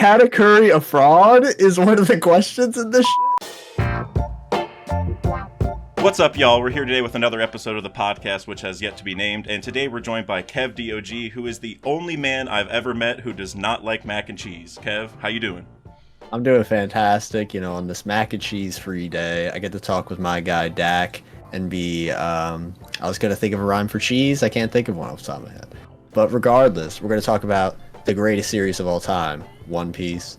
Katakuri a fraud? Is one of the questions in this What's up, y'all? We're here today with another episode of the podcast, which has yet to be named, and today we're joined by Kev DOG, who is the only man I've ever met who does not like mac and cheese. Kev, how you doing? I'm doing fantastic, on this mac and cheese free day. I get to talk with my guy Dak and I was going to think of a rhyme for cheese. I can't think of one off the top of my head. But regardless, we're going to talk about the greatest series of all time, One Piece.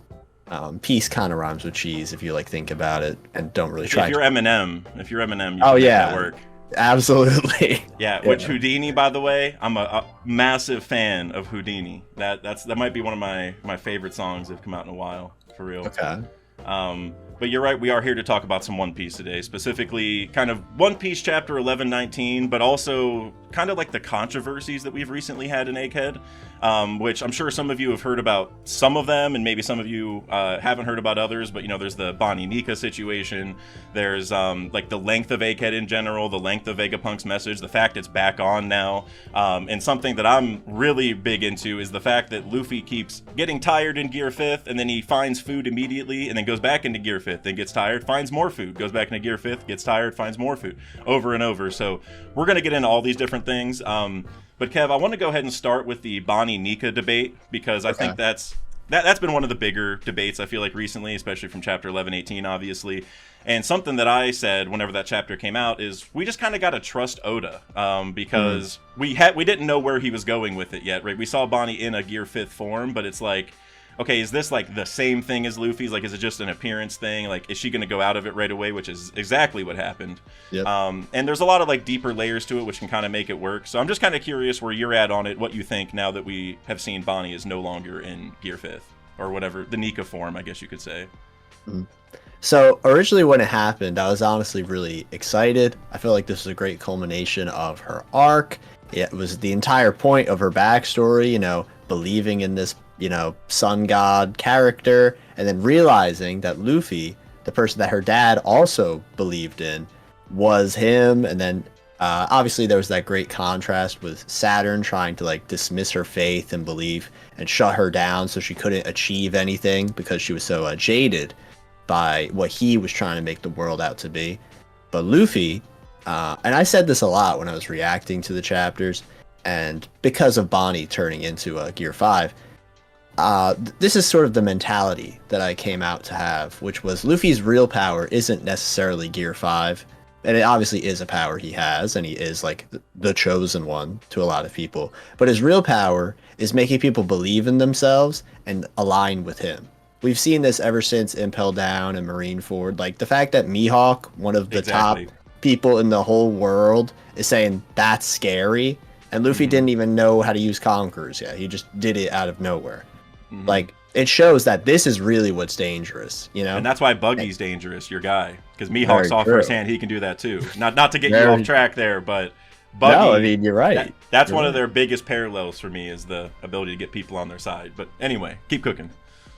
Peace kind of rhymes with cheese if you think about it and don't really try. If you're Eminem, you can make that work. Absolutely. Yeah, which Houdini, by the way, I'm a massive fan of Houdini. That might be one of my favorite songs that have come out in a while, for real. Okay. But you're right, we are here to talk about some One Piece today, specifically kind of One Piece chapter 1119, but also kind of like the controversies that we've recently had in Egghead, which I'm sure some of you have heard about some of them, and maybe some of you haven't heard about others, but there's the Bonney Nika situation, there's the length of Egghead in general, the length of Vegapunk's message, the fact it's back on now, and something that I'm really big into is the fact that Luffy keeps getting tired in Gear 5th, and then he finds food immediately, and then goes back into Gear 5th, then gets tired, finds more food, goes back into Gear 5th, gets tired, finds more food, over and over. So we're going to get into all these different things. But Kev, I want to go ahead and start with the Bonney Nika debate, because I think that's been one of the bigger debates, I feel like, recently, especially from chapter 1118, obviously. And something that I said whenever that chapter came out is we just kind of got to trust Oda, because we didn't know where he was going with it yet, right? We saw Bonney in a Gear 5th form, but it's like, okay, is this the same thing as Luffy's? Is it just an appearance thing? Is she going to go out of it right away? Which is exactly what happened. Yep. And there's a lot of deeper layers to it, which can kind of make it work. So I'm just kind of curious where you're at on it, what you think now that we have seen Bonney is no longer in Gear 5th, or whatever, the Nika form, I guess you could say. Mm-hmm. So originally when it happened, I was honestly really excited. I feel like this was a great culmination of her arc. It was the entire point of her backstory, believing in this sun god character, and then realizing that Luffy, the person that her dad also believed in, was him. And then obviously there was that great contrast with Saturn trying to dismiss her faith and belief and shut her down so she couldn't achieve anything because she was so jaded by what he was trying to make the world out to be. But Luffy, and I said this a lot when I was reacting to the chapters, and because of Bonney turning into Gear 5, this is sort of the mentality that I came out to have, which was Luffy's real power isn't necessarily Gear 5, and it obviously is a power he has, and he is the chosen one to a lot of people, but his real power is making people believe in themselves and align with him. We've seen this ever since Impel Down and Marineford. The fact that Mihawk, one of the top people in the whole world, is saying that's scary, and Luffy didn't even know how to use Conquerors yet. He just did it out of nowhere. It shows that this is really what's dangerous, And that's why Buggy's dangerous, your guy. Because Mihawk saw firsthand he can do that too. Not to get you off track there, but Buggy... No, I mean, you're right. That's one of their biggest parallels for me, is the ability to get people on their side. But anyway, keep cooking.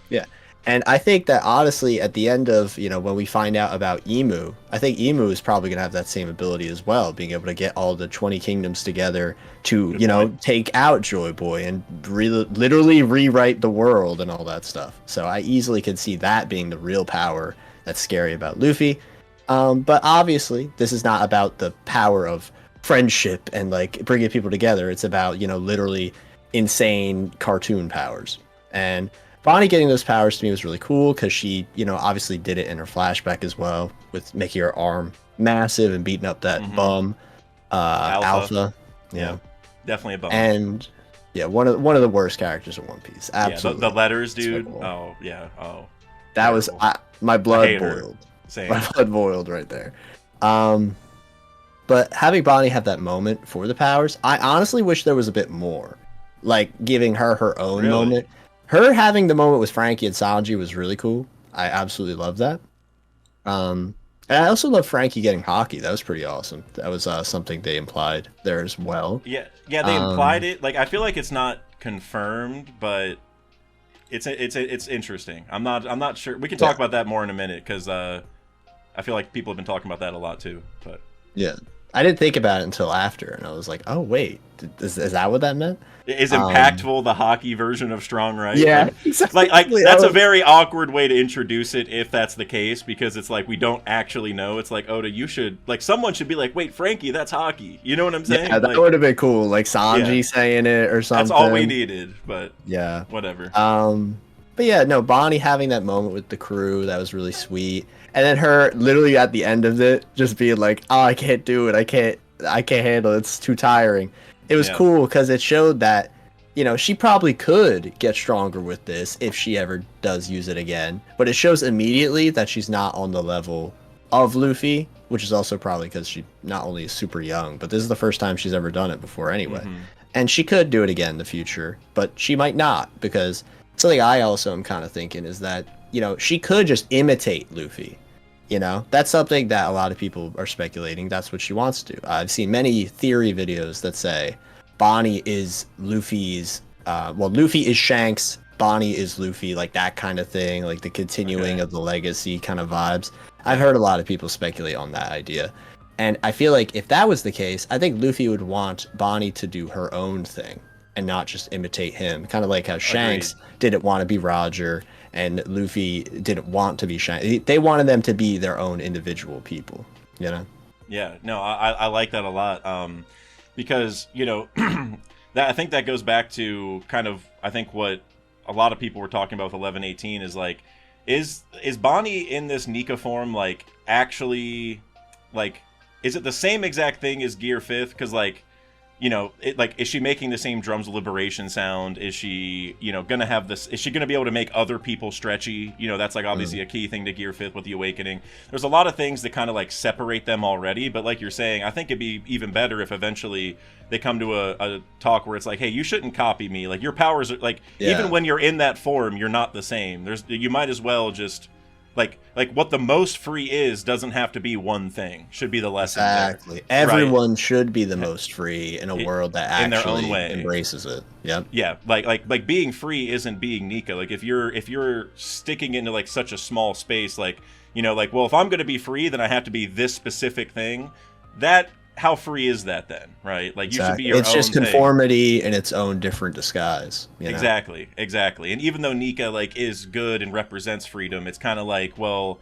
Yeah. And I think that honestly, at the end of, when we find out about Emu, I think Emu is probably going to have that same ability as well, being able to get all the 20 kingdoms together to, take out Joy Boy and literally rewrite the world and all that stuff. So I easily could see that being the real power that's scary about Luffy. But obviously, this is not about the power of friendship and bringing people together. It's about, literally insane cartoon powers. And Bonney getting those powers to me was really cool because she, obviously did it in her flashback as well, with making her arm massive and beating up that bum, Alpha. Yeah, definitely a bum. And yeah, one of the worst characters in One Piece. Absolutely. Yeah, the letters, dude. Oh yeah. Oh. That was my blood boiled. Same. My blood boiled right there. But having Bonney have that moment for the powers, I honestly wish there was a bit more, giving her own moment. Her having the moment with Frankie and Sanji was really cool. I absolutely love that. And I also love Frankie getting hockey. That was pretty awesome. That was something they implied there as well. Yeah, they implied it. I feel like it's not confirmed, but it's interesting. I'm not sure. We can talk about that more in a minute, because I feel like people have been talking about that a lot too. But yeah. I didn't think about it until after, and I was like, oh wait, is that what that meant? Is impactful the hockey version of strong, right? Yeah, like, exactly. like that's a very awkward way to introduce it if that's the case, because it's like we don't actually know. It's like, Oda, you should, like, someone should be like, wait, Frankie, that's hockey. You know what I'm saying? Yeah, that like, would have been cool, like Sanji Yeah. saying it or something. That's all we needed, but Yeah. whatever. But yeah, no, Bonnie having that moment with the crew, that was really sweet. And then her literally at the end of it just being like, "Oh, I can't do it. I can't handle it. It's too tiring." It was Yeah. cool because it showed that, you know, she probably could get stronger with this if she ever does use it again. But it shows immediately that she's not on the level of Luffy, which is also probably because she not only is super young, but this is the first time she's ever done it before anyway. And she could do it again in the future, but she might not, because something I also am kind of thinking is that, you know, she could just imitate Luffy. You know, that's something that a lot of people are speculating. That's what she wants to do. I've seen many theory videos that say Bonnie is Luffy's, Luffy is Shanks, Bonnie is Luffy, like that kind of thing, like the continuing of the legacy kind of vibes. I've heard a lot of people speculate on that idea. And I feel like if that was the case, I think Luffy would want Bonnie to do her own thing and not just imitate him. Kind of like how Shanks didn't want to be Roger and Luffy didn't want to be Shanks. They wanted them to be their own individual people, you know? Yeah, no, I like that a lot, because, you know, that I think that goes back to kind of, I think what a lot of people were talking about with 1118 is like, is Bonnie in this Nika form, like, actually, like, is it the same exact thing as Gear 5th? Because, like, you know, is she making the same Drums of Liberation sound? Is she, you know, gonna have this? Is she gonna be able to make other people stretchy? You know, that's like obviously a key thing to Gear 5th with the Awakening. There's a lot of things that kind of like separate them already, but like you're saying, I think it'd be even better if eventually they come to a talk where it's like, hey, you shouldn't copy me. Like, your powers are like, even when you're in that form, you're not the same. You might as well just. Like what the most free is doesn't have to be one thing. Should be the lesson. Exactly. Everyone should be the most free in a world that actually in their own way embraces it. Yep. Yeah. Like being free isn't being Nika. Like if you're sticking into like such a small space, like, you know, like, well, if I'm going to be free, then I have to be this specific thing. How free is that then, right? Like, you should be your own thing. It's just conformity in its own different disguise. You know? Exactly. And even though Nika, like, is good and represents freedom, it's kind of like, well,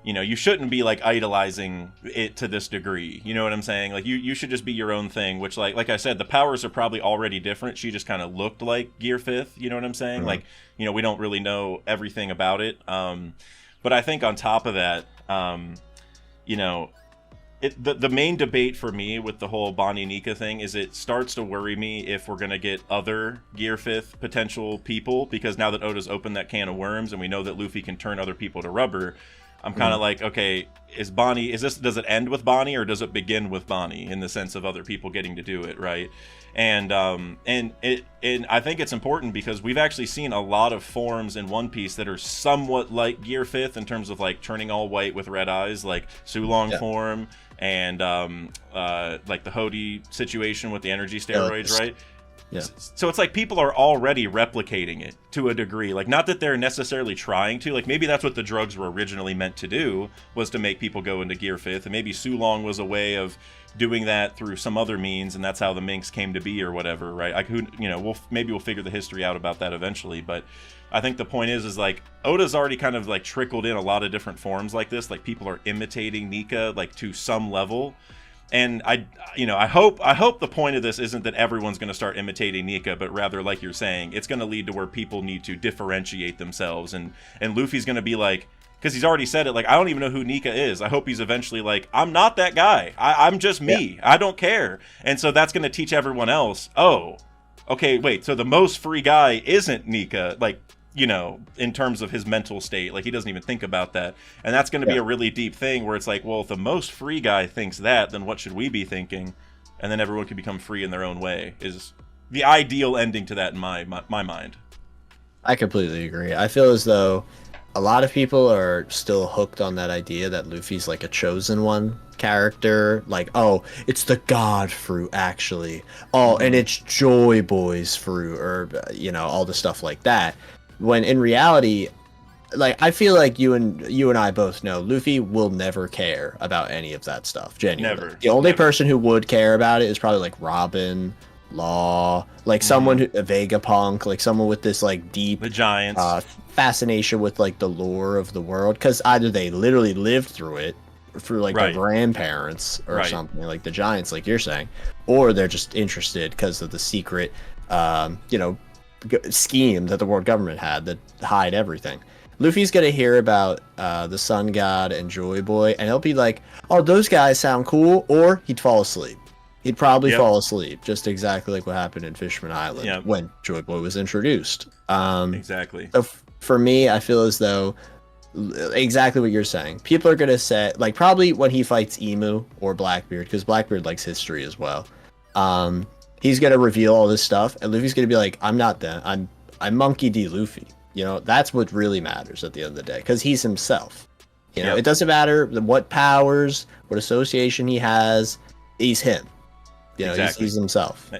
you know, you shouldn't be, like, idolizing it to this degree. You know what I'm saying? Like, you should just be your own thing, which, like I said, the powers are probably already different. She just kind of looked like Gear 5th, you know what I'm saying? Mm-hmm. Like, you know, we don't really know everything about it. But I think on top of that, you know, the main debate for me with the whole Bonnie Nika thing is it starts to worry me if we're going to get other Gear 5th potential people, because now that Oda's opened that can of worms and we know that Luffy can turn other people to rubber, I'm kind of like, okay, does it end with Bonnie or does it begin with Bonnie in the sense of other people getting to do it, right? And I think it's important because we've actually seen a lot of forms in One Piece that are somewhat like Gear 5th in terms of like turning all white with red eyes, like Sulong form, and like the Hody situation with the energy steroids, right? Yeah. So it's like people are already replicating it to a degree. Like, not that they're necessarily trying to. Like, maybe that's what the drugs were originally meant to do, was to make people go into Gear 5th. And maybe Sulong was a way of doing that through some other means, and that's how the Minx came to be or whatever, right? Like, we'll figure the history out about that eventually. But I think the point is like, Oda's already kind of like trickled in a lot of different forms like this. Like, people are imitating Nika, like, to some level. And I hope the point of this isn't that everyone's going to start imitating Nika, but rather, like you're saying, it's going to lead to where people need to differentiate themselves. And Luffy's going to be like, because he's already said it, like, I don't even know who Nika is. I hope he's eventually like, I'm not that guy. I'm just me. Yeah. I don't care. And so that's going to teach everyone else, oh, okay, wait, so the most free guy isn't Nika, like, you know, in terms of his mental state. Like, he doesn't even think about that. And that's going to be a really deep thing where it's like, well, if the most free guy thinks that, then what should we be thinking? And then everyone can become free in their own way is the ideal ending to that in my mind. I completely agree. I feel as though a lot of people are still hooked on that idea that Luffy's like a chosen one character. Like, oh, it's the God fruit, actually. Oh, and it's Joy Boy's fruit, or, you know, all the stuff like that. When in reality, like I feel like you and I both know Luffy will never care about any of that stuff. Genuinely, Never. the only Never. person who would care about it is probably like Robin, Law, like someone who, a Vegapunk, like someone with this like deep The Giants. fascination with like the lore of the world, because either they literally lived through it through like their grandparents or something, like the Giants, like you're saying, or they're just interested because of the secret, you know, scheme that the world government had that hide everything. Luffy's gonna hear about the Sun God and Joy Boy, and he'll be like, "Oh, those guys sound cool," or he'd fall asleep. He'd probably fall asleep, just exactly like what happened in Fishman Island when Joy Boy was introduced. Exactly. So for me, I feel as though exactly what you're saying. People are gonna say, like, probably when he fights Emu or Blackbeard, because Blackbeard likes history as well. He's gonna reveal all this stuff, and Luffy's gonna be like, "I'm not that. I'm Monkey D. Luffy." You know, that's what really matters at the end of the day, because he's himself. You know, it doesn't matter what powers, what association he has. He's him. You know, he's himself.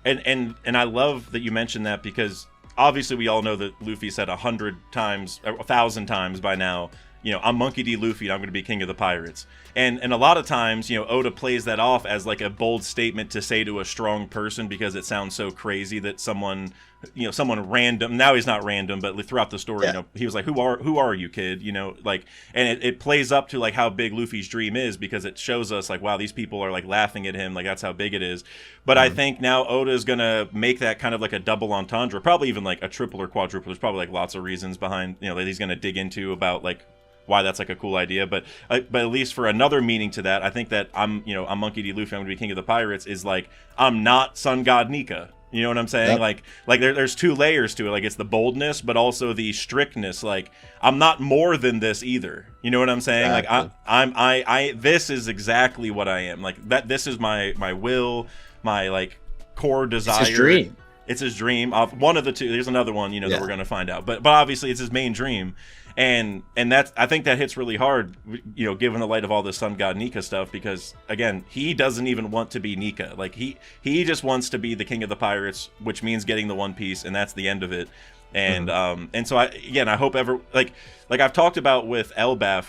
And I love that you mentioned that, because obviously we all know that Luffy said 100 times, 1,000 times by now, you know, I'm Monkey D. Luffy, and I'm going to be king of the pirates. And a lot of times, you know, Oda plays that off as like a bold statement to say to a strong person, because it sounds so crazy that someone, you know, someone random, now he's not random, but throughout the story, you know, he was like, who are you, kid? You know, like, and it plays up to like how big Luffy's dream is, because it shows us like, wow, these people are like laughing at him, like that's how big it is. But I think now Oda is gonna make that kind of like a double entendre, probably even like a triple or quadruple. There's probably like lots of reasons behind, you know, that he's gonna dig into about like why that's like a cool idea, but at least for another meaning to that, I think that I'm Monkey D. Luffy, I'm gonna be king of the pirates, is like, I'm not Sun God Nika. You know what I'm saying? Yep. Like there's two layers to it. Like, it's the boldness, but also the strictness. Like, I'm not more than this either. You know what I'm saying? Exactly. Like I this is exactly what I am. Like that. This is my will, my like core desire. It's his dream. It's his dream. One of the two. There's another one, you know, that we're gonna find out. But obviously it's his main dream. And that's, I think that hits really hard, you know, given the light of all this Sun God Nika stuff, because again, he doesn't even want to be Nika. Like he just wants to be the king of the pirates, which means getting the One Piece, and that's the end of it. And and so I hope like I've talked about with Elbaf,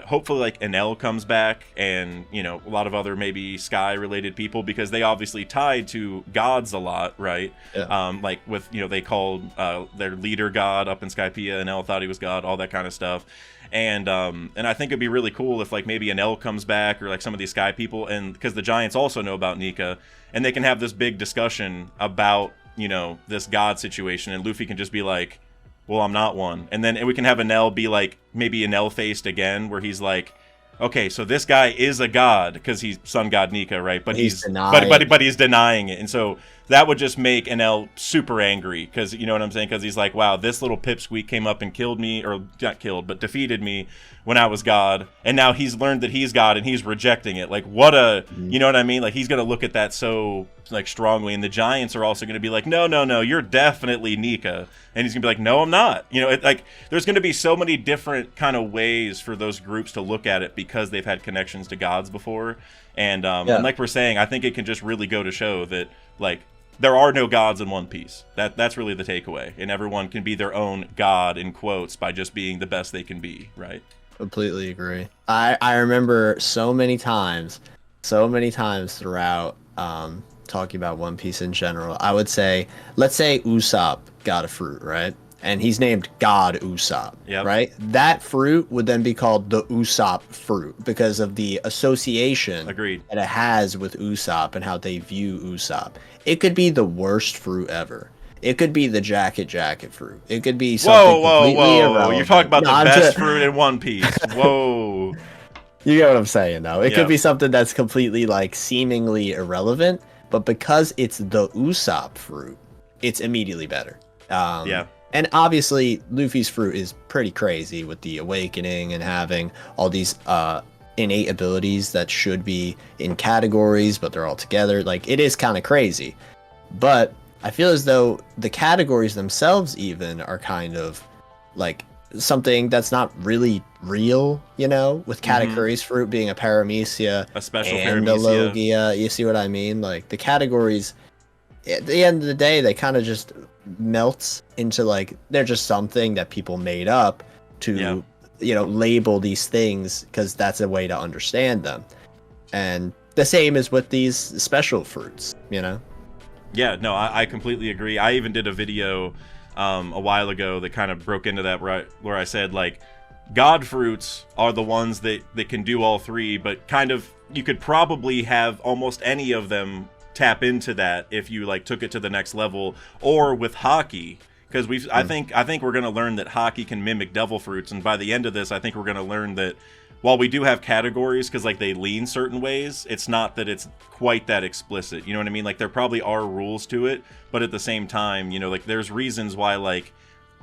hopefully like Enel comes back, and you know, a lot of other maybe Sky related people, because they obviously tied to gods a lot, right? Like with, you know, they called their leader God up in Skypiea, Enel thought he was God, all that kind of stuff. And I think it'd be really cool if like maybe Enel comes back, or like some of these Sky people, and because the Giants also know about Nika, and they can have this big discussion about, you know, this God situation, and Luffy can just be like, well, I'm not one. And then we can have Enel be like, maybe Enel faced again, where he's like, okay, so this guy is a god because he's Sun God Nika, right? But he's denying it. And so that would just make Enel super angry, because, you know what I'm saying? Because he's like, wow, this little pipsqueak came up and killed me, or not killed, but defeated me when I was God, and now he's learned that he's God and he's rejecting it. Like, what a, you know what I mean? Like, he's gonna look at that so like strongly, and the Giants are also gonna be like, no, you're definitely Nika, and he's gonna be like, no, I'm not. You know, like, there's gonna be so many different kind of ways for those groups to look at it, because they've had connections to gods before, and and like we're saying, I think it can just really go to show that like, there are no gods in One Piece. That's really the takeaway, and everyone can be their own god in quotes by just being the best they can be, right? Completely agree. I remember so many times throughout talking about One Piece in general, I would say, let's say Usopp got a fruit, right? And he's named God Usopp, right? That fruit would then be called the Usopp fruit, because of the association that it has with Usopp and how they view Usopp. It could be the worst fruit ever. It could be the jacket fruit. It could be something completely irrelevant. You're talking about the best fruit in One Piece. Whoa. You get what I'm saying, though. It could be something that's completely, like, seemingly irrelevant, but because it's the Usopp fruit, it's immediately better. And obviously, Luffy's fruit is pretty crazy, with the awakening and having all these innate abilities that should be in categories, but they're all together. Like, it is kind of crazy. But I feel as though the categories themselves even are kind of like something that's not really real, you know, with Katakuri's fruit being a paramecia, a special and paramecia. A logia. You see what I mean? Like, the categories, at the end of the day, they kind of just melts into, like, they're just something that people made up to label these things because that's a way to understand them. And the same is with these special fruits, Yeah, no, I completely agree. I even did a video a while ago that kind of broke into that where I said, like, God fruits are the ones that can do all three, but kind of you could probably have almost any of them tap into that if you like took it to the next level. Or with hockey, because I think we're going to learn that hockey can mimic devil fruits, and by the end of this I think we're going to learn that while we do have categories because like they lean certain ways, it's not that it's quite that explicit, you know what I mean? Like there probably are rules to it, but at the same time, like there's reasons why like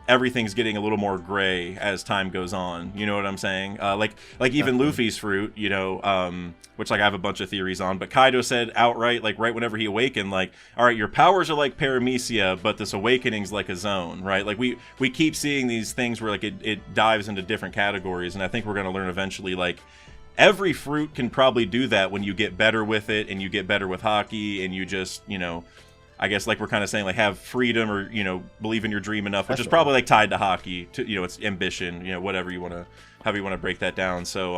everything's getting a little more gray as time goes on. You know what I'm saying? Like even Luffy's fruit, which like I have a bunch of theories on, but Kaido said outright, like right whenever he awakened, like, all right, your powers are like paramecia, but this awakening's like a zone, right? Like we keep seeing these things where like it dives into different categories, and I think we're going to learn eventually, like, every fruit can probably do that when you get better with it, and you get better with hockey, and you just, I guess like we're kind of saying like have freedom or believe in your dream enough, which is probably like tied to hockey, to it's ambition, whatever you want to, however you want to break that down. So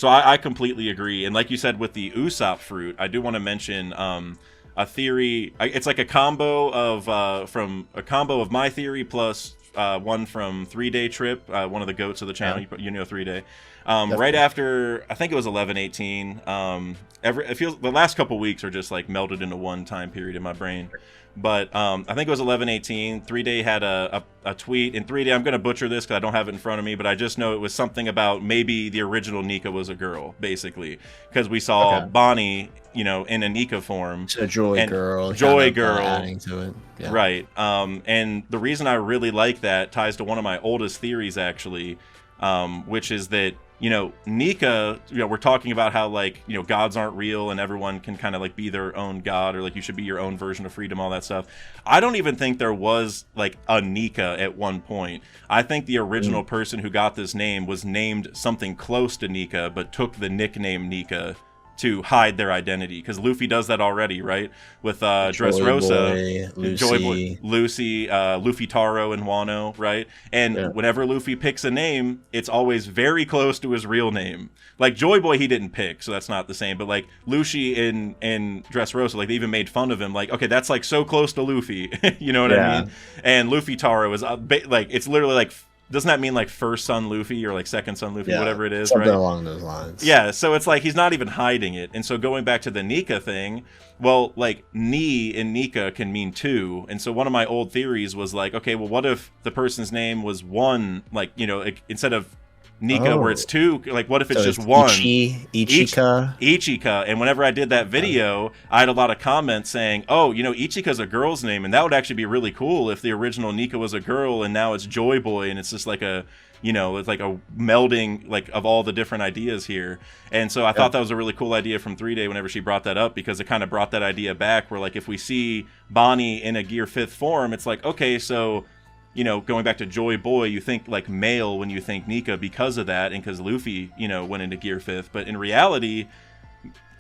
I completely agree. And like you said with the Usopp fruit, I do want to mention a theory. It's like a combo of my theory plus one from 3 Day Trip, one of the goats of the channel, 3 Day. Right after, I think it was 11/18. It feels the last couple weeks are just like melded into one time period in my brain. But I think it was 11/18. 3 Day had a tweet. In 3 Day, I'm going to butcher this because I don't have it in front of me, but I just know it was something about maybe the original Nika was a girl, basically, because we saw Bonney, in a Nika form. So Joy Girl. Adding to it. Yeah. Right. And the reason I really like that ties to one of my oldest theories, actually, which is that Nika, we're talking about how like, gods aren't real and everyone can kind of like be their own god, or like you should be your own version of freedom, all that stuff. I don't even think there was like a Nika at one point. I think the original person who got this name was named something close to Nika, but took the nickname Nika to hide their identity, because Luffy does that already, right? With Dressrosa, Lucy, Luffy Taro, and Wano, right? And whenever Luffy picks a name, it's always very close to his real name. Like Joy Boy, he didn't pick, so that's not the same. But like Lucy in Dressrosa, like they even made fun of him, like, okay, that's like so close to Luffy, you know what I mean? And Luffy Taro is like, it's literally like, doesn't that mean like first son Luffy or like second son Luffy, whatever it is, something right? Along those lines. Yeah, so it's like he's not even hiding it. And so going back to the Nika thing, well, like Ni in Nika can mean two. And so one of my old theories was like, okay, well, what if the person's name was one, like, like, instead of Nika where it's two, like what if it's just one? Ichika. And whenever I did that video, I had a lot of comments saying, oh, Ichika's a girl's name, and that would actually be really cool if the original Nika was a girl and now it's Joy Boy, and it's just like a it's like a melding like of all the different ideas here. And so I thought that was a really cool idea from 3 Day whenever she brought that up, because it kind of brought that idea back where like if we see Bonney in a Gear 5th form, it's like, okay, so going back to Joy Boy, you think like male when you think Nika because of that, and because Luffy, went into Gear 5th. But in reality,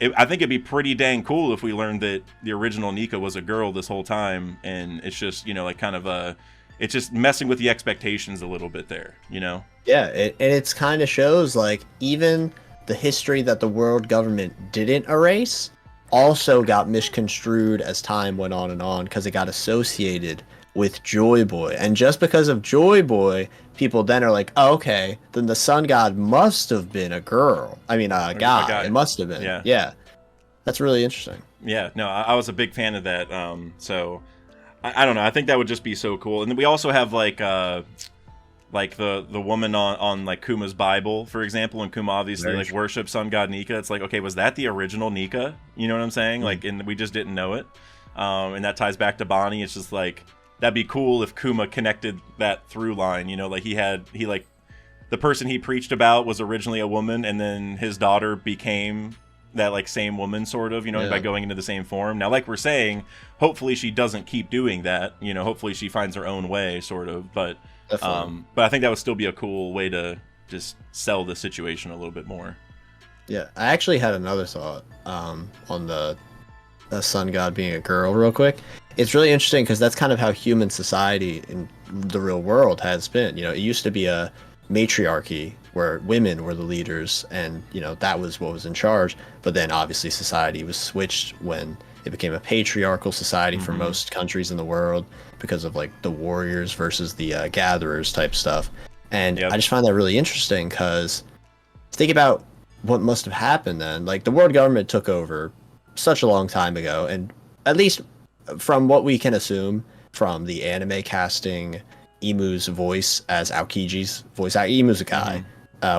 I think it'd be pretty dang cool if we learned that the original Nika was a girl this whole time, and it's just, like kind of it's just messing with the expectations a little bit there, Yeah, and it's kind of shows like even the history that the world government didn't erase also got misconstrued as time went on because it got associated with Joy Boy. And just because of Joy Boy, people then are like, oh, okay, then the sun god must have been a girl. I mean, a guy. It must have been. Yeah. That's really interesting. Yeah, no, I was a big fan of that. So I don't know. I think that would just be so cool. And then we also have like the woman on like Kuma's Bible, for example, and Kuma obviously like worships sun god Nika. It's like, okay, was that the original Nika? You know what I'm saying? Like, and we just didn't know it. And that ties back to Bonney. It's just like, that'd be cool if Kuma connected that through line, like the person he preached about was originally a woman, and then his daughter became that like same woman sort of, by going into the same form. Now, like we're saying, hopefully she doesn't keep doing that, hopefully she finds her own way sort of, but I think that would still be a cool way to just sell the situation a little bit more. Yeah, I actually had another thought on the sun god being a girl real quick. It's really interesting because that's kind of how human society in the real world has been. It used to be a matriarchy where women were the leaders, and that was what was in charge. But then obviously society was switched when it became a patriarchal society for most countries in the world because of like the warriors versus the gatherers type stuff. And I just find that really interesting because think about what must have happened then. Like the world government took over such a long time ago, and at least from what we can assume from the anime casting Imu's voice as Aokiji's voice, Imu's a guy.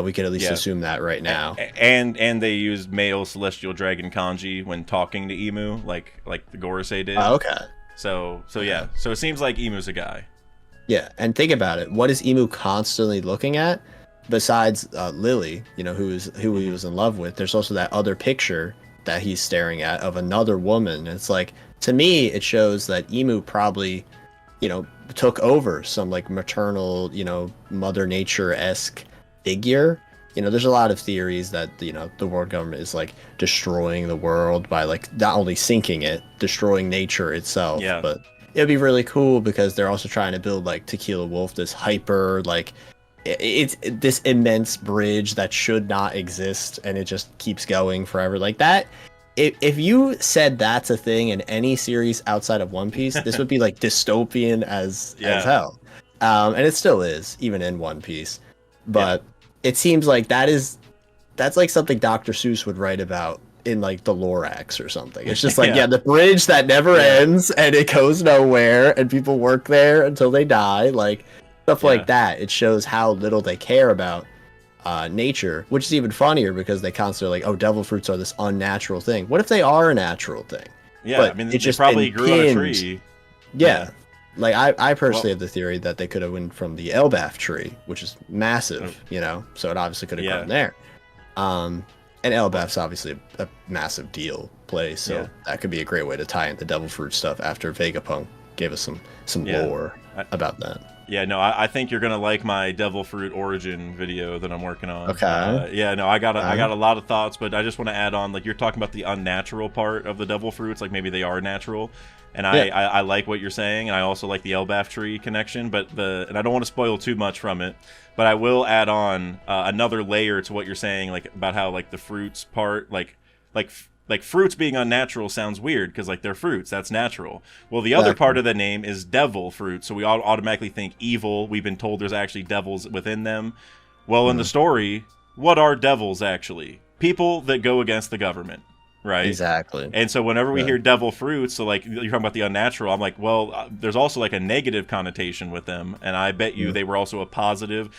We could at least assume that right now. And they used male celestial dragon kanji when talking to Imu, like the Gorosei did. Okay. So yeah. So it seems like Imu's a guy. Yeah, and think about it. What is Imu constantly looking at? Besides Lily, who he was in love with, there's also that other picture that he's staring at of another woman. And it's like, to me, it shows that Imu probably, took over some like maternal, Mother Nature-esque figure. There's a lot of theories that the world government is like destroying the world by like not only sinking it, destroying nature itself. Yeah. But it'd be really cool because they're also trying to build like Tequila Wolf, this hyper like it's this immense bridge that should not exist, and it just keeps going forever like that. If you said that's a thing in any series outside of One Piece, this would be like dystopian as hell. And it still is, even in One Piece. But it seems like that's like something Dr. Seuss would write about in like the Lorax or something. It's just like, the bridge that never ends and it goes nowhere and people work there until they die. Like stuff like that. It shows how little they care about nature, which is even funnier because they constantly like, oh, devil fruits are this unnatural thing. What if they are a natural thing? Yeah, but I mean, it they just probably grew on a tree. Yeah. Like I personally have the theory that they could have went from the Elbaf tree, which is massive, so it obviously could have grown there. And Elbaf's obviously a massive deal place, so that could be a great way to tie in the devil fruit stuff after Vegapunk gave us some lore about that. Yeah, no, I think you're gonna like my devil fruit origin video that I'm working on. Okay. I got a lot of thoughts, but I just want to add on, like, you're talking about the unnatural part of the devil fruits, like maybe they are natural, and I like what you're saying, and I also like the Elbaf tree connection, and I don't want to spoil too much from it, but I will add on another layer to what you're saying, like about how like the fruits part, like fruits being unnatural sounds weird because like they're fruits, that's natural. Well, the other part of the name is devil fruit, so we all automatically think evil. We've been told there's actually devils within them. Well, in the story, what are devils actually? People that go against the government, right? Exactly. And so whenever we hear devil fruits, so like you're talking about the unnatural, I'm like, well, there's also like a negative connotation with them, and I bet you they were also a positive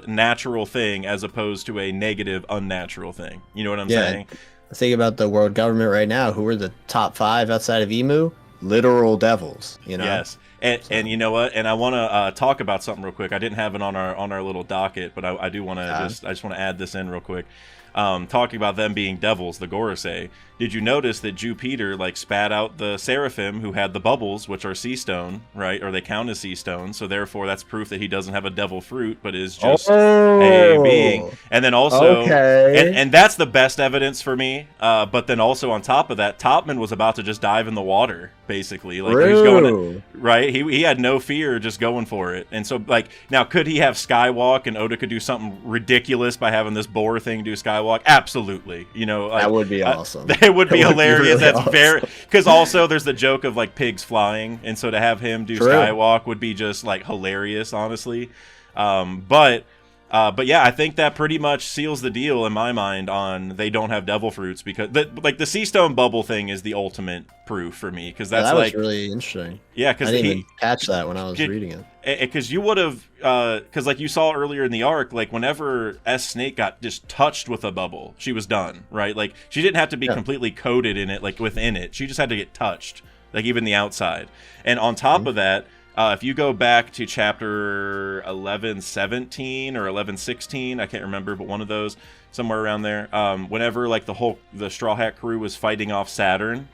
natural thing as opposed to a negative unnatural thing. You know what I'm saying? Think about the world government right now. Who are the top 5 outside of Emu? Literal devils, Yes. And you know what? And I want to talk about something real quick. I didn't have it on our little docket, but I do want to I just want to add this in real quick. Talking about them being devils, the Gorosei. Did you notice that Jupiter like spat out the seraphim who had the bubbles, which are sea stone, right? Or they count as sea stone, so therefore that's proof that he doesn't have a devil fruit, but is just a being. And then also, and that's the best evidence for me. But then also on top of that, Topman was about to just dive in the water, basically. Like he was going, right? He had no fear, just going for it. And so like now, could he have Skywalk and Oda could do something ridiculous by having this boar thing do Skywalk? Absolutely. Like, that would be awesome. It would be hilarious. Really awesome. Very because also there's the joke of like pigs flying, and so to have him do Skywalk would be just like hilarious, honestly. But yeah, I think that pretty much seals the deal in my mind on they don't have devil fruits because the sea stone bubble thing is the ultimate proof for me because that's that like was really interesting. Yeah, because I didn't even catch that when I was reading it. Because you would have, because like you saw earlier in the arc, like whenever S Snake got just touched with a bubble, she was done, right? Like she didn't have to be completely coated in it, like within it. She just had to get touched, like even the outside. And on top of that, if you go back to chapter 11:17 or 11:16, I can't remember, but one of those, somewhere around there, whenever like the Straw Hat crew was fighting off Saturn,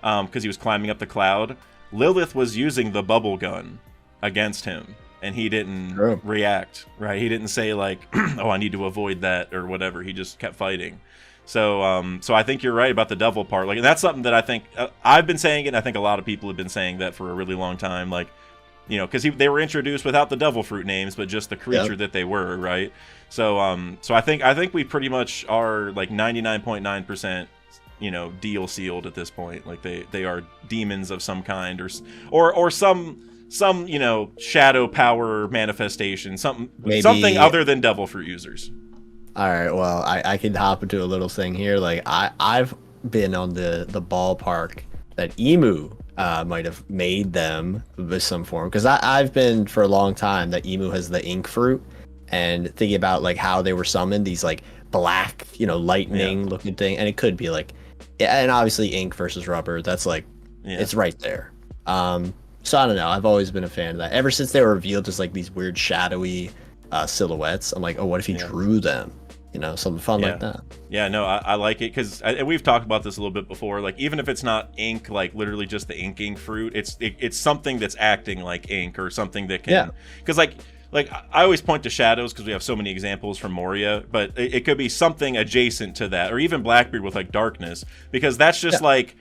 because he was climbing up the cloud, Lilith was using the bubble gun against him, and he didn't react, right? He didn't say like, oh, I need to avoid that or whatever. He just kept fighting. So I think you're right about the devil part. Like, and that's something that I think I've been saying it, and I think a lot of people have been saying that for a really long time. Like, because they were introduced without the devil fruit names, but just the creature that they were, right? So I think we pretty much are like 99.9%, deal sealed at this point. Like they are demons of some kind, or some shadow power manifestation, something other than devil fruit users. All right, well, I can hop into a little thing here. Like I've been on the ballpark that Emu might have made them with some form, because I've been for a long time that Emu has the ink fruit, and thinking about like how they were summoned, these like black, lightning looking thing, and it could be like, and obviously ink versus rubber, that's like, it's right there. So I don't know, I've always been a fan of that. Ever since they were revealed as like these weird shadowy silhouettes, I'm like, oh, what if he drew them? Something fun like that. Yeah, no, I like it, because and we've talked about this a little bit before. Like, even if it's not ink, like literally just the inking fruit, it's something that's acting like ink, or something that can. Because like I always point to shadows because we have so many examples from Moria, but it could be something adjacent to that, or even Blackbeard with like darkness, because that's just like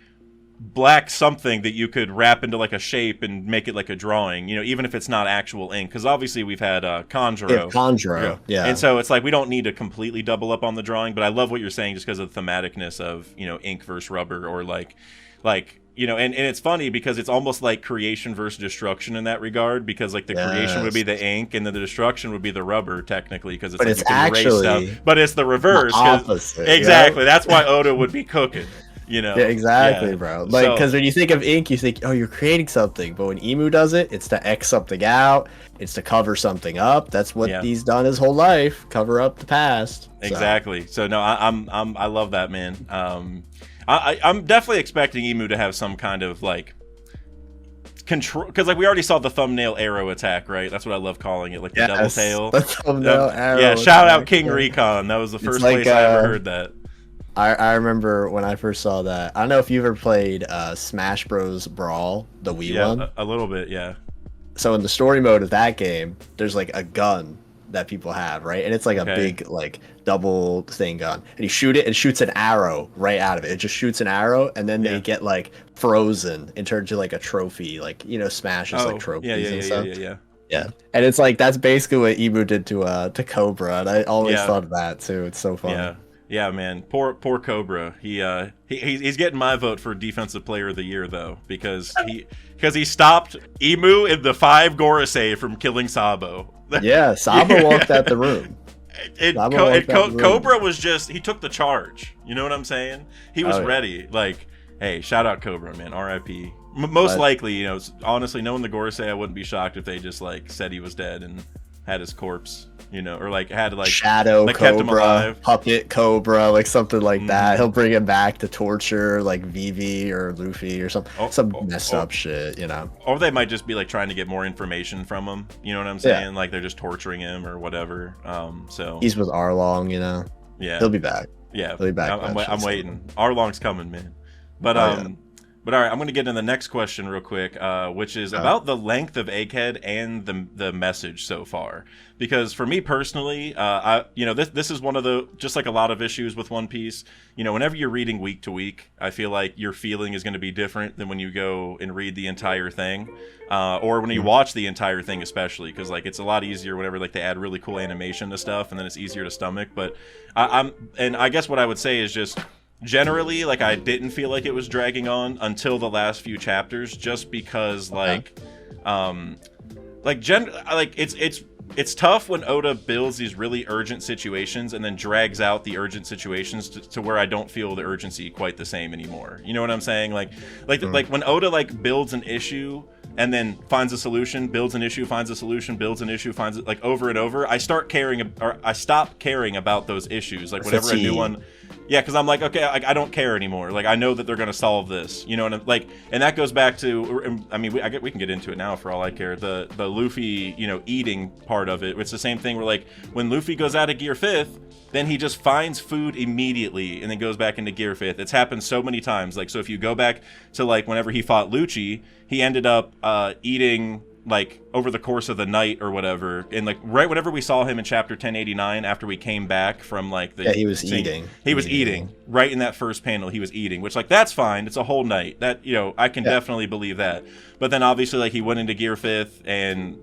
black something that you could wrap into like a shape and make it like a drawing, even if it's not actual ink, because obviously we've had Conjuro, and so it's like we don't need to completely double up on the drawing, but I love what you're saying just because of the thematicness of ink versus rubber, or like and it's funny because it's almost like creation versus destruction in that regard, because like the creation would be the ink and then the destruction would be the rubber, technically, because it's, like, you can erase stuff, but it's the reverse, exactly. That's why Oda would be cooking. Yeah, exactly, bro. Like, because when you think of ink, you think, oh, you're creating something. But when Emu does it, it's to X something out. It's to cover something up. That's what he's done his whole life. Cover up the past. Exactly. So no, I love that, man. I'm definitely expecting Emu to have some kind of like control, because like we already saw the thumbnail arrow attack, right? That's what I love calling it, like the double tail. The thumbnail arrow. Yeah, shout out King Recon. That was the first place I ever heard that. I remember when I first saw that. I don't know if you've ever played Smash Bros. Brawl, the Wii one. A little bit, yeah. So in the story mode of that game, there's like a gun that people have, right? And it's like a big like double thing gun. And you shoot it, and shoots an arrow right out of it. It just shoots an arrow, and then they get like frozen and turned to like a trophy, like Smash is like trophies and stuff. Yeah. And it's like that's basically what Emu did to Cobra, and I always thought of that too. It's so funny. Yeah, man. Poor Cobra. He's getting my vote for Defensive Player of the Year, though, because he stopped Emu in the 5 Gorosei from killing Sabo. Yeah, Sabo walked out the room. Cobra was just, he took the charge. You know what I'm saying? He was ready. Like, hey, shout out Cobra, man. R.I.P. Most likely, honestly, knowing the Gorosei, I wouldn't be shocked if they just like said he was dead and had his corpse. Or like had like Shadow like, Cobra, kept him alive. Puppet Cobra, like something like that. He'll bring him back to torture, like Vivi or Luffy or some messed up shit, Or they might just be like trying to get more information from him. You know what I'm saying? Like they're just torturing him or whatever. So he's with Arlong, Yeah, he'll be back. Yeah, he'll be back. I'm waiting. Arlong's coming, man. But But all right, I'm going to get into the next question real quick, which is about the length of Egghead and the message so far. Because for me personally, this is one of the, just like a lot of issues with One Piece, whenever you're reading week to week, I feel like your feeling is going to be different than when you go and read the entire thing, or when you watch the entire thing, especially, because like it's a lot easier whenever like they add really cool animation to stuff, and then it's easier to stomach. But I guess what I would say is just, generally, like, I didn't feel like it was dragging on until the last few chapters, just because it's tough when Oda builds these really urgent situations and then drags out the urgent situations to where I don't feel the urgency quite the same anymore. You know what I'm saying? Like when Oda like builds an issue and then finds a solution, builds an issue, finds a solution, builds an issue, finds it, like, over and over, I stop caring about those issues. Like, whenever a new one. Yeah, because I'm like, okay, I don't care anymore. Like, I know that they're gonna solve this, and and that goes back to, I mean, we can get into it now for all I care. The Luffy, eating part of it. It's the same thing where, like, when Luffy goes out of Gear 5th, then he just finds food immediately and then goes back into Gear 5th. It's happened so many times. Like, so if you go back to like whenever he fought Lucci, he ended up eating like over the course of the night or whatever, and like right whenever we saw him in chapter 1089 after we came back from like the he was eating. He was eating right in that first panel. He was eating, which like that's fine. It's a whole night. That, you know, I can definitely believe that. But then obviously like he went into Gear 5th, and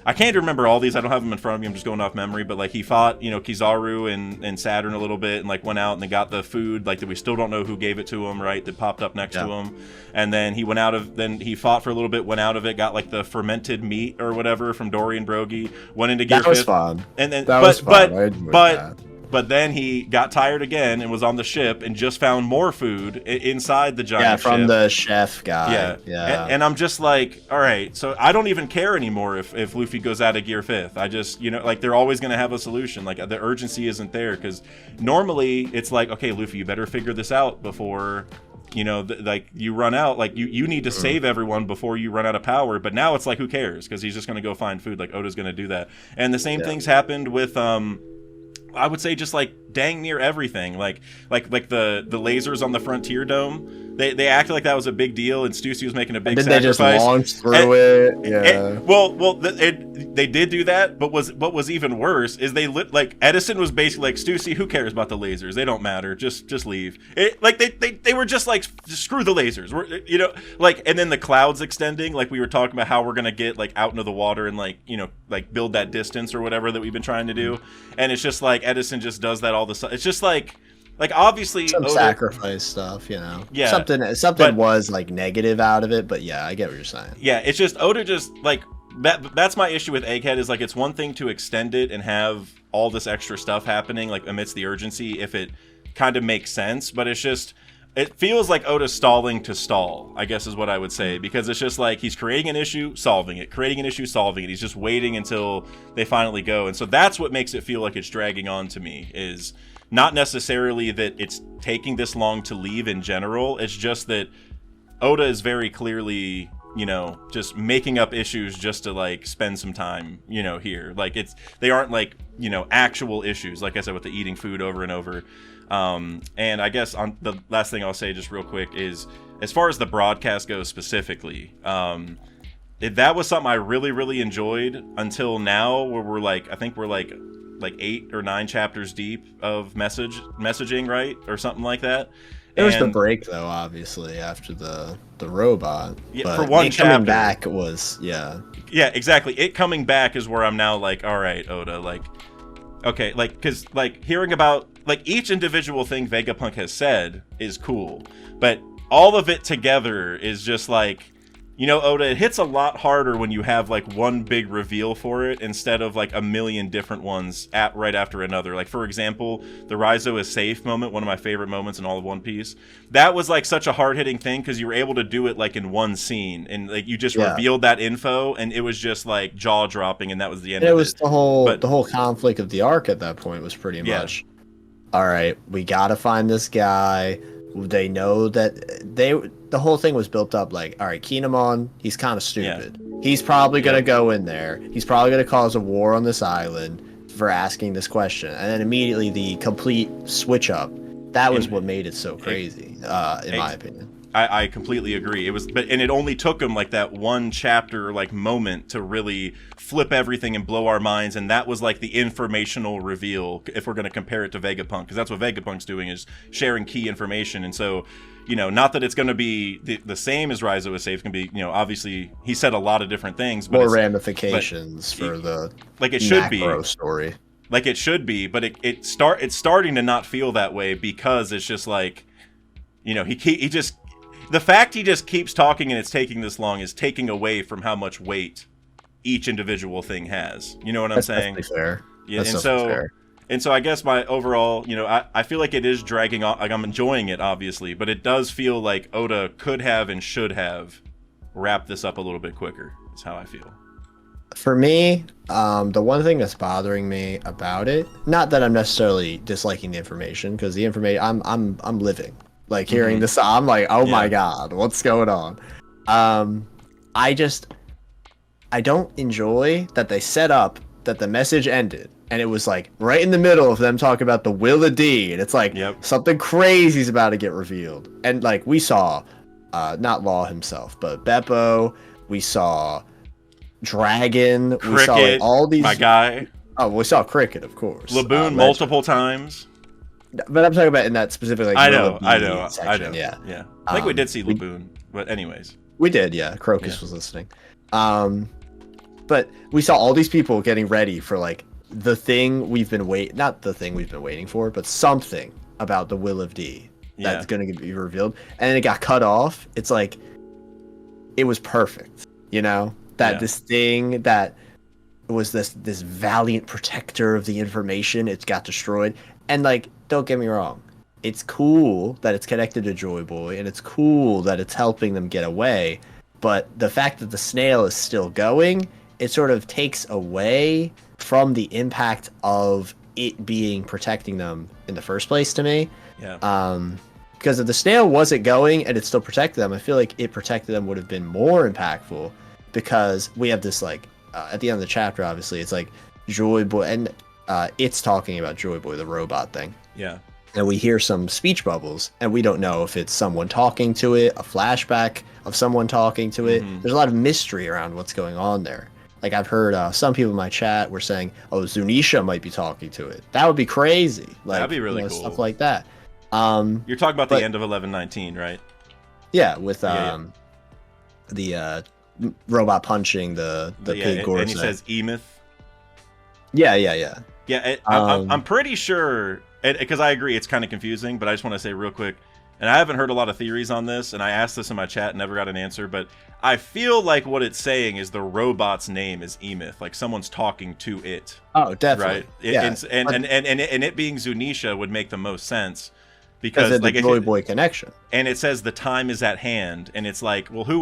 I can't remember all these. I don't have them in front of me. I'm just going off memory. But like he fought, you know, Kizaru and Saturn a little bit, and like went out and they got the food like that. We still don't know who gave it to him, right? That popped up next to him. And then he went out of. Then he fought for a little bit, went out of it, got like the fermented meat or whatever from Dorian Brogy. Went into Gear 5th. That was fun. And then that was fun. But then he got tired again and was on the ship and just found more food inside the giant ship. Yeah, from the chef guy. Yeah. And I'm just like, all right, so I don't even care anymore if Luffy goes out of Gear 5th. I just, you know, like they're always going to have a solution. Like the urgency isn't there, because normally it's like, okay, Luffy, you better figure this out before, you know, like you run out. Like you need to save everyone before you run out of power. But now it's like, who cares? Because he's just going to go find food. Like Oda's going to do that. And the same things happened with I would say just like dang near everything, like the lasers on the Frontier Dome. They acted like that was a big deal, and Stussy was making a big sacrifice. They just launched through it. Yeah. They did do that, but what was even worse is like Edison was basically like, Stussy, who cares about the lasers? They don't matter. Just leave. They were just like, screw the lasers. You know, like, and then the clouds extending, like we were talking about how we're gonna get like out into the water and like, you know, like build that distance or whatever that we've been trying to do, and it's just like Edison just does that all the time. It's just like obviously some sacrifice stuff, you know. Yeah, something was like negative out of it, but yeah, I get what you're saying. Yeah, it's just Oda just like that's my issue with Egghead, is like it's one thing to extend it and have all this extra stuff happening like amidst the urgency if it kind of makes sense, but it's just, it feels like Oda's stalling to stall, I guess is what I would say, because it's just like he's creating an issue, solving it, creating an issue, solving it. He's just waiting until they finally go. And so that's what makes it feel like it's dragging on to me, is not necessarily that it's taking this long to leave in general. It's just that Oda is very clearly, you know, just making up issues just to like spend some time, you know, here. Like they aren't like, you know, actual issues, like I said, with the eating food over and over. And I guess on the last thing I'll say just real quick is, as far as the broadcast goes specifically, that was something I really, really enjoyed until now, where we're like, I think we're like 8 or 9 chapters deep of messaging, right? Or something like that. There was the break though, obviously, after the robot. Yeah, but for one chapter. Coming back was, yeah, exactly. It coming back is where I'm now like, all right, Oda, like, okay, like, because like hearing about like each individual thing Vegapunk has said is cool, but all of it together is just like, you know, Oda, it hits a lot harder when you have like one big reveal for it instead of like a million different ones right after another. Like, for example, the Raizo is safe moment, one of my favorite moments in all of One Piece. That was like such a hard-hitting thing because you were able to do it like in one scene, and like you just revealed that info, and it was just like jaw-dropping, and that was the end of it. It was the whole conflict of the arc at that point was pretty much, all right, we gotta find this guy. They know that the whole thing was built up like, all right, Kinemon, he's kind of stupid. Yeah. He's probably going to go in there. He's probably going to cause a war on this island for asking this question. And then immediately the complete switch up. That was what made it so crazy, in my opinion. I completely agree. It was, and it only took him like that one chapter like moment to really flip everything and blow our minds, and that was like the informational reveal. If we're going to compare it to Vegapunk, because that's what Vegapunk's doing, is sharing key information. And so, you know, not that it's going to be the same as Raizo is safe. It's going to be, you know, obviously he said a lot of different things, but more ramifications for the like it should be story. Like it should be, but it's starting to not feel that way, because it's just like, you know, he just. The fact he just keeps talking and it's taking this long is taking away from how much weight each individual thing has. You know what I'm saying? That's fair. Yeah, that's fair. And so I guess my overall, you know, I feel like it is dragging on. Like I'm enjoying it, obviously, but it does feel like Oda could have and should have wrapped this up a little bit quicker. Is how I feel. For me, the one thing that's bothering me about it, not that I'm necessarily disliking the information, because the information I'm living. Like hearing this, I'm like, oh my god, what's going on? I don't enjoy that they set up that the message ended, and it was like right in the middle of them talking about the Will of D, and it's like something crazy is about to get revealed. And like we saw, not Law himself, but Beppo, we saw Dragon. Cricket, we saw like, all these. my guy. Oh, we saw Cricket, of course. Laboon multiple times. But I'm talking about in that specific. Like, I know. Section. Yeah. I think we did see Laboon, but anyways. We did, yeah. Crocus was listening. But we saw all these people getting ready for like the thing we've been not the thing we've been waiting for, but something about the Will of D that's going to be revealed, and then it got cut off. It's like it was perfect, you know, that this thing that was this valiant protector of the information, it got destroyed. And like, don't get me wrong, it's cool that it's connected to Joy Boy, and it's cool that it's helping them get away. But the fact that the snail is still going, it sort of takes away from the impact of it being protecting them in the first place to me. Yeah. Because if the snail wasn't going and it still protected them, I feel like it protected them would have been more impactful, because we have this like at the end of the chapter, obviously it's like Joy Boy, and it's talking about Joy Boy, the robot thing. Yeah. And we hear some speech bubbles, and we don't know if it's someone talking to it, a flashback of someone talking to it. There's a lot of mystery around what's going on there. Like, I've heard some people in my chat were saying, oh, Zunisha might be talking to it. That would be crazy. Like, that'd be really cool. Stuff like that. You're talking about the end of 1119, right? Yeah, with the robot punching the pig Gorosei. And he says Emeth. Yeah. Yeah, I'm pretty sure, because I agree it's kind of confusing, but I just want to say real quick, and I haven't heard a lot of theories on this, and I asked this in my chat and never got an answer, but I feel like what it's saying is the robot's name is Emeth, like someone's talking to it. Oh, definitely. Right? And it being Zunisha would make the most sense, because like the Joy Boy connection. And it says the time is at hand, and it's like, well, who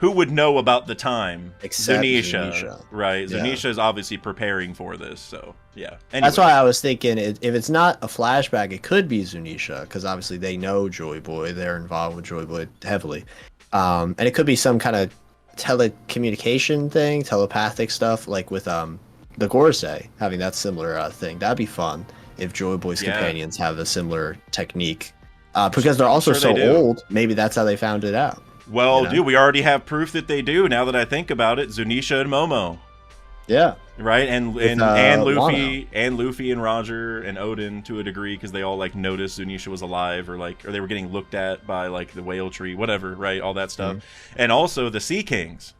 would know about the time? Except Zunisha. Right? Yeah. Zunisha is obviously preparing for this, so yeah. Anyway. That's why I was thinking, if it's not a flashback, it could be Zunisha, because obviously they know Joy Boy, they're involved with Joy Boy heavily, and it could be some kind of telecommunication thing, telepathic stuff, like with the Gorosei having that similar thing. That'd be fun if Joy Boy's companions have a similar technique, because they're also so old. Maybe that's how they found it out. Well, you know? Dude, we already have proof that they do. Now that I think about it, Zunisha and Momo. Yeah. Right, and Luffy Wano. and Luffy and Roger and Odin to a degree, because they all like noticed Zunisha was alive, or they were getting looked at by like the whale tree, whatever, right? All that stuff, and also the Sea Kings.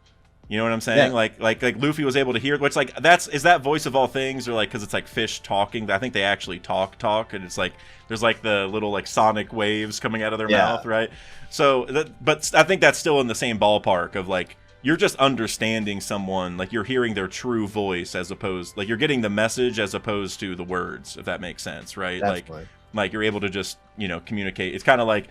You know what I'm saying? Yeah. Like Luffy was able to hear, which like is that voice of all things, or like because it's like fish talking? I think they actually talk, and it's like there's like the little like sonic waves coming out of their mouth, right? So, but I think that's still in the same ballpark of like you're just understanding someone, like you're hearing their true voice as opposed, like you're getting the message as opposed to the words, if that makes sense, right? Definitely. Like you're able to just, communicate. It's kind of like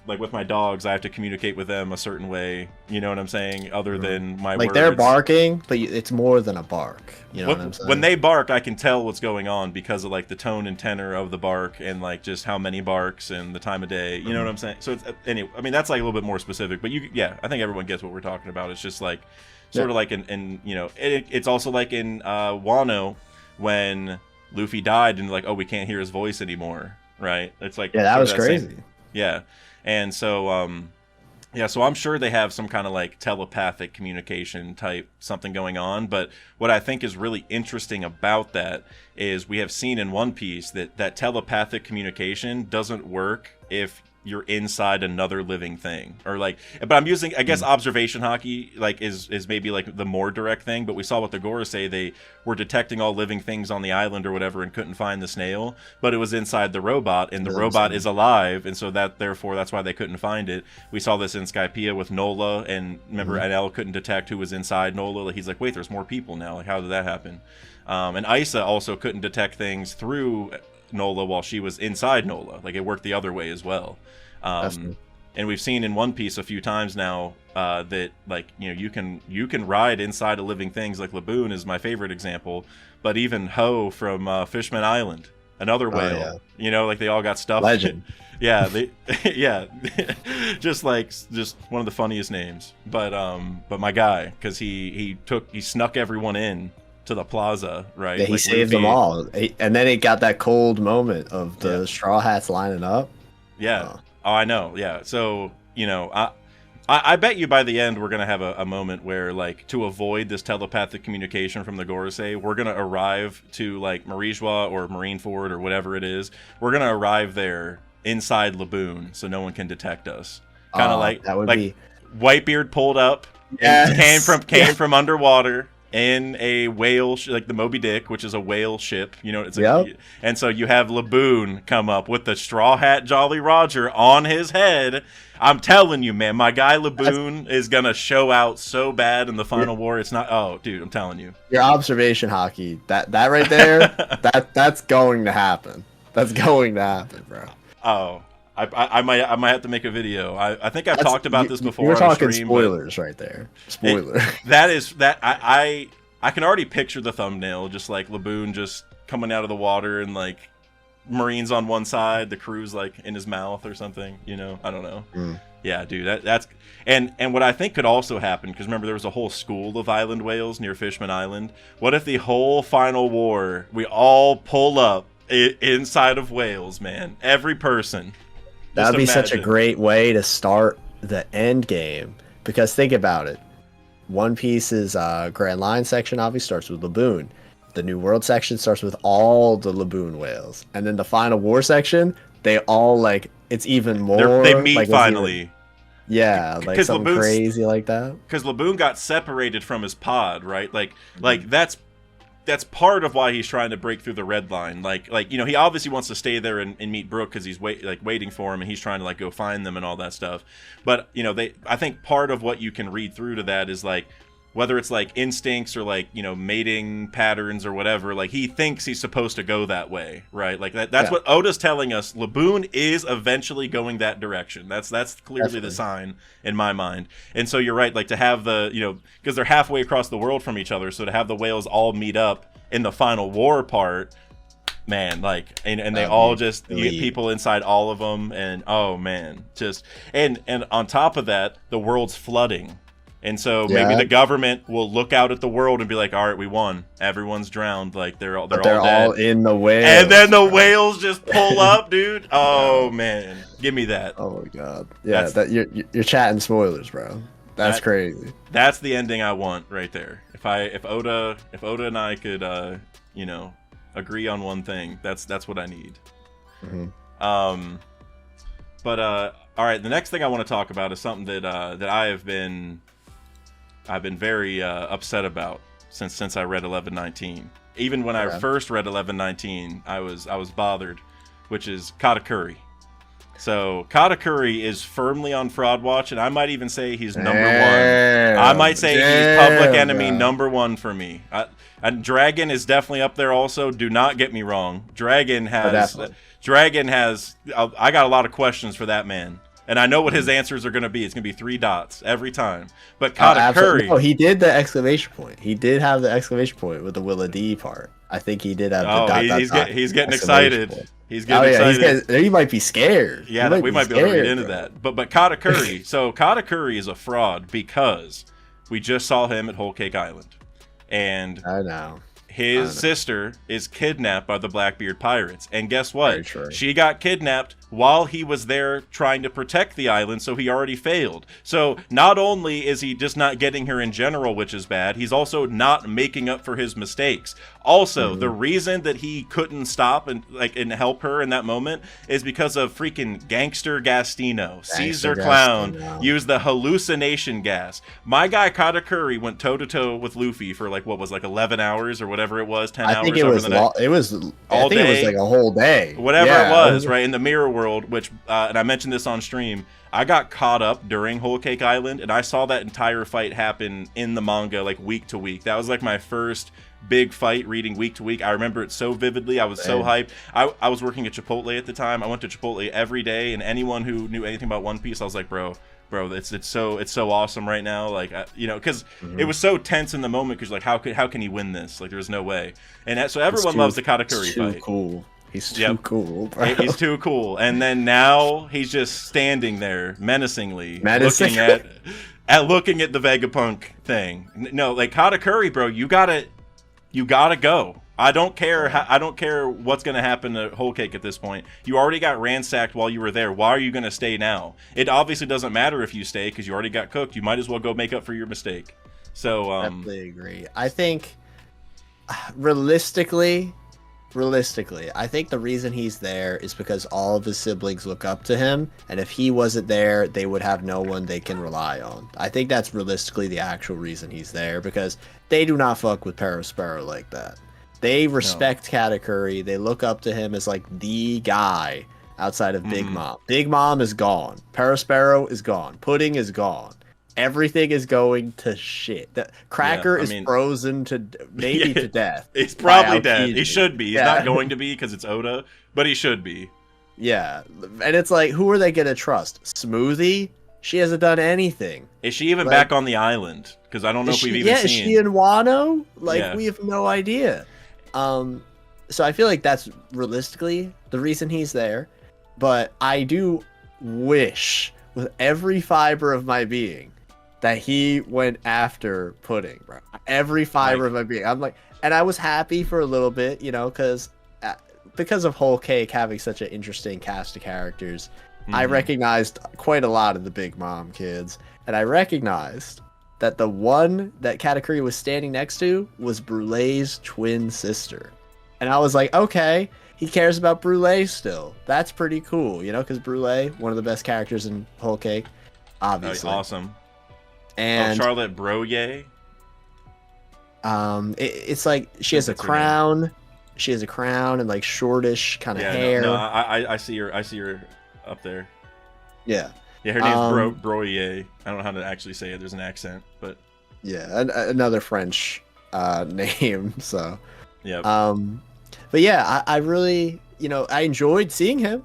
with my dogs, I have to communicate with them a certain way. You know what I'm saying? Other than my words. Like they're barking, but it's more than a bark. You know what I'm saying? When they bark, I can tell what's going on because of like the tone and tenor of the bark, and like just how many barks and the time of day. You know what I'm saying? So it's, anyway, I mean that's like a little bit more specific, but I think everyone gets what we're talking about. It's just like sort of like it's also like in Wano when Luffy died and like, oh, we can't hear his voice anymore, right? It's like that was crazy. Yeah, and so so I'm sure they have some kind of like telepathic communication type something going on. But what I think is really interesting about that is we have seen in One Piece that telepathic communication doesn't work if you're inside another living thing, or like, but I'm using, I guess, observation hockey like is maybe like the more direct thing. But we saw with the Gorosei, they were detecting all living things on the island or whatever and couldn't find the snail, but it was inside the robot, and the robot is alive, and so that's why they couldn't find it. We saw this in Skypiea with Nola, and remember Enel couldn't detect who was inside Nola. Like, he's like, wait, there's more people now, like how did that happen? And Isa also couldn't detect things through Nola while she was inside Nola. Like, it worked the other way as well. And we've seen in One Piece a few times now that like you can ride inside of living things. Like Laboon is my favorite example, but even Ho from Fishman Island, another whale. Like they all got stuff. Legend. just one of the funniest names. But my guy, because he snuck everyone in to the plaza, right? Yeah, he saved them all, and then it got that cold moment of the Straw Hats lining up. Yeah. Oh, I know. Yeah. So, I bet you by the end we're gonna have a moment where, like, to avoid this telepathic communication from the Gorosei, we're gonna arrive to like Marijua or Marineford or whatever it is. We're gonna arrive there inside Laboon, so no one can detect us. Kind of like that would like be Whitebeard pulled up, Yes. and came from underwater in a whale, like the Moby Dick, which is a whale ship. You know, it's and so you have Laboon come up with the Straw Hat Jolly Roger on his head. I'm telling you, man, my guy Laboon is gonna show out so bad in the final war. It's not. Oh, dude, I'm telling you. Your observation, Hockey. That right there, that's going to happen. That's going to happen, bro. Oh, I might have to make a video. I think I've talked about this before. You're talking on stream, spoilers right there. Spoiler. I can already picture the thumbnail, just like Laboon just coming out of the water and like Marines on one side, the crew's like in his mouth or something. You know, I don't know. Yeah, dude, that's and what I think could also happen, because remember there was a whole school of island whales near Fishman Island. What if the whole final war we all pull up inside of whales, man? Every person. That would be such a great way to start the end game, because think about it. One Piece's Grand Line section obviously starts with Laboon. The New World section starts with all the Laboon whales, and then the Final War section, they all like it's even more. They meet like, finally. Yeah, like something crazy like that. Because Laboon got separated from his pod, right? Like that's part of why he's trying to break through the red line. Like you know, he obviously wants to stay there and meet Brook because he's waiting for him, and he's trying to like go find them and all that stuff. But you know, I think part of what you can read through to that is like whether it's like instincts or like, you know, mating patterns or whatever. Like he thinks he's supposed to go that way, right? Like that's what Oda's telling us. Laboon is eventually going that direction. That's clearly Definitely. the sign in my mind. And so you're right, like to have the, you know, because they're halfway across the world from each other, so to have the whales all meet up in the final war part, man, like, and they all just, you get people inside all of them, and oh man, just and on top of that, the world's flooding. And so maybe the government will look out at the world and be like, all right, we won. Everyone's drowned. Like they're all dead. All in the whales. And then the whales just pull up, dude. Oh man, give me that. Oh my god. Yeah, you're chatting spoilers, bro. That's crazy. That's the ending I want right there. If Oda and I could you know, agree on one thing, that's what I need. Mm-hmm. But all right, the next thing I want to talk about is something that I've been very upset about since I read 1119. Even when I first read 1119, I was bothered, which is Katakuri. So Katakuri is firmly on Fraudwatch, and I might even say he's number one. I might say he's public enemy number one for me. And Dragon is definitely up there also. Do not get me wrong. Dragon has. I got a lot of questions for that man. And I know what his answers are going to be. It's going to be 3 dots every time. But Katakuri... No, he did the exclamation point. He did have the exclamation point with the Willa D part. I think he did have the he's getting excited. He's getting excited. He might be scared. Yeah, we might be able to read into that. But Katakuri... So Katakuri is a fraud because we just saw him at Whole Cake Island. And I know. His sister is kidnapped by the Blackbeard pirates. And guess what? She got kidnapped while he was there trying to protect the island, so he already failed. So not only is he just not getting her in general, which is bad, he's also not making up for his mistakes. Also, the reason that he couldn't stop and help her in that moment is because of freaking Gangster Gastino. Caesar Clown used the hallucination gas. My guy Katakuri went toe-to-toe with Luffy for 11 hours or whatever it was, 10 hours. I think it was all day. It was like a whole day. Whatever it was, right? In the mirror world, which, and I mentioned this on stream, I got caught up during Whole Cake Island, and I saw that entire fight happen in the manga, week to week. That was my first big fight reading week to week. I remember it so vividly. I was so hyped. I was working at Chipotle at the time. I went to Chipotle every day, and anyone who knew anything about One Piece, I was like, bro, it's so awesome right now, because it was so tense in the moment, because how can he win this? There's no way. And so everyone loves the Katakuri fight. Cool. He's too cool, bro. He's too cool. And then now he's just standing there menacingly. looking at the Vegapunk thing. No, Katakuri, bro, you gotta go. I don't care. I don't care what's going to happen to Whole Cake at this point. You already got ransacked while you were there. Why are you going to stay now? It obviously doesn't matter if you stay because you already got cooked. You might as well go make up for your mistake. So definitely agree. I think realistically, I think the reason he's there is because all of his siblings look up to him, and if he wasn't there, they would have no one they can rely on. I think that's realistically the actual reason he's there, because they do not fuck with Perospero like that. They respect Katakuri. They look up to him as like the guy outside of Big Mom. Big Mom is gone. Perospero is gone. Pudding is gone. Everything is going to shit. The Cracker is frozen to maybe to death. He's probably dead. He should be. He's not going to be because it's Oda, but he should be. Yeah, and it's like, who are they gonna trust? Smoothie? She hasn't done anything. Is she even back on the island? Because I don't know if we've even seen. Is she in Wano? Like, we have no idea. So I feel like that's realistically the reason he's there. But I do wish with every fiber of my being that he went after Pudding, bro. Every fiber of my being. I'm like, and I was happy for a little bit, you know, because of Whole Cake having such an interesting cast of characters. I recognized quite a lot of the Big Mom kids, and I recognized that the one that Katakuri was standing next to was Brulee's twin sister. And I was like, okay, he cares about Brulee still. That's pretty cool, you know, because Brulee, one of the best characters in Whole Cake, obviously. Awesome. And Charlotte Broye. It's like she has a crown. She has a crown and like shortish kind of hair. No, I see her. I see her up there. Yeah. Yeah, her name's Broye. I don't know how to actually say it. There's an accent, but yeah, another French name. So yeah. But yeah, I really, you know, I enjoyed seeing him,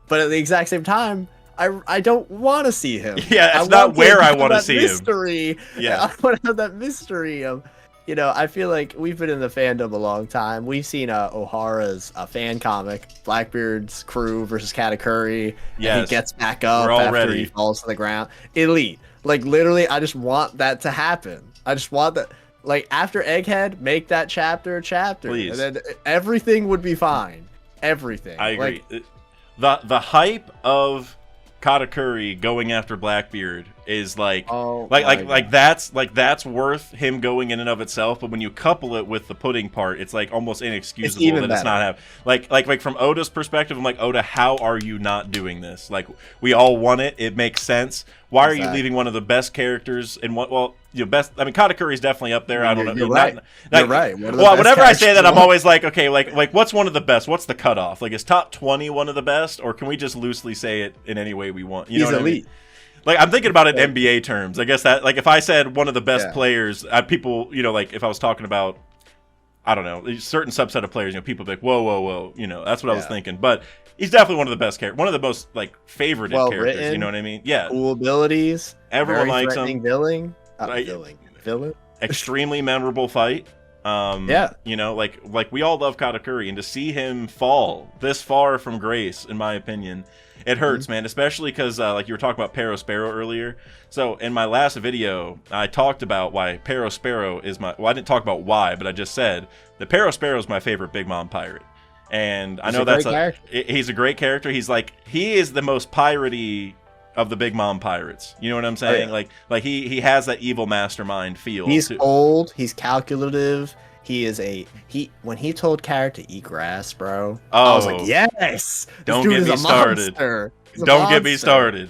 but at the exact same time, I don't want to see him. Yeah, it's not where I want to see mystery. him. Yeah, I want to have that mystery of, you know, I feel like we've been in the fandom a long time. We've seen Ohara's fan comic, Blackbeard's crew versus Katakuri. Yes. And he gets back up after he falls to the ground. Elite. Like, literally, I just want that to happen. I just want that. Like, after Egghead, make that chapter a chapter. Please. And then everything would be fine. Everything. I agree. Like, the hype of Katakuri going after Blackbeard is like that's worth him going in and of itself, but when you couple it with the Pudding part, it's like almost inexcusable that it's not have like from Oda's perspective. I'm like, Oda, how are you not doing this? Like, we all want it makes sense. Why are you leaving one of the best characters in what? Well, you know, best. I mean, Katakuri's definitely up there. I don't know. You're right. You're right. Well, whenever I say that, I'm always like, okay, like what's one of the best? What's the cutoff? Like, is top 20 one of the best, or can we just loosely say it in any way we want? You know what elite. I mean? Like, I'm thinking about it in NBA terms. I guess that, like, if I said one of the best players, people, you know, like if I was talking about, I don't know, a certain subset of players, you know, people be like, whoa, you know, that's what I was thinking. But he's definitely one of the best characters, one of the most like favorited characters. You know what I mean? Yeah. Cool abilities. Everyone likes him. Villain. Extremely memorable fight. You know, like we all love Katakuri, and to see him fall this far from grace, in my opinion, it hurts, man. Especially because, like you were talking about Perospero earlier. So in my last video, I talked about why Perospero is my. Well, I didn't talk about why, but I just said that Perospero is my favorite Big Mom pirate. And I know he's a great character. He is the most piratey of the Big Mom pirates. You know what I'm saying? Oh, yeah. Like he has that evil mastermind feel. He's old. He's calculative. When he told Carrot to eat grass, bro. I was like, yes. Don't get me started. Don't get me started.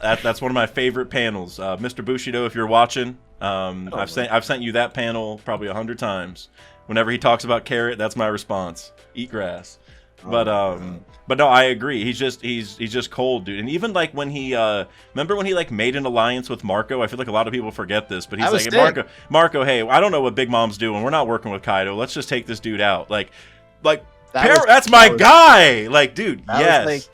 That's one of my favorite panels. Mr. Bushido, if you're watching, I've sent you that panel probably 100 times. Whenever he talks about Carrot, that's my response. Eat grass. But no, I agree. He's just cold, dude. And even like when he remember when he like made an alliance with Marco? I feel like a lot of people forget this, but he's like, hey, Marco, hey, I don't know what Big Mom's doing. We're not working with Kaido. Let's just take this dude out. That's my guy. Like, dude, yes.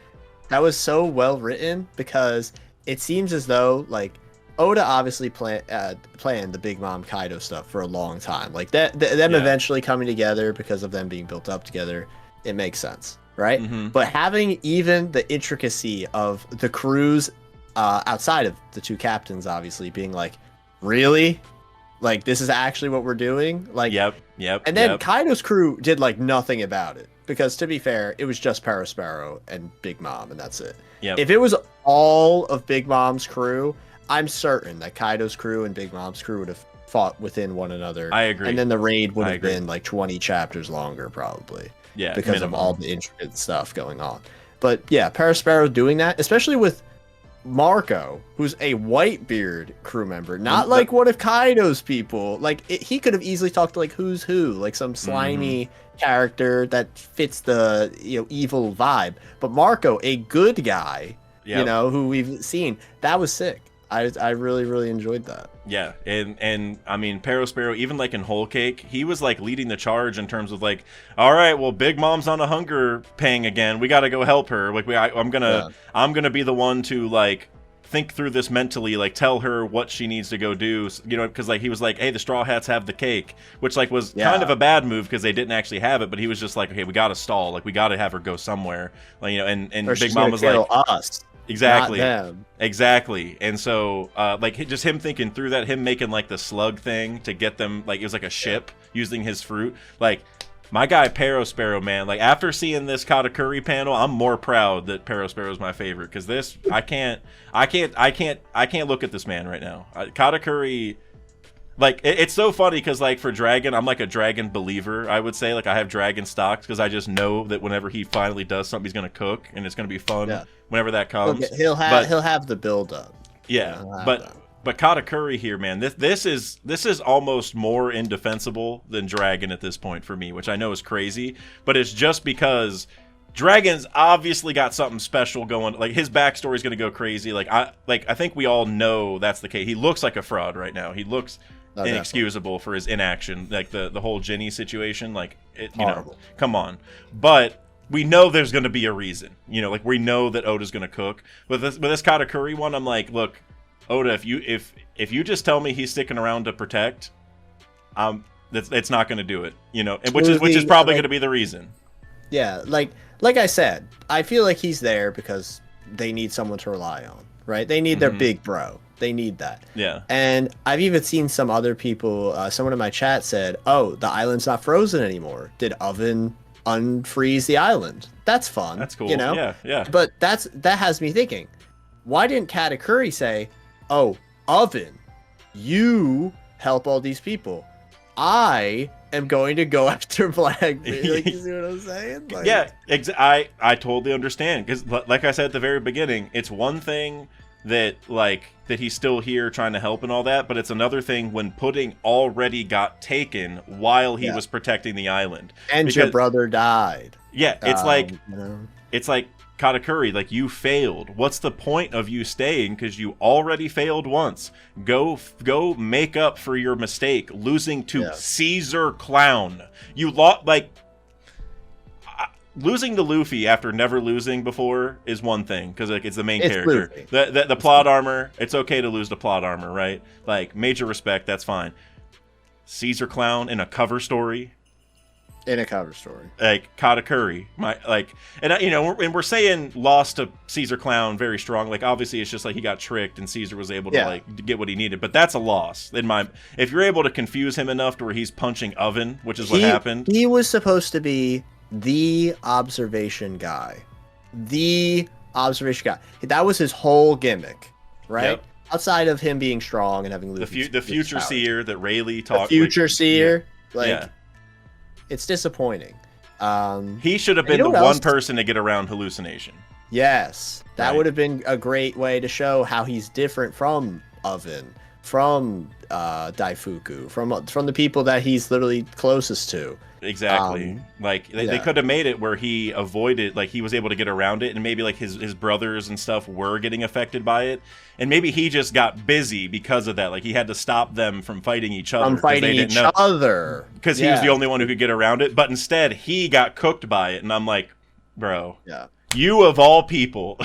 That was so well written because it seems as though like Oda obviously planned the Big Mom Kaido stuff for a long time. Like them eventually coming together because of them being built up together. It makes sense, right? Mm-hmm. But having even the intricacy of the crews outside of the two captains, obviously being like, really, Like, this is actually what we're doing? Like, Yep. and then Kaido's crew did, like, nothing about it. Because, to be fair, it was just Parasparrow and Big Mom, and that's it. Yep. If it was all of Big Mom's crew, I'm certain that Kaido's crew and Big Mom's crew would have fought within one another. I agree. And then the raid would have been, like, 20 chapters longer, probably. Yeah, because minimum. of all the intricate stuff going on. But, yeah, Parasparrow doing that, especially with Marco, who's a Whitebeard crew member, not like one of Kaido's people. Like, he could have easily talked to, like, Who's Who, like some slimy character that fits the, you know, evil vibe. But Marco, a good guy, you know, who we've seen, that was sick. I really, really enjoyed that. Yeah, and I mean, Parasparrow, even like in Whole Cake, he was like leading the charge in terms of like, all right, well, Big Mom's on a hunger pang again. We got to go help her. Like, I'm gonna be the one to like think through this mentally, like tell her what she needs to go do. You know, because like he was like, hey, the Straw Hats have the cake, which like was kind of a bad move because they didn't actually have it. But he was just like, okay, we got to stall. Like, we got to have her go somewhere. Like, you know, and Big Mom was like, us. Exactly. Exactly. And so, like, just him thinking through that, him making, like, the slug thing to get them, like, it was like a ship using his fruit. Like, my guy, Parasparrow, man, like, after seeing this Katakuri panel, I'm more proud that Parasparrow is my favorite. Because this, I can't look at this man right now. Katakuri, like, it's so funny because, like, for Dragon, I'm like a Dragon believer, I would say. Like, I have Dragon stocks because I just know that whenever he finally does something, he's going to cook, and it's going to be fun whenever that comes. Okay, he'll have the build up. Yeah, but Katakuri here, man, this is almost more indefensible than Dragon at this point for me, which I know is crazy, but it's just because Dragon's obviously got something special going. Like, his backstory's going to go crazy. I think we all know that's the case. He looks like a fraud right now. He looks inexcusable for his inaction, like the whole Ginny situation. Like, you know, come on. But we know there's going to be a reason. You know, like, we know that Oda's going to cook. With this Katakuri one, I'm like, look, Oda, if you just tell me he's sticking around to protect, it's not going to do it. You know, and which is probably going to be the reason. Yeah, like I said, I feel like he's there because they need someone to rely on, right? They need their big bro. They need that. Yeah. And I've even seen some other people, someone in my chat said, oh, the island's not frozen anymore. Did Oven unfreeze the island? That's fun. That's cool. You know? Yeah. But that has me thinking, why didn't Katakuri say, oh, Oven, you help all these people. I am going to go after Blackbeard. Like, you see what I'm saying? Like, yeah, I totally understand. Because, like I said at the very beginning, it's one thing that he's still here trying to help and all that, but it's another thing when Pudding already got taken while he was protecting the island. And your brother died. Yeah, it's you know? It's like, Katakuri, like, you failed. What's the point of you staying? Because you already failed once. Go make up for your mistake, losing to Caesar Clown. You lost, like, losing to Luffy after never losing before is one thing, because like, it's the main character. The plot armor, it's okay to lose the plot armor, right? Like, major respect, that's fine. Caesar Clown in a cover story. Like Katakuri, and we're saying lost to Caesar Clown very strong. Like, obviously it's just like he got tricked and Caesar was able to like get what he needed, but that's a loss if you're able to confuse him enough to where he's punching Oven, which is what happened. He was supposed to be the observation guy. That was his whole gimmick, right? Yep. Outside of him being strong and having the future seer that Rayleigh talked. The future seer, it's disappointing. He should have been the one person to get around hallucination. Yes, that would have been a great way to show how he's different from Oven, from Daifuku, from the people that he's literally closest to. Exactly. They could have made it where he avoided, like, he was able to get around it, and maybe like his brothers and stuff were getting affected by it, and maybe he just got busy because of that. Like, he had to stop them from fighting each other. Because he was the only one who could get around it, but instead he got cooked by it, and I'm like, bro. Yeah. You of all people,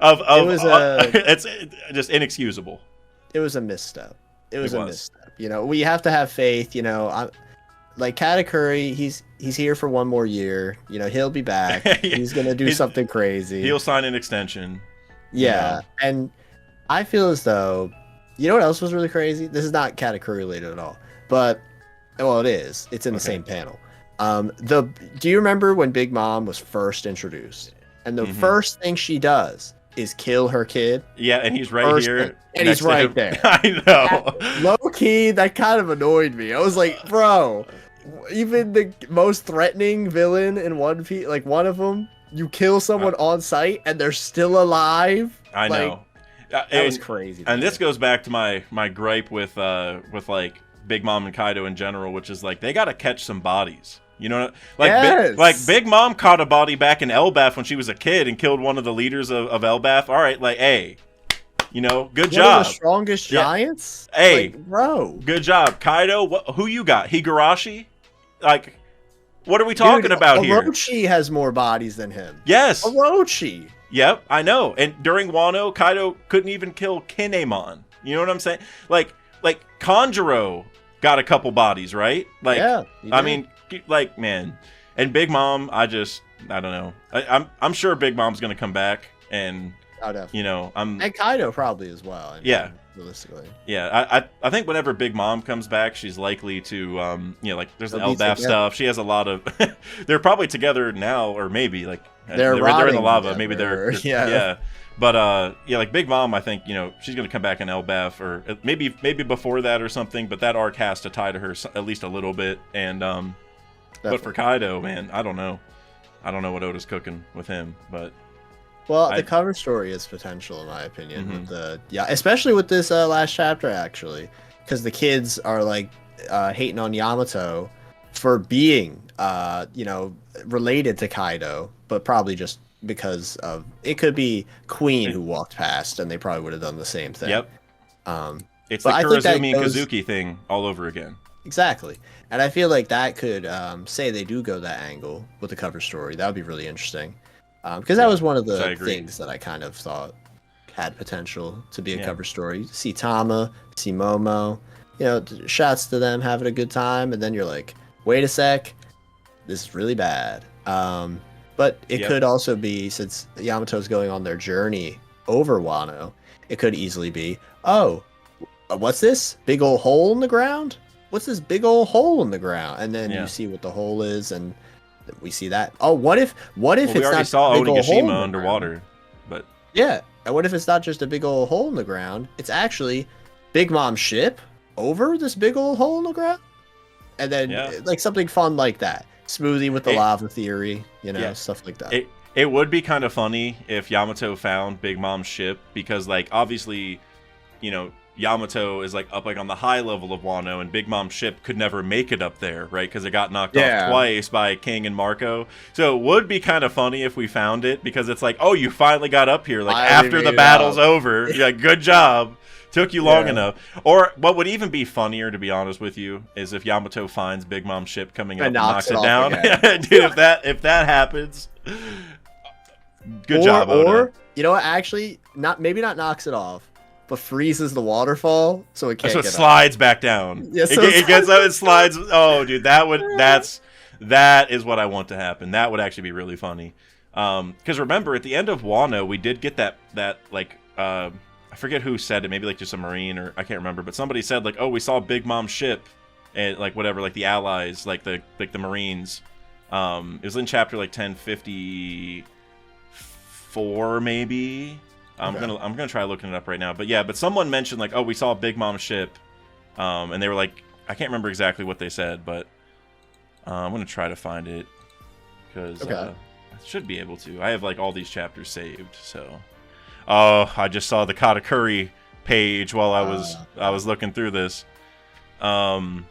it's just inexcusable. It was a misstep. It was a misstep. You know, we have to have faith. You know, like Katakuri, he's here for one more year. You know, he'll be back. He's gonna do something crazy. He'll sign an extension. Yeah, and I feel as though, You know what else was really crazy? This is not Katakuri related at all, but well, it is. It's in the same panel. Do you remember when Big Mom was first introduced? And the first thing she does is kill her kid. Yeah, and he's right here. Thing, and he's right there. I know. Low key, that kind of annoyed me. I was like, bro, even the most threatening villain in One Piece, like one of them, you kill someone on sight and they're still alive. I know. That was crazy. And this goes back to my gripe with like Big Mom and Kaido in general, which is like they gotta catch some bodies. You know, like like Big Mom caught a body back in Elbaf when she was a kid and killed one of the leaders of Elbaf. All right, like, hey, you know, good job. One of the strongest giants. Hey, like, bro, good job, Kaido. Who you got? Higurashi? Like, what are we talking about here? Orochi has more bodies than him. Yes, Orochi. Yep, I know. And during Wano, Kaido couldn't even kill Kinemon. You know what I'm saying? Like Kanjuro got a couple bodies, right? Like, yeah, I mean, like, man. And Big Mom, I don't know. I'm sure Big Mom's gonna come back, and you know, and Kaido probably as well. I mean, yeah, realistically. Yeah, I think whenever Big Mom comes back, she's likely to you know, like there's the Elbaf stuff. She has a lot of. They're probably together now, or maybe like they're in the lava. Maybe they're yeah. But yeah, like Big Mom, I think, you know, she's gonna come back in Elbaf, or maybe before that or something. But that arc has to tie to her at least a little bit. And but for Kaido, man, I don't know what Oda's cooking with him. But the cover story is potential in my opinion. With especially with this last chapter actually, because the kids are like hating on Yamato for being you know, related to Kaido, but probably just because of it could be Queen who walked past, and they probably would have done the same thing. Yep. It's the Kurozumi and Kazuki thing all over again. Exactly. And I feel like that could say they do go that angle with the cover story. That would be really interesting. Because that was one of the things that I kind of thought had potential to be a cover story. See Tama, see Momo, you know, shouts to them having a good time, and then you're like, wait a sec, this is really bad. But it could also be, since Yamato's going on their journey over Wano, it could easily be, oh, what's this? Big old hole in the ground? What's this big old hole in the ground? And then you see what the hole is, and we see that. Oh, what if it's not a big old hole underwater? But yeah, and what if it's not just a big old hole in the ground? It's actually Big Mom's ship over this big old hole in the ground, and then like something fun like that. Smoothie with the lava theory, you know, stuff like that. It would be kind of funny if Yamato found Big Mom's ship, because like obviously, you know, Yamato is like up like on the high level of Wano, and Big Mom's ship could never make it up there, right? Because it got knocked off twice by King and Marco. So it would be kind of funny if we found it, because it's like, oh, you finally got up here, like after the battle's over. Yeah, good job. Took you long enough. Or what would even be funnier, to be honest with you, is if Yamato finds Big Mom's ship coming up and knocks it down. Dude, if that happens, good job, Oda. Or you know what? Actually, maybe not knocks it off, but freezes the waterfall so it can't. So it slides back down. Yeah, so it gets up and slides. Oh, dude, that is what I want to happen. That would actually be really funny. Because remember, at the end of Wano, we did get that like. I forget who said it, maybe like just a Marine, or I can't remember, but somebody said like, oh, we saw Big Mom's ship, and like whatever, like the Allies, like the Marines. It was in chapter like 1054 maybe. I'm gonna try looking it up right now, but someone mentioned like, oh, we saw Big Mom's ship, and they were like, I can't remember exactly what they said, but I'm gonna try to find it, because I should be able to. I have like all these chapters saved, so. Oh, I just saw the Katakuri page while I was looking through this. Let's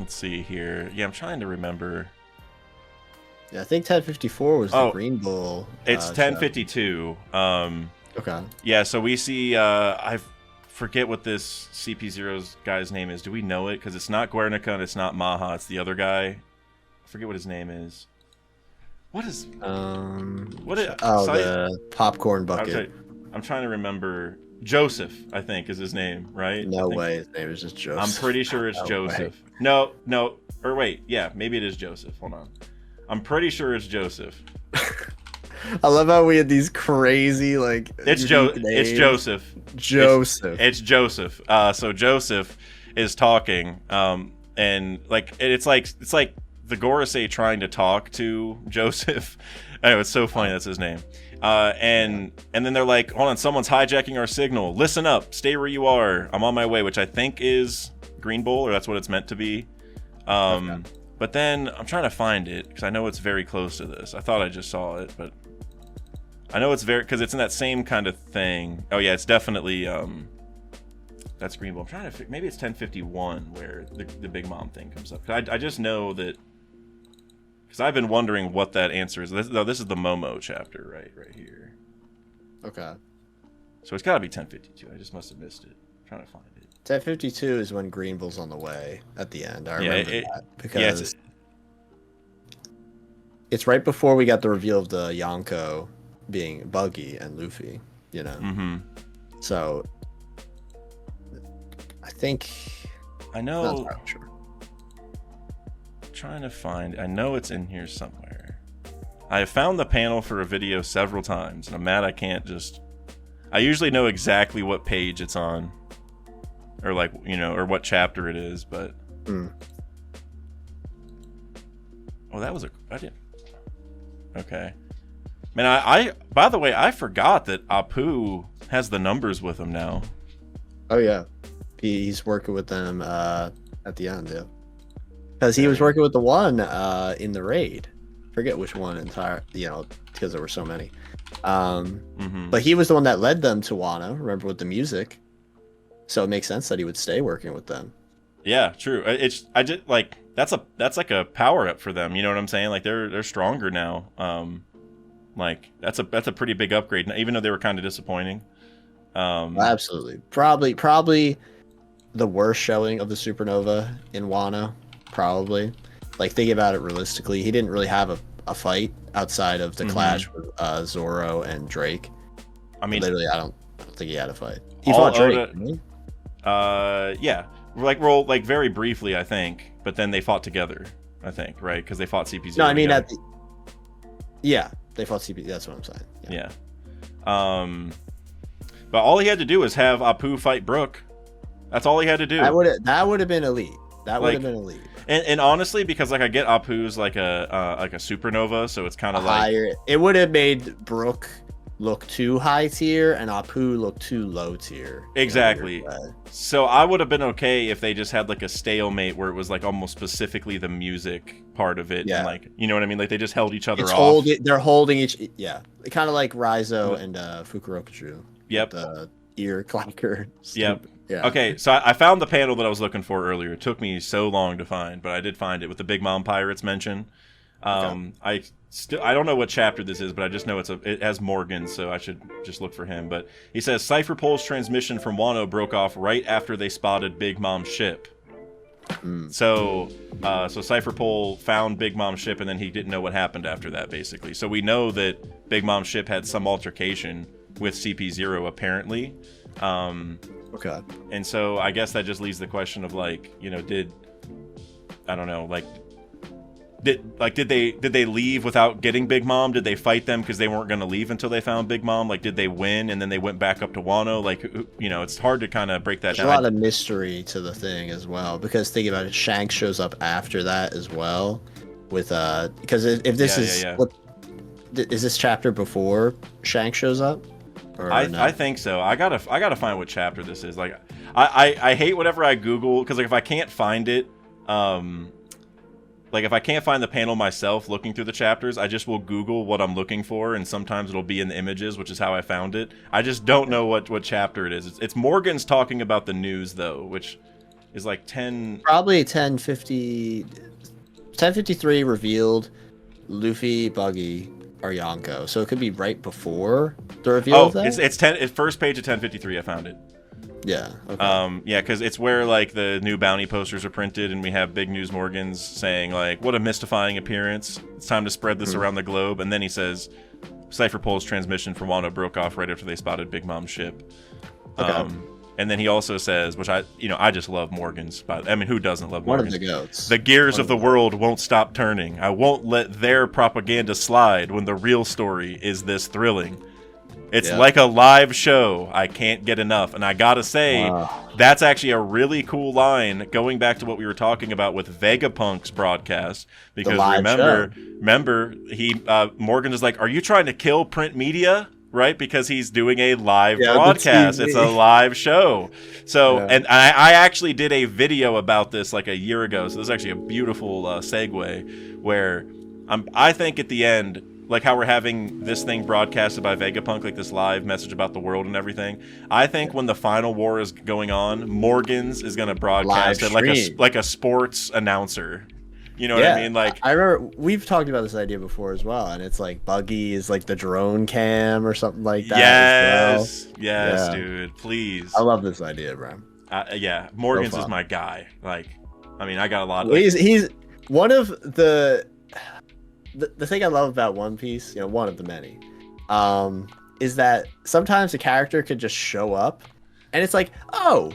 see here. Yeah, I'm trying to remember. Yeah, I think 1054 was the Green Bull. It's 1052. Okay. Yeah, so we see. I forget what this CP0's guy's name is. Do we know it? Because it's not Guernica and it's not Maha. It's the other guy. I forget what his name is. What is the popcorn bucket. I'm trying to remember. Joseph, I think, is his name, right? No way, his name is just Joseph. I'm pretty sure it's Joseph. Way. No, or wait, yeah, maybe it is Joseph. Hold on. I'm pretty sure it's Joseph. I love how we had these crazy like. It's names. Joseph. Joseph. It's Joseph. So Joseph is talking, and like it's like the Gorosei trying to talk to Joseph. Anyway, it's so funny. That's his name. And then they're like, hold on, someone's hijacking our signal. Listen up. Stay where you are. I'm on my way, which I think is Green Bull, or that's what it's meant to be. Okay. But then I'm trying to find it because I know it's very close to this. I thought I just saw it, but I know it's because it's in that same kind of thing. Oh yeah, it's definitely that's Green Bull. I'm trying to maybe it's 1051 where the Big Mom thing comes up. I just know that because I've been wondering what that answer is. This is the Momo chapter right here. Okay. So it's got to be 1052. I just must have missed it. I'm trying to find it. 1052 is when Green Bull's on the way at the end. I remember that because it's right before we got the reveal of the Yonko being Buggy and Luffy, you know. Mm-hmm. So I think I know. Not sure. Trying to find. I know it's in here somewhere. I have found the panel for a video several times, and I'm mad I can't just. I usually know exactly what page it's on, or like or what chapter it is, but. Oh, that was I didn't. Okay. Man, I by the way, I forgot that Apu has the numbers with him now. Oh yeah, he's working with them at the end, yeah. Because he was working with the one in the raid. Forget which one because there were so many. But he was the one that led them to Wano. Remember with the music, so it makes sense that he would stay working with them. Yeah, true. That's like a power up for them. You know what I'm saying? Like they're stronger now. Like that's a pretty big upgrade, even though they were kind of disappointing. Absolutely, probably the worst showing of the Supernova in Wano. Probably, like think about it realistically, he didn't really have a fight outside of the clash with Zoro and Drake. I mean, literally, I don't think he had a fight. He fought Drake. Yeah, like very briefly, I think, but then they fought together. I think, right? Because they fought CP0. No, I mean they fought CP. That's what I'm saying. Yeah. But all he had to do was have Apu fight Brook. That's all he had to do. That would have been elite. That would have been elite. And honestly, because like I get Apu's like a supernova, so it's kind of like higher. It would have made Brook look too high tier and Apu look too low tier. Exactly. So I would have been okay if they just had like a stalemate where it was like almost specifically the music part of it. Yeah. And like, you know what I mean? Like they just held each other off. They're holding each. Yeah. Kind of like Raizo and Fukurokuju. Yep. The ear clacker. Yep. Yeah. Okay, so I found the panel that I was looking for earlier. It took me so long to find, but I did find it with the Big Mom Pirates mention. Okay. I don't know what chapter this is, but I just know it has Morgan, so I should just look for him. But he says Cypher Pole's transmission from Wano broke off right after they spotted Big Mom's ship. So Cypher Pole found Big Mom's ship, and then he didn't know what happened after that, basically. So we know that Big Mom's ship had some altercation with CP0, apparently. Okay. And so I guess that just leaves the question of like, did they leave without getting Big Mom? Did they fight them because they weren't going to leave until they found Big Mom? Like, did they win and then they went back up to Wano? Like, it's hard to kind of break that down. There's a lot of mystery to the thing as well, because think about it, Shanks shows up after that as well with because if this is this chapter before Shanks shows up? I think so. I gotta find what chapter this is. Like, I hate whenever I Google, because like if I can't find it, like if I can't find the panel myself looking through the chapters, I just will Google what I'm looking for, and sometimes it'll be in the images, which is how I found it. I just don't know what chapter it is. It's Morgan's talking about the news though, which is like 10. Probably 1053 revealed. Luffy, Buggy, or Yonko, so it could be right before the reveal of that? It's first page of 1053. I found it. Yeah. Okay. Yeah, because it's where like the new bounty posters are printed, and we have Big News Morgan's saying like, "What a mystifying appearance! It's time to spread this around the globe." And then he says, "Cypher Pole's transmission from Wano broke off right after they spotted Big Mom's ship." Okay. And then he also says, which I just love Morgan's. I mean, who doesn't love One Morgan's? of the goats. The gears of the world won't stop turning. I won't let their propaganda slide when the real story is this thrilling. It's like a live show. I can't get enough. And I gotta say, that's actually a really cool line going back to what we were talking about with Vegapunk's broadcast. Because remember, Morgan is like, are you trying to kill print media? Right? Because he's doing a live broadcast. It's a live show. So, and I actually did a video about this like a year ago. So this is actually a beautiful segue where I think at the end, like how we're having this thing broadcasted by Vegapunk, like this live message about the world and everything. I think when the final war is going on, Morgan's is going to broadcast it like a sports announcer. You know what I mean? Like, I remember we've talked about this idea before as well, and it's like Buggy is like the drone cam or something like that. Yes, dude, please. I love this idea, bro. Morgan's is my guy. Like, I mean, I got a lot. He's one of the thing I love about One Piece. You know, one of the many, is that sometimes a character could just show up, and it's like, oh,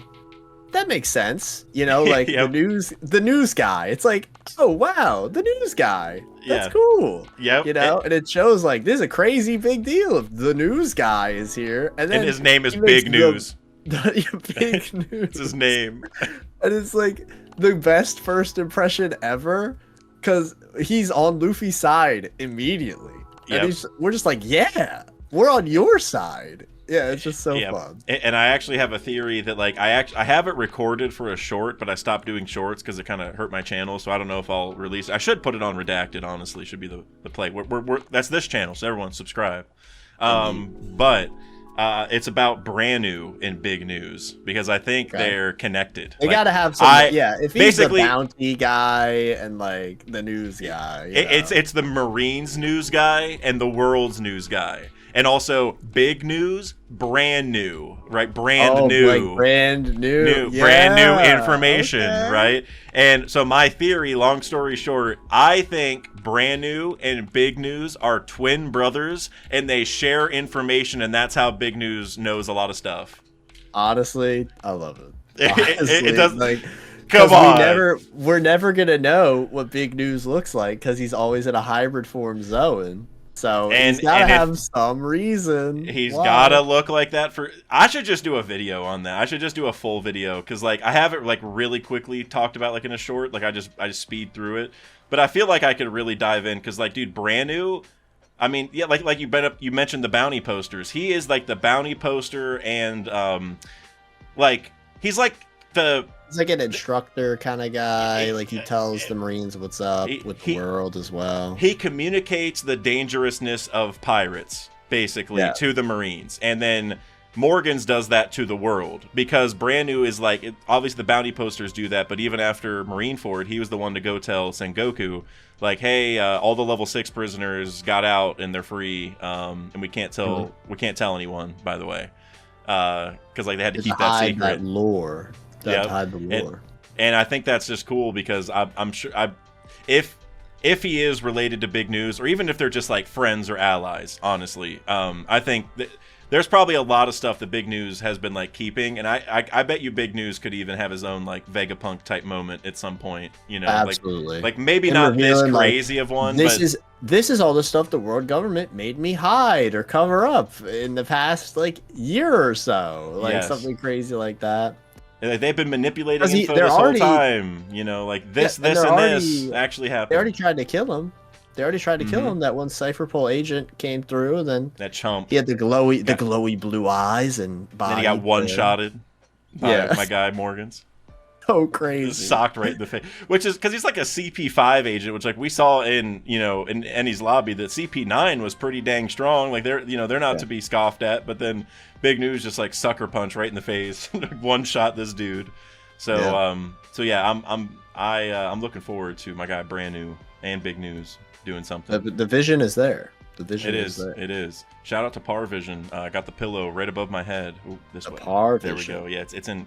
that makes sense. You know, like the news guy. It's like, oh wow, the news guy. That's cool. Yep. You know, and it shows like this is a crazy big deal if the news guy is here, and then his name is Big News. Big News. It's his name. And it's like the best first impression ever, because he's on Luffy's side immediately. And we're just like, yeah, we're on your side. Yeah, it's just so fun. And I actually have a theory that like I have it recorded for a short, but I stopped doing shorts because it kind of hurt my channel. So I don't know if I'll release. I should put it on redacted. Honestly, should be the play. That's this channel, so everyone subscribe. But it's about Brand New and Big News because I think they're connected. They gotta have some. If he's the bounty guy and like the news guy, it's the Marines news guy and the world's news guy. And also, big news, brand new, right? Brand new. Like brand new information, right? And so my theory, long story short, I think Brand New and Big News are twin brothers, and they share information, and that's how Big News knows a lot of stuff. Honestly, I love it. Honestly, it does. Like, come on. We're never going to know what Big News looks like because he's always in a hybrid form zone. So he's gotta have some reason. He's gotta look like that I should just do a video on that. I should just do a full video because like I have it like really quickly talked about like in a short. Like I just speed through it, but I feel like I could really dive in because like dude, Brand New. I mean, yeah, like you mentioned the bounty posters. He is like the bounty poster and like he's like He's like an instructor kind of guy. Like he tells the Marines what's up with the world as well. He communicates the dangerousness of pirates, basically, to the Marines. And then Morgan's does that to the world. Because Brand New is like, obviously the bounty posters do that, but even after Marineford, he was the one to go tell Sengoku, like, hey, all the level 6 prisoners got out and they're free. And we can't tell anyone, by the way. Because like they had to keep that secret. That lore. Hide the lore. And I think that's just cool because I'm sure if he is related to Big News or even if they're just like friends or allies, honestly, I think there's probably a lot of stuff that Big News has been like keeping, and I bet you Big News could even have his own like Vegapunk type moment at some point, you know. Absolutely. Like maybe not this crazy of one. This is all the stuff the world government made me hide or cover up in the past like year or so, like something crazy like that. They've been manipulating info this whole time, you know, like this and this actually happened. They already tried to kill him. That one Cypher Pole agent came through, and then that chump. He had the glowy blue eyes and body. Then he got one-shotted by my guy Morgan's. So crazy. Just socked right in the face. Which is because he's like a CP5 agent, which like we saw in Ennie's lobby that CP9 was pretty dang strong. Like they're not to be scoffed at, but then Big News just like sucker punch right in the face, one shot this dude. So I'm looking forward to my guy Brand New and Big News doing something. The vision is there. The vision is there. It is. Shout out to Par Vision. I got the pillow right above my head. Ooh, this way. Par There Vision. we go. Yeah, it's in.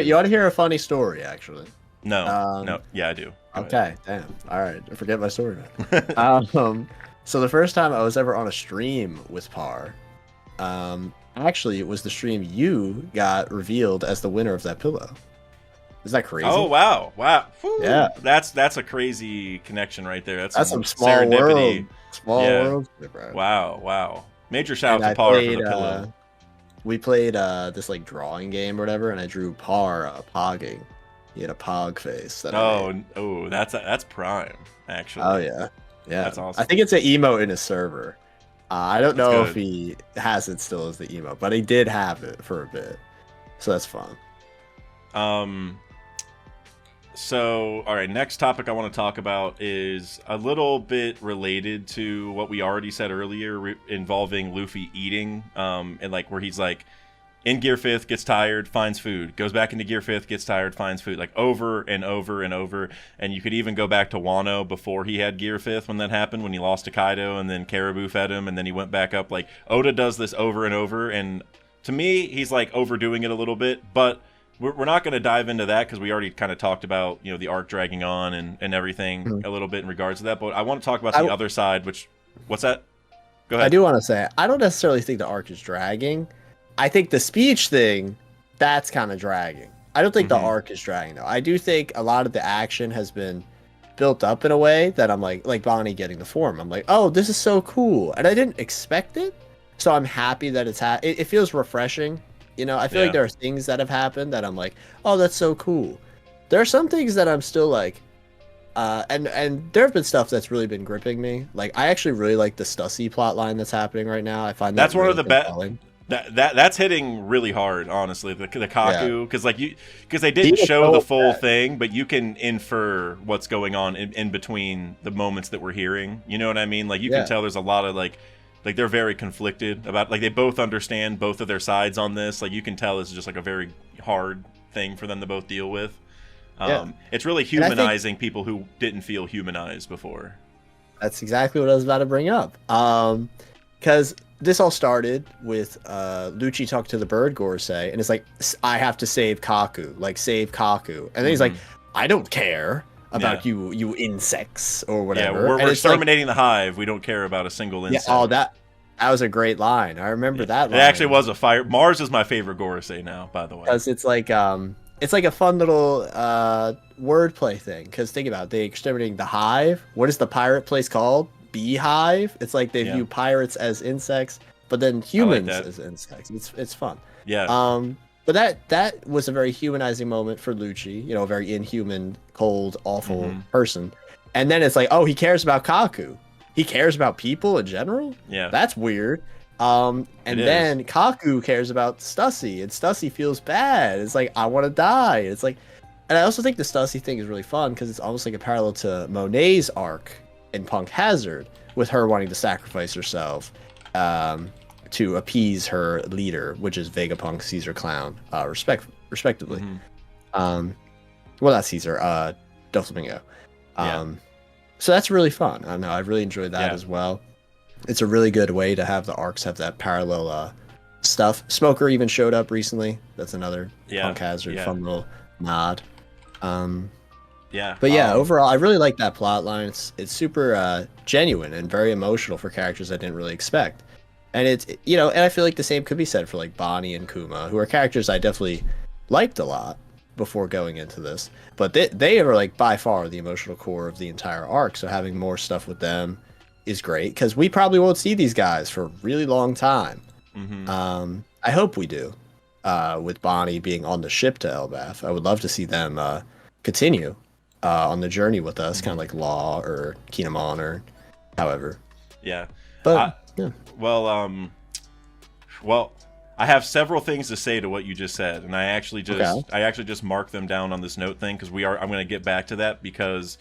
You ought to hear a funny story, actually. No. Yeah, I do. Okay, damn. All right, I forget my story now. So the first time I was ever on a stream with Par, actually, it was the stream you got revealed as the winner of that pillow. Is that crazy? Oh wow, wow. Whew. Yeah. That's a crazy connection right there. That's Some small serendipity. world. Small Yeah. world, bro. Wow, wow. Major shout And out I to Par played, for the pillow. we played this like drawing game or whatever, and I drew Par pogging. He had a pog face. That I made. Oh, that's prime actually. Oh yeah, yeah. That's awesome. I think it's an emote in his server. I don't That's know good. if he has it still as the emote, but he did have it for a bit, so that's fun. So, all right, next topic I want to talk about is a little bit related to what we already said earlier, involving Luffy eating, and like where he's like in Gear 5th, gets tired, finds food, goes back into Gear 5th, gets tired, finds food, like over and over and over. And you could even go back to Wano before he had Gear 5th when that happened, when he lost to Kaido and then Caribou fed him and then he went back up. Like, Oda does this over and over, and to me, he's like overdoing it a little bit, but we're not going to dive into that because we already kind of talked about, you know, the arc dragging on and everything a little bit in regards to that. But I want to talk about the other side, which, what's that? Go ahead. I do want to say, I don't necessarily think the arc is dragging. I think the speech thing, that's kind of dragging. I don't think the arc is dragging, though. I do think a lot of the action has been built up in a way that I'm like Bonnie getting the form. I'm like, oh, this is so cool. And I didn't expect it. So I'm happy that it feels refreshing. You know, I feel like there are things that have happened that I'm like, oh, that's so cool. There are some things that I'm still like, and there have been stuff that's really been gripping me. Like, I actually really like the Stussy plot line that's happening right now. I find that's that one really of the best. That's hitting really hard, honestly. The Kaku, because because they didn't show the full thing, but you can infer what's going on in between the moments that we're hearing. You know what I mean? Like, you can tell there's a lot of like they're very conflicted about, like, they both understand both of their sides on this. Like, you can tell it's just like a very hard thing for them to both deal with. It's really humanizing people who didn't feel humanized before. That's exactly what I was about to bring up. Because this all started with Lucci talked to the bird Gorosei, and it's like, I have to save Kaku, like save Kaku, and then he's like, I don't care about you insects or whatever. Yeah, we're exterminating the hive. We don't care about a single insect. Yeah, that was a great line. I remember that line. It actually was a fire. Mars is my favorite Gorosei now, by the way. Because it's like a fun little wordplay thing. Because think about it, they exterminating the hive. What is the pirate place called? Beehive. It's like they view pirates as insects, but then humans as insects. It's fun. Yeah. But that was a very humanizing moment for Lucci, you know, a very inhuman, cold, awful person. And then it's like, oh, he cares about Kaku. He cares about people in general? Yeah. That's weird. And then Kaku cares about Stussy, and Stussy feels bad. It's like, I want to die. It's like, and I also think the Stussy thing is really fun because it's almost like a parallel to Monet's arc in Punk Hazard, with her wanting to sacrifice herself to appease her leader, which is Vegapunk, Caesar Clown, respectively. Well, not Caesar, Doflamingo. So that's really fun. I don't know, I really enjoyed that as well. It's a really good way to have the arcs have that parallel stuff. Smoker even showed up recently. That's another Punk Hazard fun little nod. But overall, I really like that plot line. It's super genuine and very emotional for characters I didn't really expect. And it's, you know, and I feel like the same could be said for like Bonnie and Kuma, who are characters I definitely liked a lot before going into this. But they are like by far the emotional core of the entire arc. So having more stuff with them is great because we probably won't see these guys for a really long time. I hope we do. With Bonnie being on the ship to Elbaf, I would love to see them continue on the journey with us, kind of like Law or Kinemon or however. Yeah. But well, I have several things to say to what you just said, and I actually just marked them down on this note thing because I'm going to get back to that because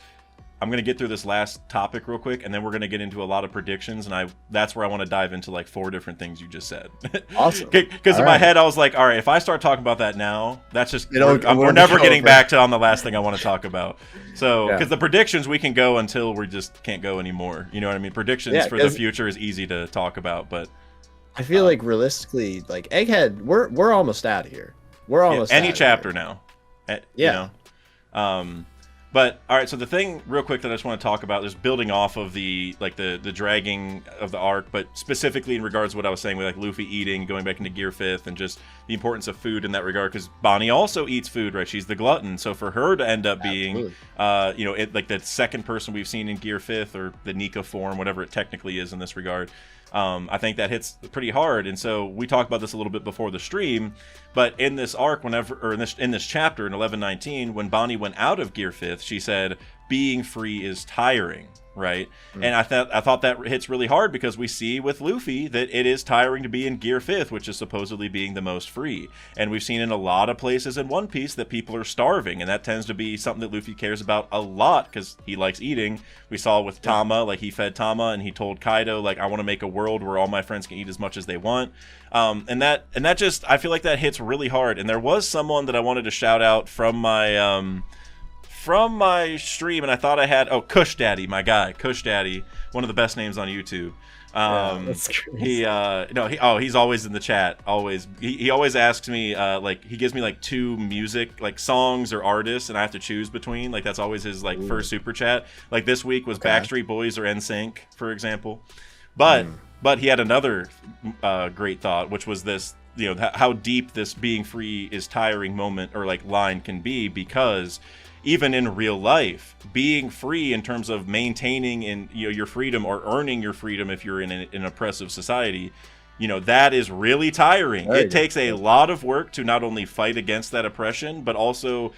I'm going to get through this last topic real quick, and then we're going to get into a lot of predictions, and that's where I want to dive into like 4 different things you just said. Awesome. Because in my head, I was like, all right, if I start talking about that now, that's just, we're never getting back to on the last thing I want to talk about. So, because the predictions, we can go until we just can't go anymore. You know what I mean? Predictions for the future is easy to talk about, but I feel like realistically, like Egghead, we're almost out of here. We're almost any out chapter of here. now. You know? But all right, so the thing real quick that I just want to talk about is building off of the dragging of the arc, but specifically in regards to what I was saying with like Luffy eating, going back into Gear 5th, and just the importance of food in that regard, because Bonnie also eats food, right? She's the glutton. So for her to end up being like the second person we've seen in Gear 5th, or the Nika form, whatever it technically is in this regard, I think that hits pretty hard. And so we talked about this a little bit before the stream, but in this arc, in this chapter in 1119, when Bonnie went out of Gear 5th, she said, "Being free is tiring." Right? And I thought that hits really hard, because we see with Luffy that it is tiring to be in Gear 5th, which is supposedly being the most free. And we've seen in a lot of places in One Piece that people are starving, and that tends to be something that Luffy cares about a lot, because he likes eating. We saw with Tama, like he fed Tama, and he told Kaido, like, I want to make a world where all my friends can eat as much as they want. And that just, I feel like that hits really hard. And there was someone that I wanted to shout out from my stream, and I thought I had Kush Daddy, my guy, Kush Daddy, one of the best names on YouTube. That's crazy. He's always in the chat. Always, he always asks me, like, he gives me like 2 music, like songs or artists, and I have to choose between. Like, that's always his like first super chat. Like this week was Backstreet Boys or NSYNC, for example. But he had another great thought, which was this, how deep this being free is tiring moment or like line can be, because even in real life, being free in terms of maintaining your freedom, or earning your freedom if you're in an oppressive society, that is really tiring. It takes a lot of work to not only fight against that oppression, but also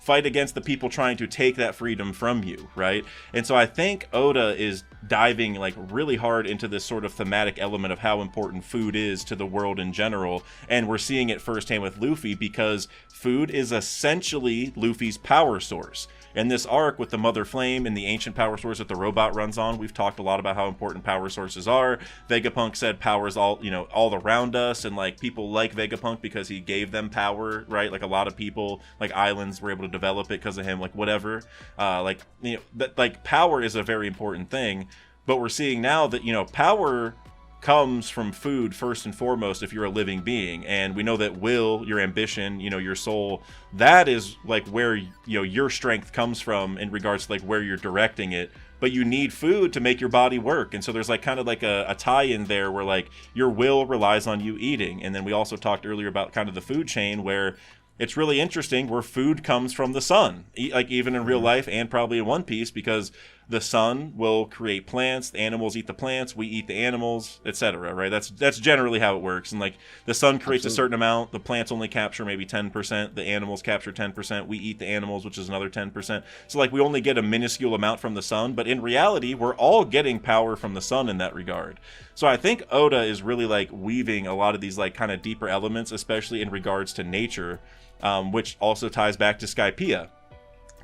fight against the people trying to take that freedom from you, right? And so I think Oda is diving like really hard into this sort of thematic element of how important food is to the world in general, and we're seeing it firsthand with Luffy, because food is essentially Luffy's power source. In this arc with the Mother Flame and the ancient power source that the robot runs on, we've talked a lot about how important power sources are. Vegapunk said power is all around us, and like people like Vegapunk because he gave them power, right? Like a lot of people, like islands, were able to develop it because of him, like whatever. Like power is a very important thing, but we're seeing now that power comes from food first and foremost if you're a living being, and we know that will, your ambition, your soul, that is like where your strength comes from in regards to like where you're directing it, but you need food to make your body work. And so there's like kind of like a tie-in there where like your will relies on you eating. And then we also talked earlier about kind of the food chain, where it's really interesting where food comes from the sun, like even in real life and probably in One Piece, because the sun will create plants, the animals eat the plants, we eat the animals, etc. Right? That's generally how it works. And like the sun creates a certain amount, the plants only capture maybe 10%, the animals capture 10%, we eat the animals, which is another 10%. So like we only get a minuscule amount from the sun, but in reality, we're all getting power from the sun in that regard. So I think Oda is really like weaving a lot of these like kind of deeper elements, especially in regards to nature, which also ties back to Skypiea.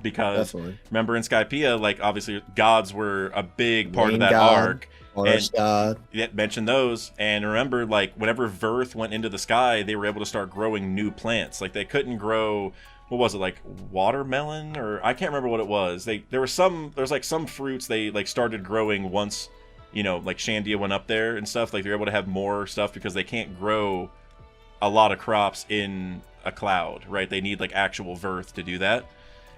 Because remember in Skypiea, like obviously gods were a big part of that arc. And mentioned those. And remember, like whenever Verth went into the sky, they were able to start growing new plants. Like they couldn't grow, what was it, like watermelon, or I can't remember what it was. There's like some fruits they like started growing once, like Shandia went up there and stuff. Like they're able to have more stuff because they can't grow a lot of crops in a cloud, right? They need like actual Verth to do that.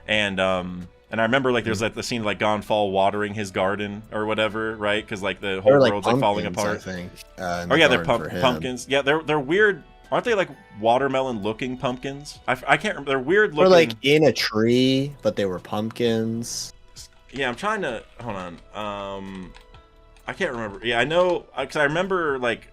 And I remember like there's like the scene of like Gonfall watering his garden or whatever, right? Because like the whole world's like falling apart. I think. They're pumpkins. Yeah, they're weird. Aren't they like watermelon looking pumpkins? I can't remember. They're weird looking. They're like in a tree, but they were pumpkins. Yeah, I'm trying to hold on. I can't remember. Yeah, I know because I remember like,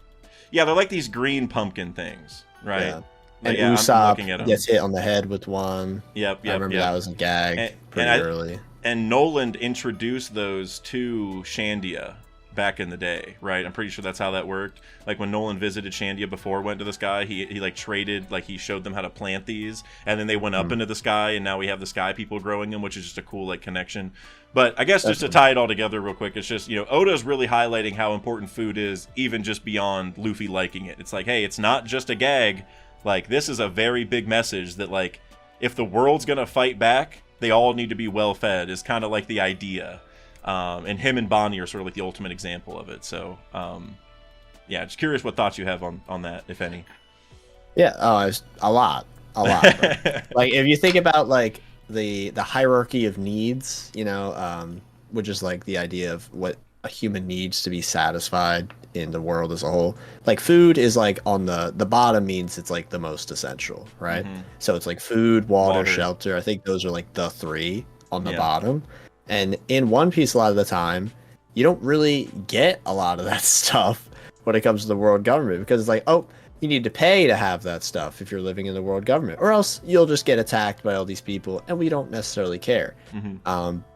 yeah, they're like these green pumpkin things, right? Yeah. And Usopp gets hit on the head with one. Yep. I remember that was a gag pretty early. And Noland introduced those to Shandia back in the day, right? I'm pretty sure that's how that worked. Like when Nolan visited Shandia before, went to the sky, he like traded, like he showed them how to plant these, and then they went up into the sky, and now we have the sky people growing them, which is just a cool like connection. But I guess just to tie it all together real quick, it's just, Oda's really highlighting how important food is, even just beyond Luffy liking it. It's like, hey, it's not just a gag. Like, this is a very big message that, like, if the world's gonna fight back, they all need to be well fed, is kind of like the idea. And him and Bonnie are sort of like the ultimate example of it. So, yeah, just curious what thoughts you have on that, if any. Yeah, a lot. Like, if you think about, like, the hierarchy of needs, which is like the idea of what a human needs to be satisfied in the world as a whole. Like food is like on the bottom means it's like the most essential, right? So it's like food, water, shelter. I think those are like the three on the bottom. And in One Piece, a lot of the time, you don't really get a lot of that stuff when it comes to the world government, because it's like, oh, you need to pay to have that stuff if you're living in the world government, or else you'll just get attacked by all these people, and we don't necessarily care.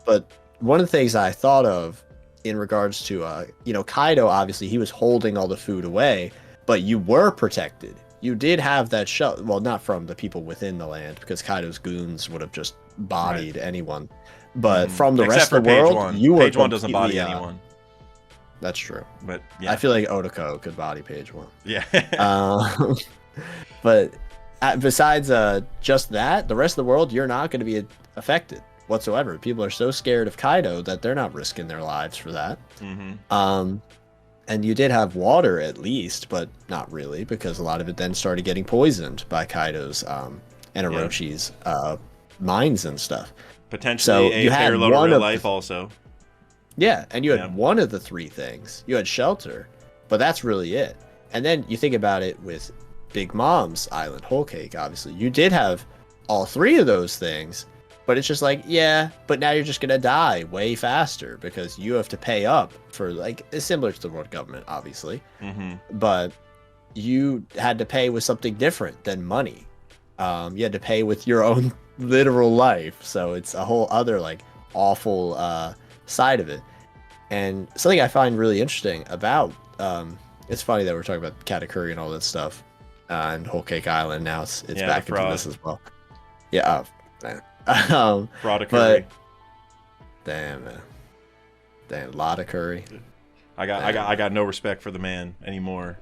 But one of the things I thought of in regards to, Kaido, obviously, he was holding all the food away, but you were protected. You did have that shelter. Well, not from the people within the land, because Kaido's goons would have just bodied anyone. But from the rest of the world, you were Page One doesn't body anyone. That's true. But I feel like Otoko could body Page One. Yeah. But besides just that, the rest of the world, you're not going to be affected whatsoever. People are so scared of Kaido that they're not risking their lives for that. And you did have water at least, but not really, because a lot of it then started getting poisoned by Kaido's and Orochi's mines and stuff. Potentially so a fair load of real life also. Yeah, and you had one of the three things. You had shelter, but that's really it. And then you think about it with Big Mom's Island, Whole Cake, obviously. You did have all three of those things, but it's just like, but now you're just going to die way faster because you have to pay up for, like, it's similar to the world government, obviously. But you had to pay with something different than money. You had to pay with your own literal life. So it's a whole other, like, awful side of it. And something I find really interesting about it's funny that we're talking about Katakuri and all that stuff and Whole Cake Island. Now it's back into this as well. Fraudwatch. Damn, a lot of curry. I got no respect for the man anymore.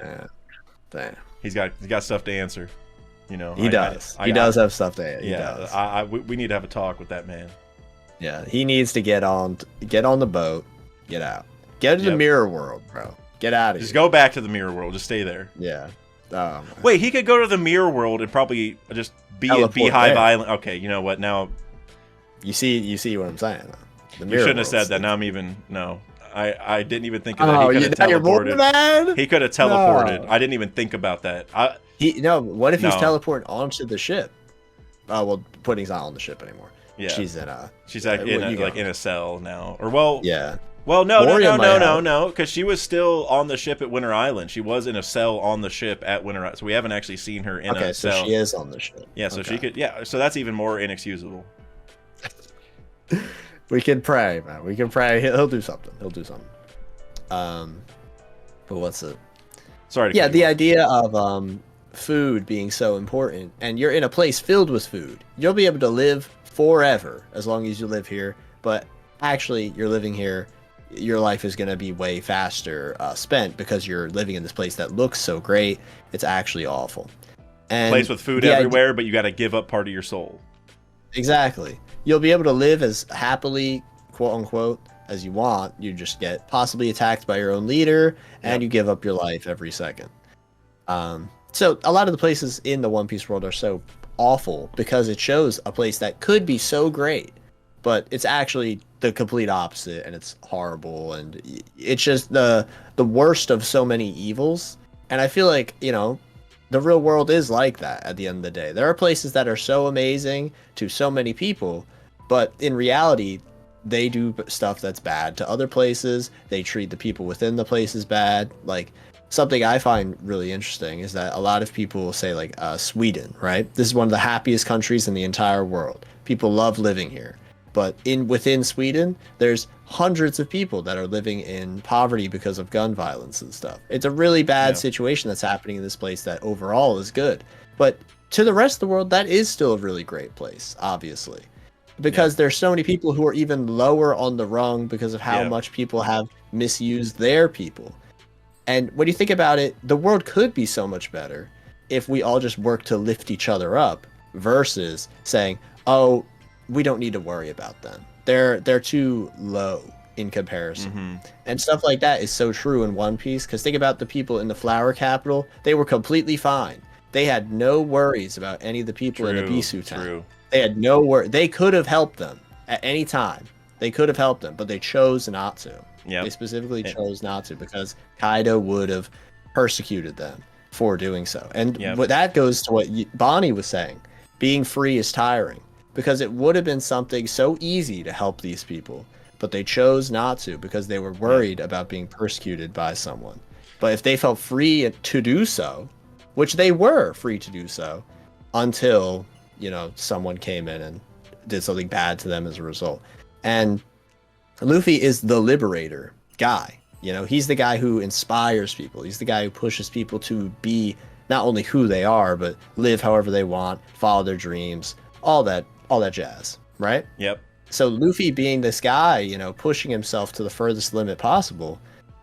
Damn, he's got stuff to answer. He does. He does have stuff to answer. Yeah, we need to have a talk with that man. Yeah, he needs to get on the boat, get out, get to the mirror world, bro. Get out of here. Just go back to the mirror world. Just stay there. Yeah. Wait, he could go to the mirror world and probably just be at Beehive Island. Okay, you know what? Now, you see what I'm saying. You shouldn't have said that. Now I'm even I didn't even think of that. He could have teleported. He could have teleported. I didn't even think about that. What if he's teleporting onto the ship? Well, Pudding's not on the ship anymore. Yeah, she's like in a cell now. Or yeah. Well, no, because she was still on the ship at Winter Island. She was in a cell on the ship at Winter Island, so we haven't actually seen her in a cell. So she is on the ship. Yeah, so she could. Yeah, so that's even more inexcusable. We can pray, man. We can pray. He'll do something. But what's it? Sorry. The idea of food being so important, and you're in a place filled with food. You'll be able to live forever as long as you live here. But actually, you're living here. Your life is going to be way faster spent because you're living in this place that looks so great. It's actually awful. And place with food everywhere, but you got to give up part of your soul. Exactly. You'll be able to live as happily, quote unquote, as you want. You just get possibly attacked by your own leader, and you give up your life every second. So a lot of the places in the One Piece world are so awful because it shows a place that could be so great, but it's actually the complete opposite, and it's horrible, and it's just the worst of so many evils. And I feel like, the real world is like that at the end of the day. There are places that are so amazing to so many people, but in reality, they do stuff that's bad to other places. They treat the people within the places bad. Like, something I find really interesting is that a lot of people say, like, Sweden, right? This is one of the happiest countries in the entire world. People love living here. But within Sweden, there's hundreds of people that are living in poverty because of gun violence and stuff. It's a really bad situation that's happening in this place that overall is good. But to the rest of the world, that is still a really great place, obviously. Because there's so many people who are even lower on the rung because of how much people have misused their people. And when you think about it, the world could be so much better if we all just work to lift each other up versus saying, oh, we don't need to worry about them. They're too low in comparison. And stuff like that is so true in One Piece, because think about the people in the Flower Capital. They were completely fine. They had no worries about any of the people in the Bisu town. They had nowhere. They could have helped them at any time. They could have helped them, but they chose not to. Yeah. They specifically chose not to because Kaido would have persecuted them for doing so. And what that goes to what Bonnie was saying. Being free is tiring because it would have been something so easy to help these people, but they chose not to because they were worried about being persecuted by someone. But if they felt free to do so, which they were free to do so, until, you know, someone came in and did something bad to them as a result. And Luffy is the liberator guy. You know, he's the guy who inspires people. He's the guy who pushes people to be not only who they are, but live however they want, follow their dreams, all that jazz, right? Yep. So Luffy being this guy, you know, pushing himself to the furthest limit possible,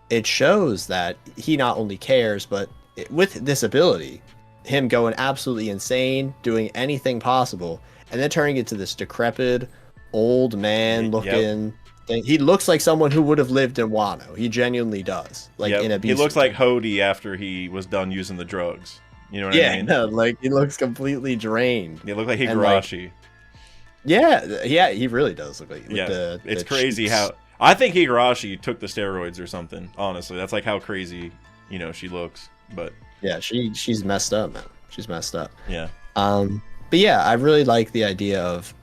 it shows that he not only cares, but with this ability, him going absolutely insane, doing anything possible, and then turning into this decrepit, old man looking thing. He looks like someone who would have lived in Wano. He genuinely does. Like in a beast. He looks like Hody after he was done using the drugs. You know what I mean? Yeah, no, like he looks completely drained. He looks like Higurashi. Like, yeah, he really does look like. It's crazy cheeks. How I think Higurashi took the steroids or something. Honestly, that's like how crazy, you know, she looks. But yeah, she's messed up, man. She's messed up. Yeah. But yeah, I really like the idea of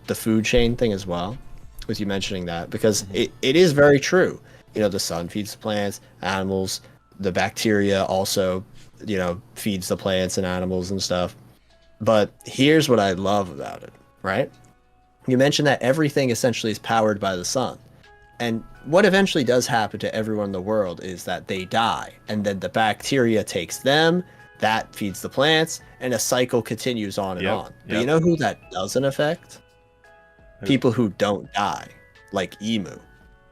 the food chain thing as well, with you mentioning that, because it is very true. You know, the sun feeds the plants, animals, the bacteria also, you know, feeds the plants and animals and stuff. But here's what I love about it, right? You mentioned that everything essentially is powered by the sun. And what eventually does happen to everyone in the world is that they die, and then the bacteria takes them, that feeds the plants, and a cycle continues on and on. But you know who that doesn't affect? People who don't die, like Emu.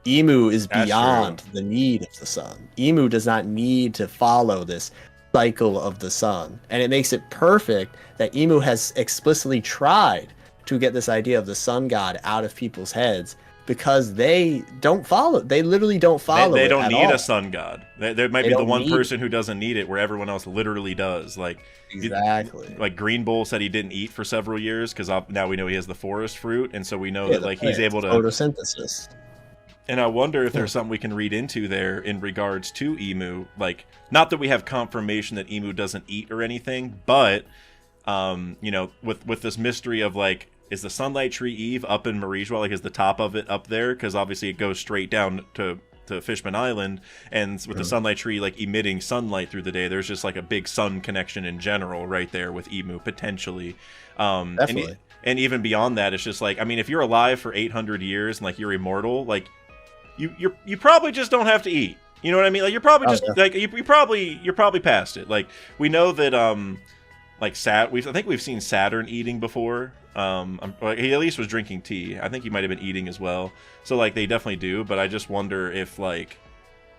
Emu is beyond the need of the sun. Emu does not need to follow this cycle of the sun. And it makes it perfect that Emu has explicitly tried to get this idea of the sun god out of people's heads, because they don't follow. They literally don't follow. They don't need a sun god. There might be the one person who doesn't need it, where everyone else literally does. Like exactly. Like Green Bull said, he didn't eat for several years because now we know he has the forest fruit, and so we know that like he's able to photosynthesis. And I wonder if there's something we can read into there in regards to Emu. Like, not that we have confirmation that Emu doesn't eat or anything, but you know, with this mystery of like, is the Sunlight Tree Eve up in Marijua? Like, is the top of it up there? Because obviously it goes straight down to Fishman Island, and with the Sunlight Tree like emitting sunlight through the day, there's just like a big sun connection in general right there with Emu potentially. Definitely. And even beyond that, it's just like, I mean, if you're alive for 800 years and like you're immortal, like you probably just don't have to eat. You know what I mean? Like you're probably just like you're probably past it. Like we know that like I think we've seen Saturn eating before. He at least was drinking tea. I think he might have been eating as well. So like they definitely do, but I just wonder if like,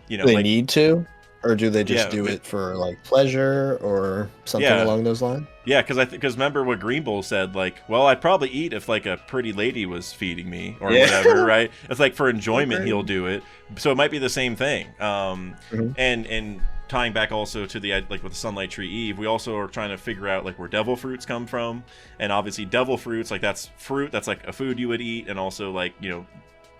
you know, they like, need to, or do they just do it for like pleasure or something along those lines? Yeah, because remember what Green Bull said, like, well, I'd probably eat if like a pretty lady was feeding me or whatever, right? It's like for enjoyment he'll do it. So it might be the same thing. And tying back also to the like with the Sunlight Tree Eve, we also are trying to figure out like where devil fruits come from, and obviously devil fruits, like that's fruit, that's like a food you would eat, and also like, you know,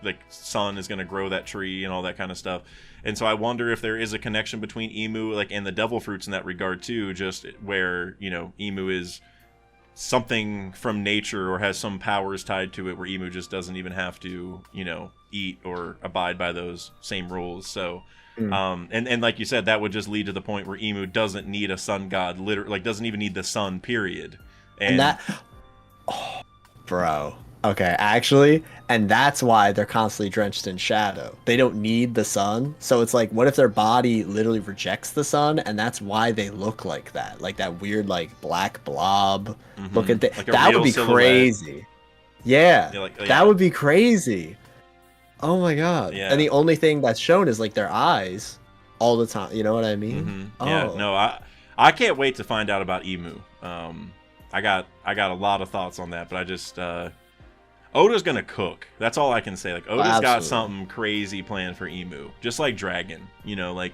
like sun is going to grow that tree and all that kind of stuff. And so I wonder if there is a connection between Emu like and the devil fruits in that regard too, just where, you know, Emu is something from nature or has some powers tied to it, where Emu just doesn't even have to, you know, eat or abide by those same rules. So and like you said, that would just lead to the point where Emu doesn't need a sun god, literally, like doesn't even need the sun, period. And that, bro, okay, actually, and that's why they're constantly drenched in shadow. They don't need the sun, so it's like, what if their body literally rejects the sun, and that's why they look like that weird like black blob look at that. Like that would be silhouette. Crazy. Yeah, that would be crazy. Oh my god. Yeah. And the only thing that's shown is like their eyes all the time. You know what I mean? Yeah. No, I can't wait to find out about Emu. I got a lot of thoughts on that, but I just Oda's gonna cook. That's all I can say. Like Oda's got something crazy planned for Emu, just like Dragon. You know, like,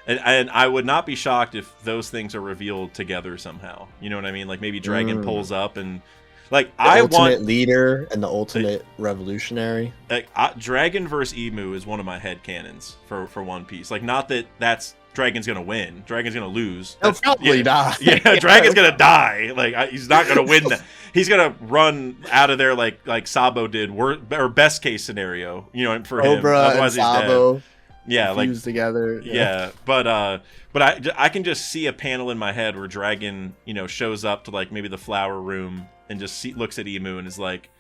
and I would not be shocked if those things are revealed together somehow. You know what I mean? Like maybe Dragon pulls up and Like The ultimate leader and the ultimate revolutionary. Like Dragon versus Emu is one of my headcanons for One Piece. Like, not that that's Dragon's gonna win. Dragon's gonna lose. He'll probably die. Yeah, Dragon's gonna die. Like, he's not gonna win that. He's gonna run out of there like Sabo did, or best case scenario, you know, for him. Otherwise, he's dead. Yeah, like fused together. Yeah, but I can just see a panel in my head where Dragon, you know, shows up to like maybe the flower room and just looks at Emu and is like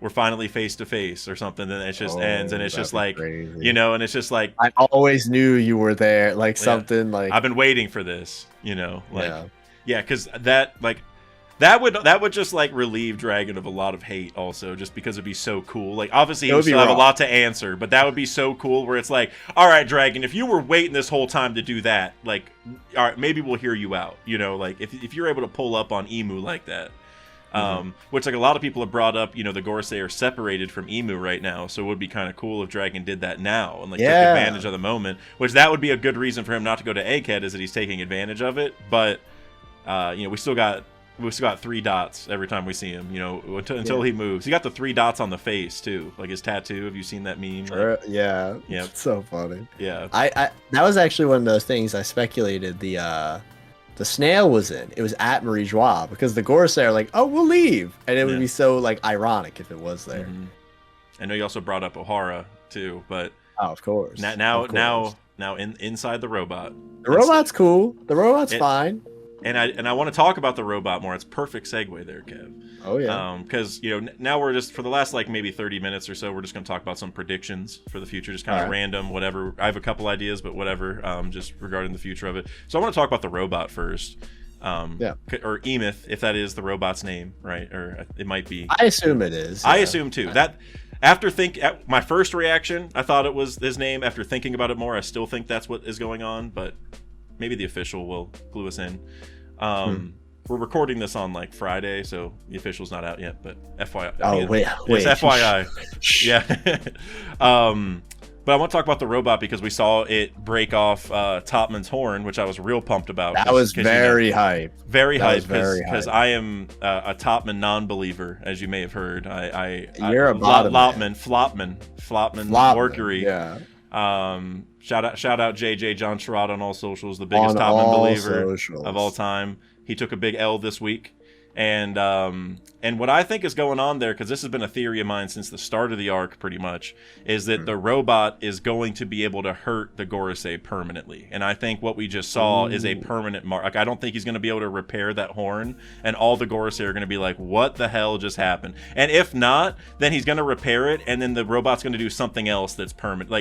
we're finally face to face or something. Then it just ends, and it's just like crazy. You know, and it's just like I always knew you were there, like something like I've been waiting for this, you know, like because that would just like relieve Dragon of a lot of hate also, just because it'd be so cool. Like, obviously he would still have a lot to answer, but that would be so cool where it's like, all right, Dragon, if you were waiting this whole time to do that, like, all right, maybe we'll hear you out, you know, like if you're able to pull up on Emu like that. Which, like, a lot of people have brought up, you know, the Gorosei are separated from Emu right now, so it would be kind of cool if Dragon did that now and like took advantage of the moment, which that would be a good reason for him not to go to Egghead, is that he's taking advantage of it. But you know, we still got 3 dots every time we see him, you know, until he moves. He got the 3 dots on the face too, like his tattoo. Have you seen that meme? Like, yeah, it's so funny. Yeah, I that was actually one of those things I speculated the snail was in. It was at Marie Joie, because the Gorosei are like, oh, we'll leave, and it would be so like ironic if it was there. I know you also brought up O'Hara too, but of course. Now inside the robot. The robot's cool. The robot's fine. And I want to talk about the robot more. It's perfect segue there, Kev. Oh yeah. Because you know, now we're just, for the last like maybe 30 minutes or so, we're just going to talk about some predictions for the future, just kind of random, whatever. I have a couple ideas, but whatever. Just regarding the future of it. So I want to talk about the robot first. Or Emeth, if that is the robot's name, right? Or it might be. I assume it is. I assume too. That my first reaction, I thought it was his name. After thinking about it more, I still think that's what is going on, but maybe the official will clue us in. We're recording this on like Friday, so the official's not out yet, but FYI. Oh, wait. It's FYI. Yeah. But I want to talk about the robot because we saw it break off Topman's horn, which I was real pumped about. That was very hype. Very hype, because I am a Topman non-believer, as you may have heard. You're a bottom Flopman Mercury. Yeah. Shout out JJ John Sherrod on all socials, the biggest Topman believer of all time. He took a big L this week. And what I think is going on there, because this has been a theory of mine since the start of the arc pretty much, is that the robot is going to be able to hurt the Gorosei permanently. And I think what we just saw is a permanent mark. Like, I don't think he's going to be able to repair that horn, and all the Gorosei are going to be like, what the hell just happened? And if not, then he's going to repair it, and then the robot's going to do something else that's permanent.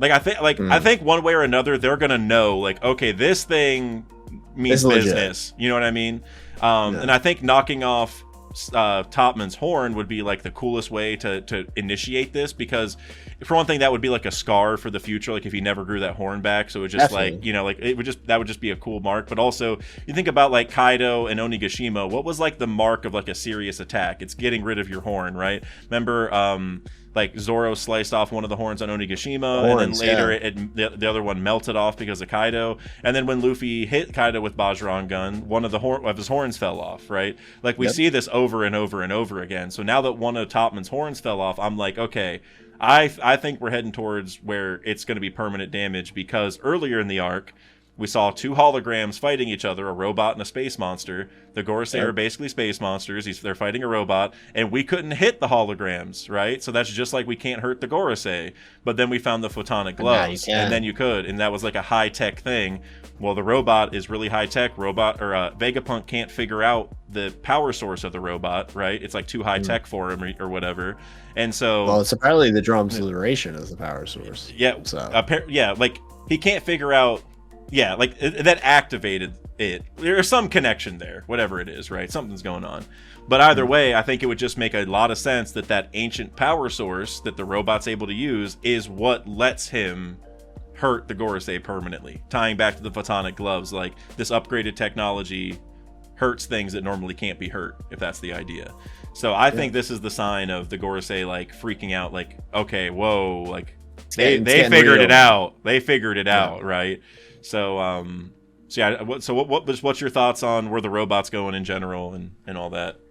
I think one way or another they're going to know, like, okay, this thing means business. You know what I mean? And I think knocking off Topman's horn would be like the coolest way to initiate this, because for one thing, that would be like a scar for the future, like if he never grew that horn back. So it would just like, you know, like that would just be a cool mark. But also you think about like Kaido and Onigashima, what was like the mark of like a serious attack? It's getting rid of your horn, right? Remember like Zoro sliced off one of the horns on Onigashima, and then later the other one melted off because of Kaido. And then when Luffy hit Kaido with Bajran Gun, one of his horns fell off, right? Like we see this over and over and over again. So now that one of Topman's horns fell off, I'm like, okay, I think we're heading towards where it's going to be permanent damage, because earlier in the arc, we saw 2 holograms fighting each other, a robot and a space monster. The Gorosei are basically space monsters. They're fighting a robot, and we couldn't hit the holograms, right? So that's just like we can't hurt the Gorosei. But then we found the photonic gloves, and then you could, and that was like a high-tech thing. Well, the robot is really high-tech. Vegapunk can't figure out the power source of the robot, right? It's like too high-tech for him or whatever. And so... Well, it's apparently the drum's liberation is the power source. Yeah, so. Like, he can't figure out... Yeah, like that activated it. There's some connection there, whatever it is, right? Something's going on. But either way, I think it would just make a lot of sense that ancient power source that the robot's able to use is what lets him hurt the Gorosei permanently. Tying back to the photonic gloves, like this upgraded technology hurts things that normally can't be hurt, if that's the idea. So I think this is the sign of the Gorosei like freaking out, like, okay, whoa, like they figured it out. They figured it out, right? So, what's your thoughts on where the robot's going in general and all that?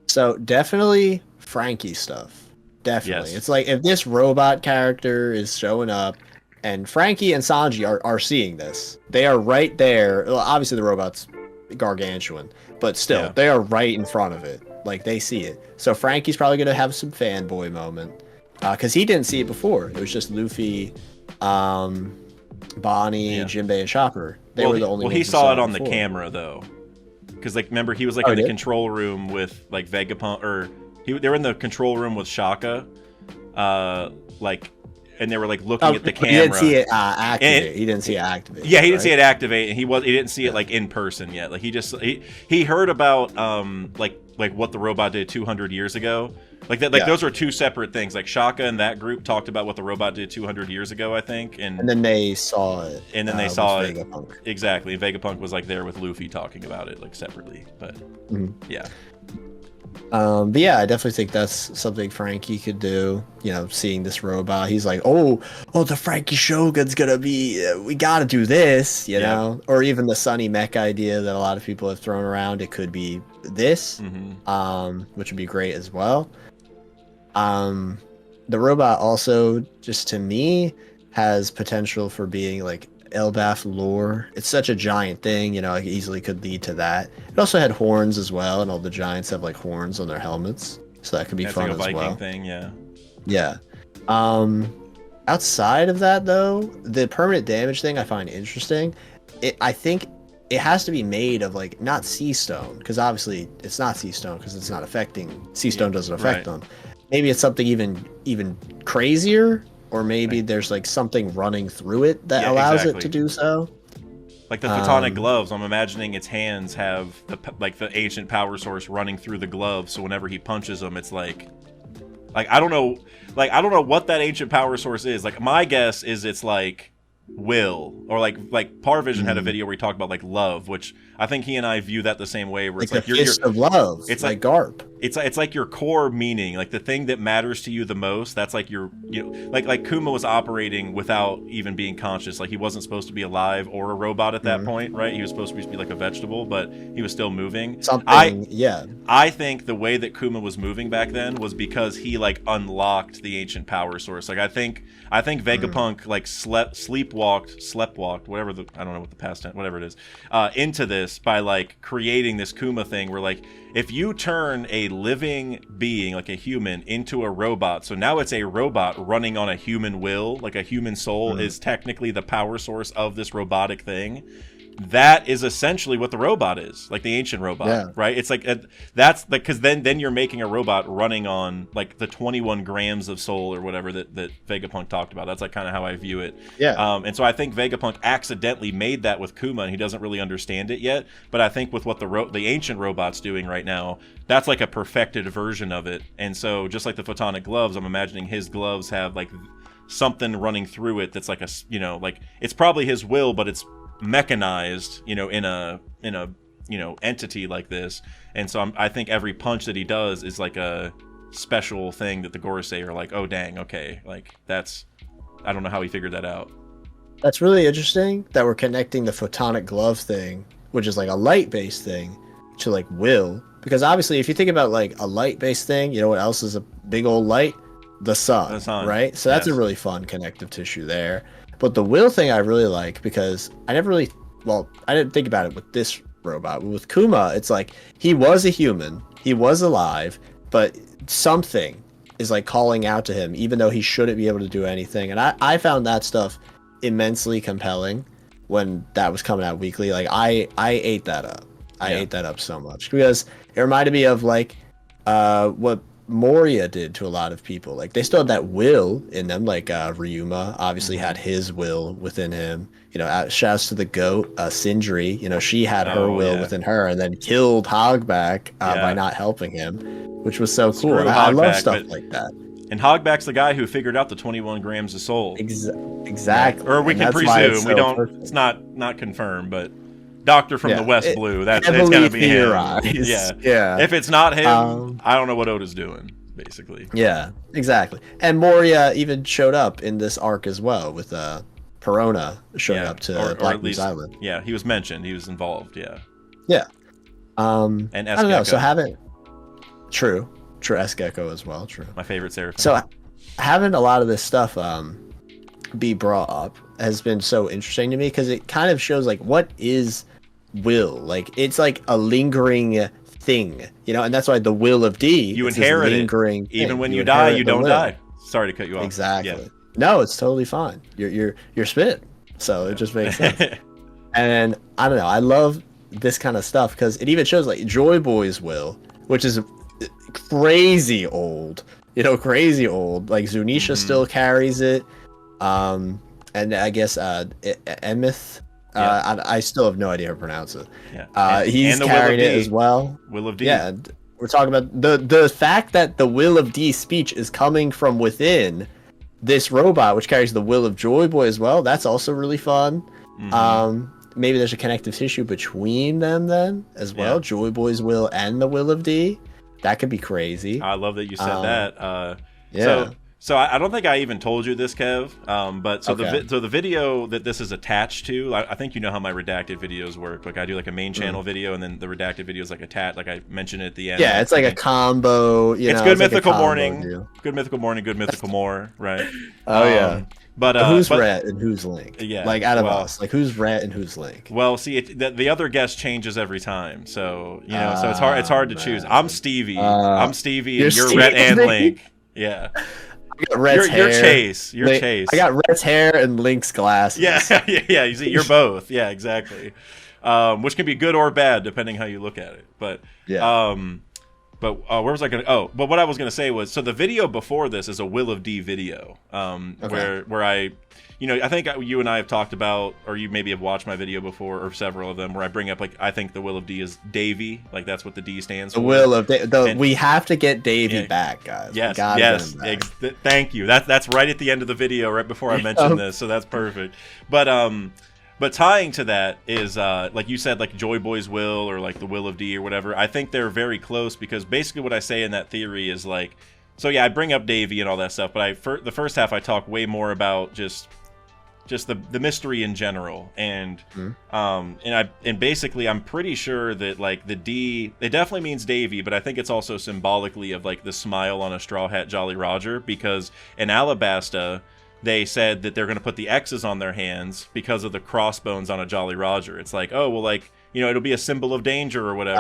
So definitely Frankie stuff. Definitely. Yes. It's like if this robot character is showing up and Frankie and Sanji are seeing this. They are right there. Well, obviously the robot's gargantuan, but still, Yeah. they are right in front of it. Like they see it. So Frankie's probably gonna have some fanboy moment. Because he didn't see it before. It was just Luffy, Bonnie, Yeah. Jinbei, and Chopper. They were the only Well, ones he who saw it on the before. camera though, because like remember he was like Oh, in the did? control room with like Vegapunk, or they were in the control room with Shaka, like, and they were like looking at the camera. He didn't see it activate. He didn't see it activate. Yeah, he didn't right? see it activate, and he didn't see it like in person yet. Like he heard about like what the robot did 200 years ago. Like that, like those are two separate things. Like Shaka and that group talked about what the robot did 200 years ago, I think, and then they saw it. And then they saw it Vegapunk. exactly. Vegapunk was like there with Luffy talking about it like separately, but yeah. But yeah, I definitely think that's something Frankie could do. You know, seeing this robot, he's like, oh, the Frankie Shogun's gonna be. We gotta do this, you know, or even the Sunny Mech idea that a lot of people have thrown around. It could be this, which would be great as well. The robot also, just to me, has potential for being like Elbaf lore. It's such a giant thing, you know, it easily could lead to that. It also had horns as well, and all the giants have like horns on their helmets, so that could be fun like a as Viking well. Thing, yeah. Yeah. Outside of that though, the permanent damage thing I find interesting. I think it has to be made of like not sea stone, because obviously it's not sea stone because it's not affecting sea stone doesn't affect them. Maybe it's something even crazier, or maybe there's like something running through it that allows it to do so. Like the photonic gloves, I'm imagining its hands have the ancient power source running through the gloves, so whenever he punches them, it's like I don't know what that ancient power source is. Like my guess is it's like will, or like Parvision had a video where he talked about like love, which I think he and I view that the same way, where it's like the fist of love. It's like Garp. It's like your core meaning, like the thing that matters to you the most. That's like your, you know, like Kuma was operating without even being conscious. Like he wasn't supposed to be alive or a robot at that point, right? He was supposed to be like a vegetable, but he was still moving. I think the way that Kuma was moving back then was because he like unlocked the ancient power source. Like I think Vegapunk like sleptwalked, whatever I don't know what the past tense, whatever it is, into this by like creating this Kuma thing where like if you turn a living being like a human into a robot, so now it's a robot running on a human will, like a human soul is technically the power source of this robotic thing. That is essentially what the robot is, like the ancient robot, right? It's like that's because then you're making a robot running on like the 21 grams of soul or whatever that Vegapunk talked about. That's like kind of how I view it. And so I think Vegapunk accidentally made that with Kuma, and he doesn't really understand it yet. But I think with what the ancient robot's doing right now, that's like a perfected version of it. And so just like the photonic gloves, I'm imagining his gloves have like something running through it that's like a, you know, like it's probably his will, but it's mechanized, you know, in a you know entity like this. And so I think every punch that he does is like a special thing that the Gorosei are like, oh dang, okay, like that's, I don't know how he figured that out. That's really interesting that we're connecting the photonic glove thing, which is like a light based thing, to like will, because obviously if you think about like a light based thing, you know what else is a big old light? The sun. Right? So that's a really fun connective tissue there. But the will thing I really like, because I didn't think about it with this robot. But with Kuma, it's like he was a human, he was alive, but something is like calling out to him, even though he shouldn't be able to do anything. And I found that stuff immensely compelling when that was coming out weekly. Like I ate that up. I ate that up so much, because it reminded me of like what Moria did to a lot of people. Like they still had that will in them, like Ryuma obviously had his will within him, you know. Shouts to the goat, Sindri, you know, she had her will within her, and then killed Hogback by not helping him, which was so cool. And I love stuff like that. And Hogback's the guy who figured out the 21 grams of soul. Exactly. Or we can presume, we don't perfect. It's not confirmed, but Doctor from the West Blue. It's gonna be him. Yeah. If it's not him, I don't know what Oda's doing, basically. Yeah, exactly. And Moria even showed up in this arc as well, with Perona showing up to Black Moose Island. Yeah, he was mentioned. He was involved. Yeah. Yeah. And I don't know. So True. True. S Gecko as well. True. My favorite Seraphim. So having a lot of this stuff be brought up has been so interesting to me because it kind of shows like what is will. Like it's like a lingering thing, you know, and that's why the will of D. You inherit it. Even when you die, you don't die. Sorry to cut you off. Exactly. Yeah. No, it's totally fine. You're spit. So it just makes sense. And I don't know. I love this kind of stuff because it even shows like Joy Boy's will, which is crazy old. You know, crazy old. Like Zunisha still carries it. And I guess Emeth. I still have no idea how to pronounce it. Yeah. He's carried it as well. Will of D. Yeah. We're talking about the fact that the will of D speech is coming from within this robot, which carries the will of Joy Boy as well. That's also really fun. Maybe there's a connective tissue between them then as well. Yeah. Joy Boy's will and the will of D. That could be crazy. I love that you said that. Yeah. So I don't think I even told you this, Kev. But the video that this is attached to, I think you know how my redacted videos work. Like I do like a main channel video, and then the redacted video is like attached. Like I mentioned at the end. Yeah, it's like a combo. It's Good Mythical Morning, Good Mythical Morning, Good Mythical More, right? Oh yeah. But who's Rhett and who's Link? Yeah, like out of us, like who's Rhett and who's Link? Well, see, the other guest changes every time, so you know, so it's hard to choose. I'm Stevie. I'm Stevie, and you're Rhett and Link. Yeah. You're Chase. You're Chase. I got Rhett's hair and Link's glasses. Yeah. You see, you're both. Yeah, exactly. Which can be good or bad depending how you look at it. But yeah. Where was I going to? Oh, but what I was going to say was, so the video before this is a Will of D video, where I, you know, I think you and I have talked about, or you maybe have watched my video before, or several of them, where I bring up like I think the Will of D is Davy, like that's what the D stands for. The Will of we have to get Davy back, guys. Yes. Thank you. That's right at the end of the video, right before I mentioned this, so that's perfect. But tying to that is, like you said, like Joy Boy's will or like the Will of D or whatever. I think they're very close because basically what I say in that theory is like, so yeah, I bring up Davy and all that stuff, but the first half I talk way more about just the mystery in general, and basically I'm pretty sure that like the D, it definitely means Davy, but I think it's also symbolically of like the smile on a Straw Hat Jolly Roger, because in Alabasta they said that they're going to put the X's on their hands because of the crossbones on a Jolly Roger. It's like, oh, well, like, you know, it'll be a symbol of danger or whatever.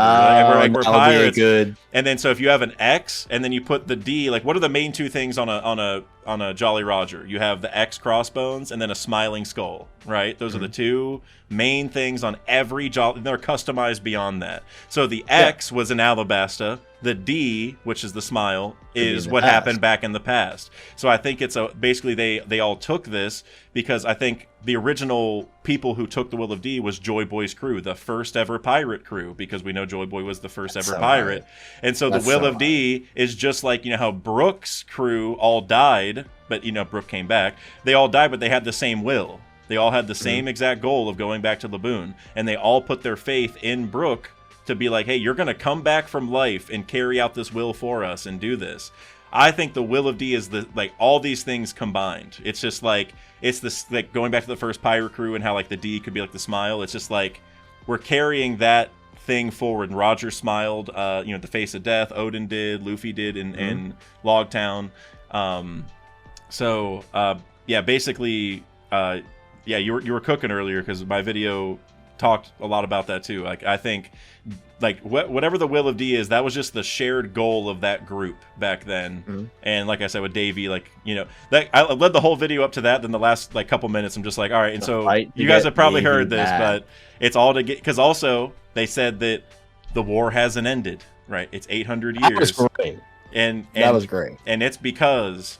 We're pirates. Good. And then so if you have an X and then you put the D, like, what are the main two things on a Jolly Roger? You have the X crossbones and then a smiling skull, right? Those are the two main things on every Jolly. They're customized beyond that. So the X was in Alabasta. The D, which is the smile, is what happened back in the past. So I think it's basically they all took this because I think the original people who took the Will of D was Joy Boy's crew, the first ever pirate crew, because we know Joy Boy was the first ever pirate. And so the Will of D is just like, you know, how Brooke's crew all died, but, you know, Brooke came back. They all died, but they had the same will. They all had the same exact goal of going back to Laboon. And they all put their faith in Brooke to be like, hey, you're going to come back from life and carry out this will for us and do this. I think the Will of D is like all these things combined. It's just like, it's this, like going back to the first pirate crew and how like the D could be like the smile. It's just like, we're carrying that thing forward. And Roger smiled, you know, the face of death. Odin did, Luffy did in Logtown. Yeah, basically, yeah, you were cooking earlier because my video talked a lot about that too. Like I think, like whatever the Will of D is, that was just the shared goal of that group back then. And like I said with Davey, like, you know, that I led the whole video up to that. Then the last like couple minutes, I'm just like, all right. And so you guys have probably heard this, but it's all to get, because also they said that the war hasn't ended. Right? It's 800 years. That was great. And that was great. And it's because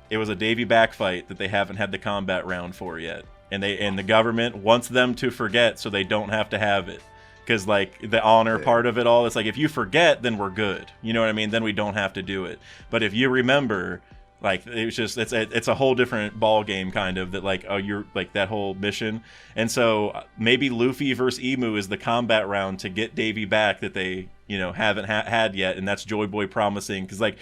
it was a Davey backfight that they haven't had the combat round for yet. And the government wants them to forget so they don't have to have it. Because, like, the honor part of it all, it's like, if you forget, then we're good. You know what I mean? Then we don't have to do it. But if you remember, like, it was just, it's a whole different ball game, kind of, that, like, oh, you're, like, that whole mission. And so maybe Luffy versus Emu is the combat round to get Davey back that they, you know, haven't had yet. And that's Joy Boy promising. Because, like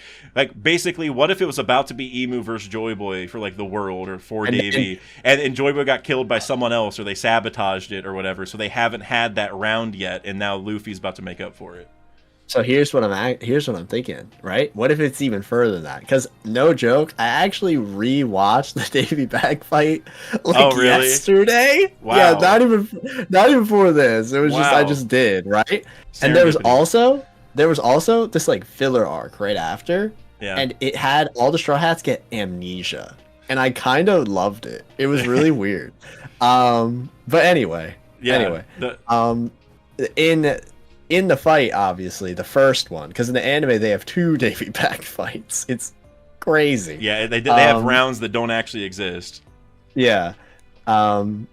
basically, what if it was about to be Emu versus Joy Boy for, like, the world or for Davey, and Joy Boy got killed by someone else or they sabotaged it or whatever, so they haven't had that round yet, and now Luffy's about to make up for it. So here's what I'm thinking, right? What if it's even further than that? Because no joke, I actually rewatched the Davy Bag fight Oh, like really? yesterday. Yeah, Wow. not even for this. It was just I Wow. just did, right? And Serendipity. there was also this like filler arc right after, Yeah. and it had all the Straw Hats get amnesia, and I kind of loved it. It was really weird. But Yeah. The um, in the fight, obviously the first one, because in the anime they have two Davy Bag fights. It's crazy. Yeah, they have rounds that don't actually exist. Yeah. Um,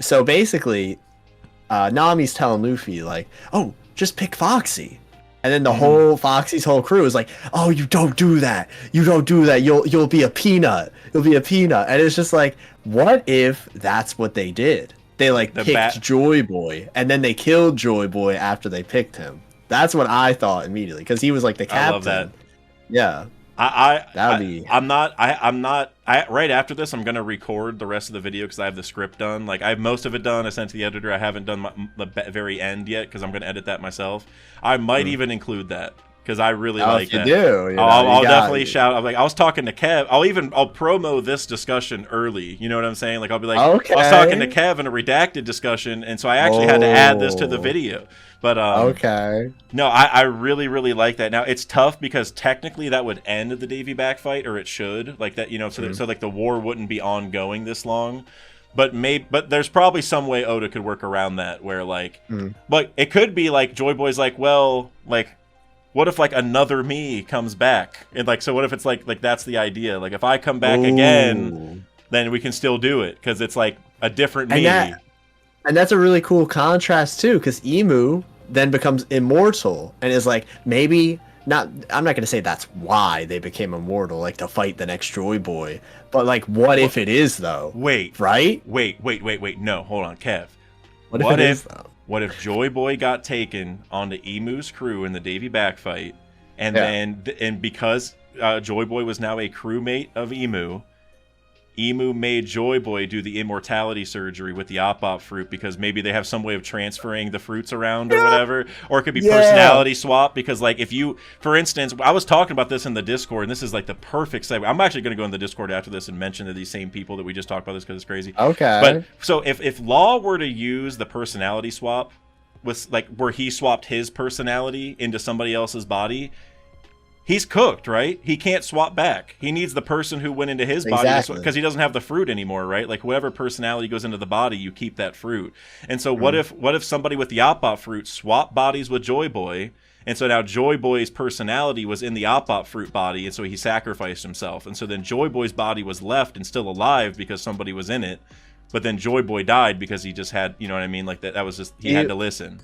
so basically, Nami's telling Luffy like, "Oh, just pick Foxy," and then the whole Foxy's whole crew is like, "Oh, you don't do that. You don't do that. You'll be a peanut. You'll be a peanut." And it's just like, what if that's what they did? They like picked Joy Boy, and then they killed Joy Boy after they picked him. That's what I thought immediately, because he was like the captain. I love that. Yeah. I'm not. Right after this, I'm gonna record the rest of the video because I have the script done. Like I have most of it done. I sent to the editor. I haven't done the very end yet because I'm gonna edit that myself. I might even include that because I really like that. I'll definitely shout. I'm like, I was talking to Kev. I'll promo this discussion early. You know what I'm saying? Like I'll be like, okay. I was talking to Kev in a redacted discussion, and so I actually had to add this to the video. But okay. No, I really like that. Now it's tough because technically that would end the Davy Back fight, or it should, like that, you know, so like the war wouldn't be ongoing this long. But there's probably some way Oda could work around that, where like, but it could be like Joy Boy's like, well, like, what if like another me comes back, and like, so what if it's like that's the idea, like if I come back again, then we can still do it because it's like a different me. And that's a really cool contrast too, because Emu then becomes immortal and is like, maybe not. I'm not gonna say that's why they became immortal, like to fight the next Joy Boy. But like, what if it is though? Wait. Right? Wait. No, hold on, Kev. What if Joy Boy got taken onto Emu's crew in the Davy Back fight, and then because Joy Boy was now a crewmate of Emu made Joy Boy do the immortality surgery with the op fruit because maybe they have some way of transferring the fruits around or whatever, or it could be personality swap. Because like if you, for instance, I was talking about this in the Discord, and this is like the perfect segue. I'm actually going to go in the Discord after this and mention to these same people that we just talked about this because it's crazy. Okay. But so if Law were to use the personality swap with like where he swapped his personality into somebody else's body, he's cooked, right? He can't swap back. He needs the person who went into his body because he doesn't have the fruit anymore, right? Like whatever personality goes into the body, you keep that fruit. And so what if somebody with the op fruit swapped bodies with Joy Boy, and so now Joy Boy's personality was in the op fruit body, and so he sacrificed himself. And so then Joy Boy's body was left and still alive because somebody was in it, but then Joy Boy died because he just had, you know what I mean? Like that was just, he had to listen.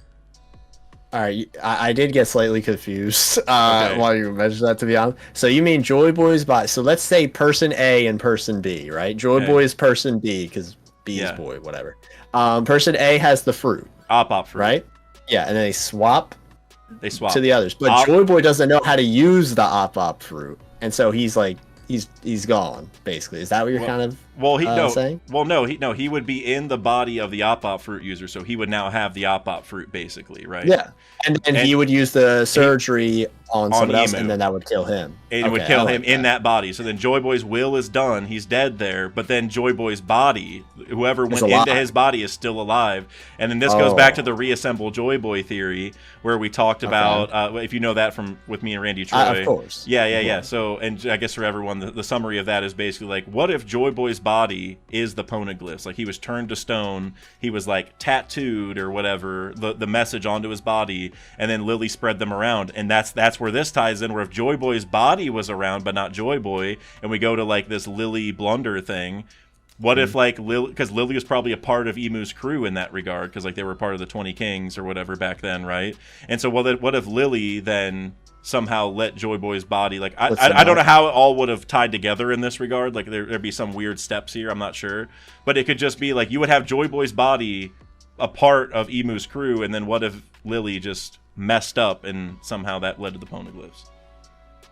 All right, I did get slightly confused while you mentioned that, to be honest. So you mean Joy Boy's body? So let's say person A and person B, right? Joy Boy is person B because B is boy, whatever. Person A has the fruit. Op fruit. Right? Yeah, and then they swap to the others. But Joy Boy doesn't know how to use the op fruit. And so he's like, he's gone, basically. Is that what you're kind of saying? Well, no, he would be in the body of the op fruit user, so he would now have the op fruit, basically, right? Yeah, and he would use the surgery on someone else, and then that would kill him. It would kill him in that body. So then Joy Boy's will is done. He's dead there. But then Joy Boy's body, whoever went into his body, is still alive. And then this goes back to the reassemble Joy Boy theory, where we talked about, if you know that from with me and Randy Troy. Of course. Yeah. So, and I guess for everyone, the summary of that is basically like, what if Joy Boy's body is the poneglyphs? Like he was turned to stone. He was like tattooed or whatever, the message onto his body, and then Lily spread them around. And that's where this ties in, where if Joy Boy's body was around but not Joy Boy, and we go to like this Lily blunder thing, what if like Lily, because Lily was probably a part of Emu's crew in that regard, because like they were part of the 20 Kings or whatever back then, right? And so what if Lily then somehow let Joy Boy's body, like I don't know how it all would have tied together in this regard, like there'd be some weird steps here, I'm not sure, but it could just be like you would have Joy Boy's body a part of Emu's crew, and then what if Lily just messed up and somehow that led to the poneglyphs?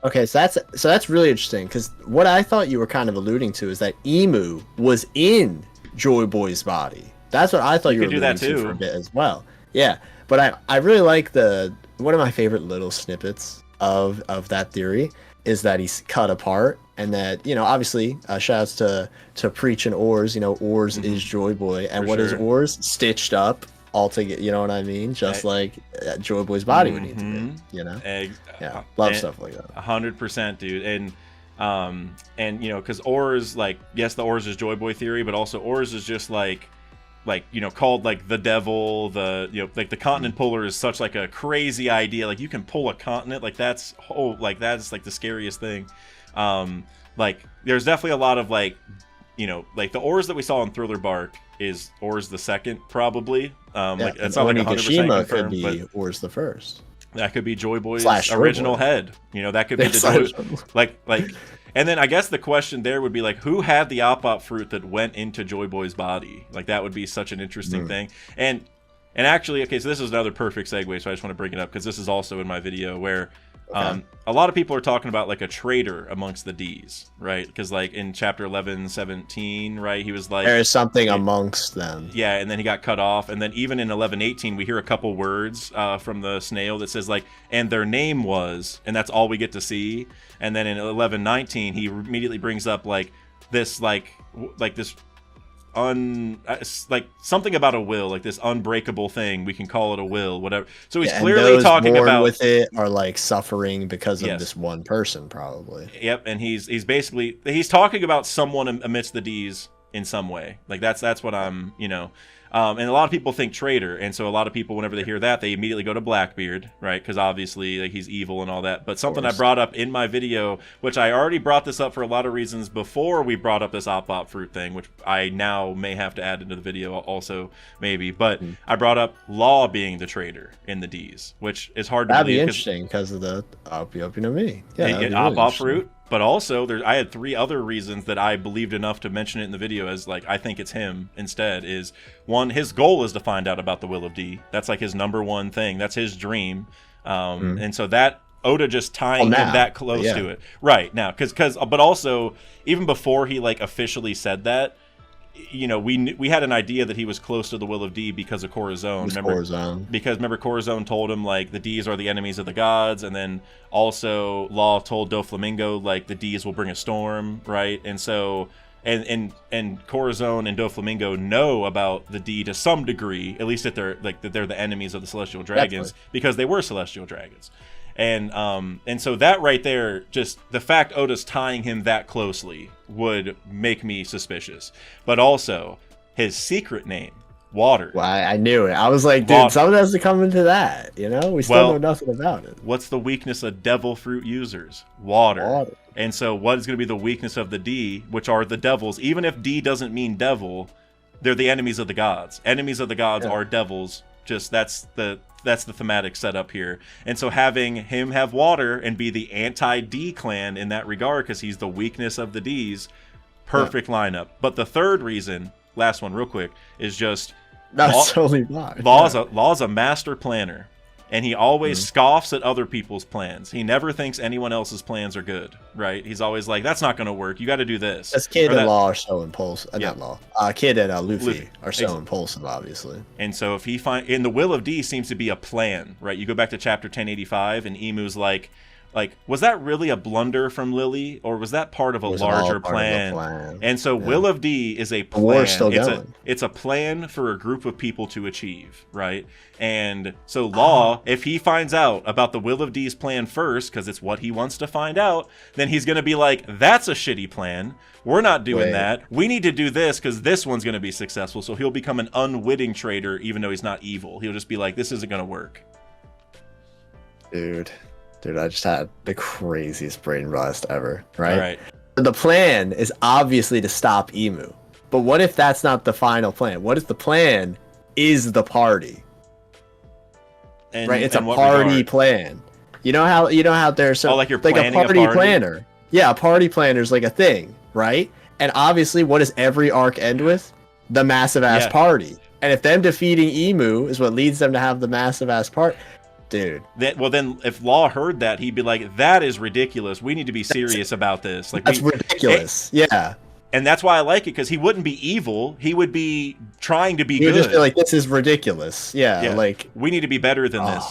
Okay, so that's really interesting, because what I thought you were kind of alluding to is that Emu was in Joy Boy's body. That's what I thought you were alluding to for a bit as well. Yeah, but I really like one of my favorite little snippets of that theory is that he's cut apart, and that, you know, obviously shouts to Preach and Oars. You know, Oars is Joy Boy, and For what is sure. Oars? Stitched up all together. You know what I mean? Just like Joy Boy's body would need to be. You know? Yeah, love stuff like that. 100%, dude. And you know, because Oars, like, yes, the Oars is Joy Boy theory, but also Oars is just like, you know, called like the devil. The, you know, like the continent puller is such like a crazy idea. Like, you can pull a continent, like that's like the scariest thing. Like, there's definitely a lot of, like, you know, like the Oars that we saw in Thriller Bark is Oars the second, probably. Like, it's not like 100% confirmed, could be but Oars the first. that could be Joy Boy's / original Joy Boy. head. You know, that could be the Joy, like. And then I guess the question there would be, like, who had the op fruit that went into Joy Boy's body? Like, that would be such an interesting thing. And actually, okay, so this is another perfect segue, so I just want to bring it up because this is also in my video where a lot of people are talking about, like, a traitor amongst the D's, right? Because, like, in chapter 11:17, right, he was like, there is something amongst them. Yeah, and then he got cut off. And then even in 11:18, we hear a couple words from the snail that says, like, and their name was, and that's all we get to see. And then in 11:19, he immediately brings up, like, this, like this like something about a will, like this unbreakable thing. We can call it a will, whatever. So he's clearly talking about with it are like suffering because of this one person, probably. Yep, and he's basically talking about someone amidst the D's in some way. Like, that's what I'm, you know. And a lot of people think traitor, and so a lot of people, whenever they hear that, they immediately go to Blackbeard, right? Because obviously, like, he's evil and all that. But something I brought up in my video, which I already brought this up for a lot of reasons before we brought up this op fruit thing, which I now may have to add into the video also, maybe. But I brought up Law being the traitor in the D's, which is hard to believe. That'd be interesting because of the op, you know me. Yeah, op fruit. But also, I had 3 other reasons that I believed enough to mention it in the video as, like, I think it's him instead. Is one, his goal is to find out about the Will of D. That's, like, his number one thing. That's his dream. And so that Oda just tying him that close to it. Right, now. But also, even before he, like, officially said that, you know, we had an idea that he was close to the Will of D because of Corazon. Because remember, Corazon told him, like, the D's are the enemies of the gods, and then also Law told Doflamingo, like, the D's will bring a storm, right? And so, and Corazon and Doflamingo know about the D to some degree, at least that they're the enemies of the Celestial Dragons, because they were Celestial Dragons. And so that right there, just the fact Oda's tying him that closely would make me suspicious. But also, his secret name, Water. Well, I knew it. I was like, dude, someone has to come into that, you know? We still know nothing about it. What's the weakness of devil fruit users? Water. And so what is going to be the weakness of the D, which are the devils? Even if D doesn't mean devil, they're the enemies of the gods. Enemies of the gods are devils. Just that's the thematic setup here. And so having him have water and be the anti-D clan in that regard, because he's the weakness of the D's, perfect lineup. But the third reason, last one real quick, is just Law's a master planner. And he always scoffs at other people's plans. He never thinks anyone else's plans are good, right? He's always like, that's not going to work. You got to do this. As Kid and Law are so impulsive. Not Law. Kid and Luffy are so impulsive, obviously. And so if he in the Will of D seems to be a plan, right? You go back to chapter 1085 and Imu's like, was that really a blunder from Lily, or was that part of a larger plan? And so Will of D is a plan. The war's still going. It's a plan for a group of people to achieve, right? And so Law, if he finds out about the Will of D's plan first, because it's what he wants to find out, then he's going to be like, that's a shitty plan. We're not doing that. We need to do this because this one's going to be successful. So he'll become an unwitting traitor, even though he's not evil. He'll just be like, this isn't going to work. Dude, I just had the craziest brain rust ever, right? All right. The plan is obviously to stop Imu. But what if that's not the final plan? What if the plan is the party? Right? It's a party plan. You know how there's like you're like planning a party planner. Yeah, a party planner is like a thing, right? And obviously, what does every arc end with? The massive ass party. And if them defeating Imu is what leads them to have the massive ass party, dude. Then if Law heard that, he'd be like, that is ridiculous. We need to be serious about this. Like, that's ridiculous. Yeah. And that's why I like it, because he wouldn't be evil. He would be trying to be You good. would just be like, this is ridiculous. Yeah, like we need to be better than this.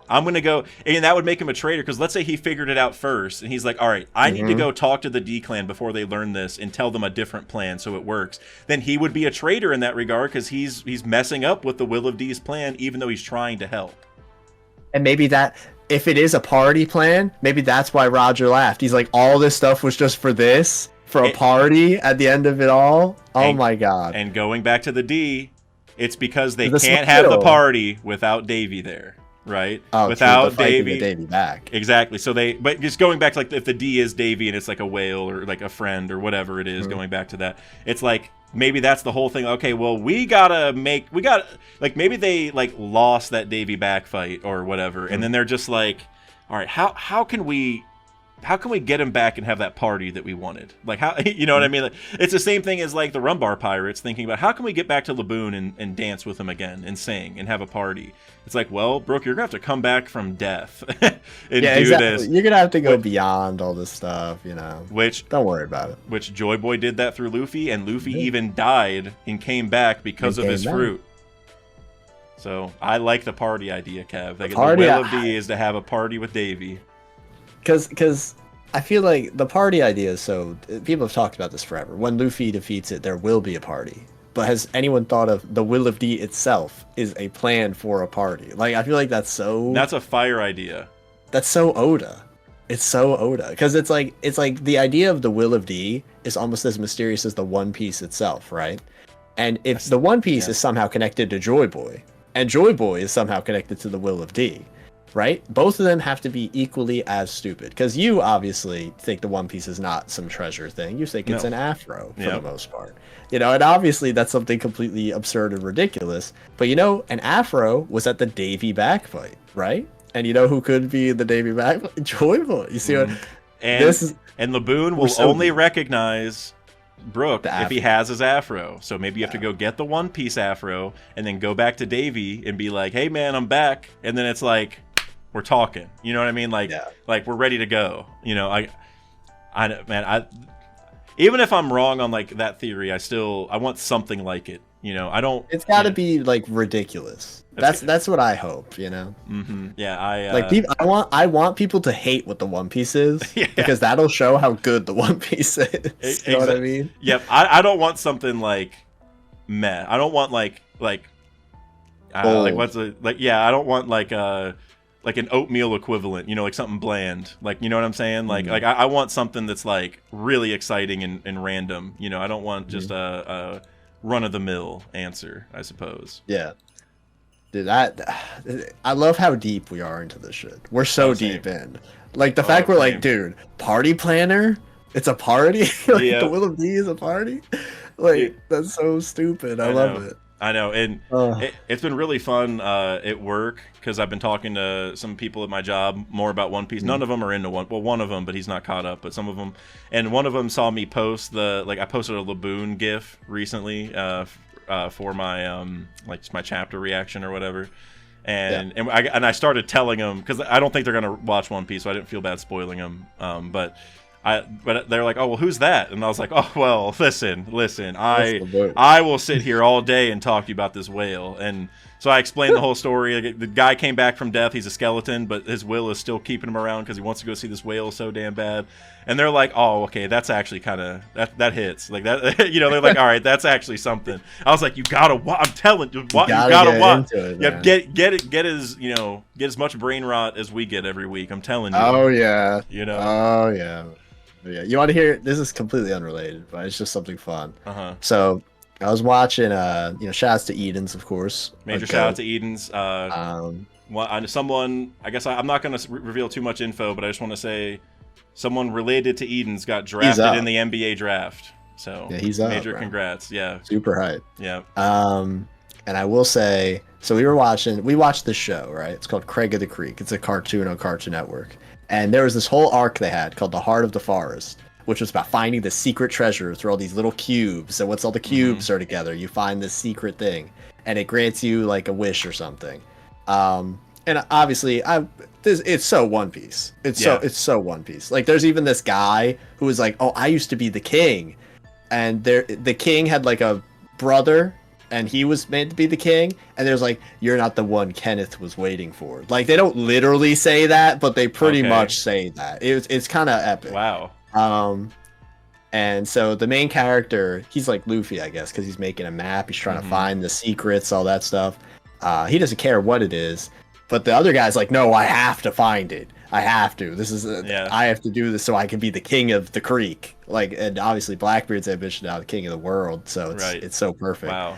I'm going to go, and that would make him a traitor, because let's say he figured it out first, and he's like, all right, I need to go talk to the D-Clan before they learn this and tell them a different plan so it works. Then he would be a traitor in that regard, because he's messing up with the Will of D's plan, even though he's trying to help. And maybe that, if it is a party plan, maybe that's why Roger laughed. He's like, all this stuff was just for this? For a party at the end of it all? Oh my god. And going back to the D, it's because they can't have the party without Davy there. Right, without Davy back. Exactly. So but just going back to, like, if the D is Davy and it's like a whale or like a friend or whatever it is, going back to that, it's like maybe that's the whole thing. Okay, well, we gotta like, maybe they like lost that Davy back fight or whatever, and then they're just like, all right, how can we get him back and have that party that we wanted? Like, how, you know what I mean? Like, it's the same thing as like the Rumbar Pirates thinking about how can we get back to Laboon and dance with him again and sing and have a party. It's like, well, Brooke, you're gonna have to come back from death and do this. You're gonna have to go beyond all this stuff, you know. Which, don't worry about it. Which Joy Boy did that through Luffy, and Luffy even died and came back because of his fruit. So I like the party idea, Kev. Like, the will of D is to have a party with Davy. Because I feel like the party idea is so... People have talked about this forever. When Luffy defeats it, there will be a party. But has anyone thought of the Will of D itself is a plan for a party? Like, I feel like that's so... That's a fire idea. That's so Oda. It's so Oda. Because it's like the idea of the Will of D is almost as mysterious as the One Piece itself, right? And if the One Piece is somehow connected to Joy Boy, and Joy Boy is somehow connected to the Will of D... Right? Both of them have to be equally as stupid. Because you obviously think the One Piece is not some treasure thing. You think it's an afro for the most part. You know, and obviously that's something completely absurd and ridiculous. But you know, an afro was at the Davy back fight, right? And you know who could be the Davy back fight? Joy Boy. You see what and Laboon will only recognize Brook if he has his afro. So maybe you have to go get the One Piece afro and then go back to Davy and be like, hey man, I'm back. And then it's like, we're talking, you know what I mean? Like, like we're ready to go. You know, I even if I'm wrong on like that theory, I want something like it. You know, I don't. It's got to be like ridiculous. That's what I hope. You know. Yeah, I want people to hate what the One Piece is because that'll show how good the One Piece is. You know what I mean? Yep. I don't want something like meh. I don't want like I don't want like an oatmeal equivalent, you know, like something bland, like, you know what I'm saying? Like I want something that's like really exciting and random, you know. I don't want just a run-of-the-mill answer, I suppose. Yeah. Dude, I love how deep we are into this shit. We're so deep in. Like, the fact we're like, dude, party planner? It's a party? Like, the Will of D is a party? Like, that's so stupid. I love it. I know, and it's been really fun at work, because I've been talking to some people at my job more about One Piece. None of them are into one of them, but he's not caught up, but some of them. And one of them saw me post I posted a Laboon GIF recently for my my chapter reaction or whatever. And I started telling them, because I don't think they're gonna watch One Piece, so I didn't feel bad spoiling them. But they're like, oh well, who's that? And I was like, oh well, listen, I will sit here all day and talk to you about this whale. And so I explained the whole story. The guy came back from death. He's a skeleton, but his will is still keeping him around because he wants to go see this whale so damn bad. And they're like, oh, okay, that's actually kind of that hits like that. You know, they're like, all right, that's actually something. I was like, you gotta watch. I'm telling you, you gotta watch. Yeah, get as much brain rot as we get every week. I'm telling you. Oh yeah. You know. Oh yeah. Yeah, you want to hear? This is completely unrelated, but it's just something fun. So I was watching, shouts to Edens, of course. Major shout out to Edens. Someone, I guess I'm not going to reveal too much info, but I just want to say someone related to Edens got drafted in the NBA draft. So yeah, he's up, major bro. Congrats. Yeah. Super hype. Yeah. And I will say, so we watched this show, right? It's called Craig of the Creek. It's a cartoon on Cartoon Network. And there was this whole arc they had called The Heart of the Forest, which was about finding the secret treasure through all these little cubes. And once all the cubes are together, you find this secret thing. And it grants you like a wish or something. And obviously, it's so One Piece. It's so One Piece. Like, there's even this guy who was like, oh, I used to be the king. and the king had like a brother, and he was meant to be the king, and there's like, you're not the one Kenneth was waiting for. Like, they don't literally say that, but they pretty much say that. It's kind of epic. Wow. And so the main character, he's like Luffy, I guess, because he's making a map. He's trying to find the secrets, all that stuff. He doesn't care what it is, but the other guy's like, no, I have to find it. I have to. I have to do this so I can be the king of the creek. Like, and obviously Blackbeard's ambition now, the king of the world. So it's so perfect. Wow.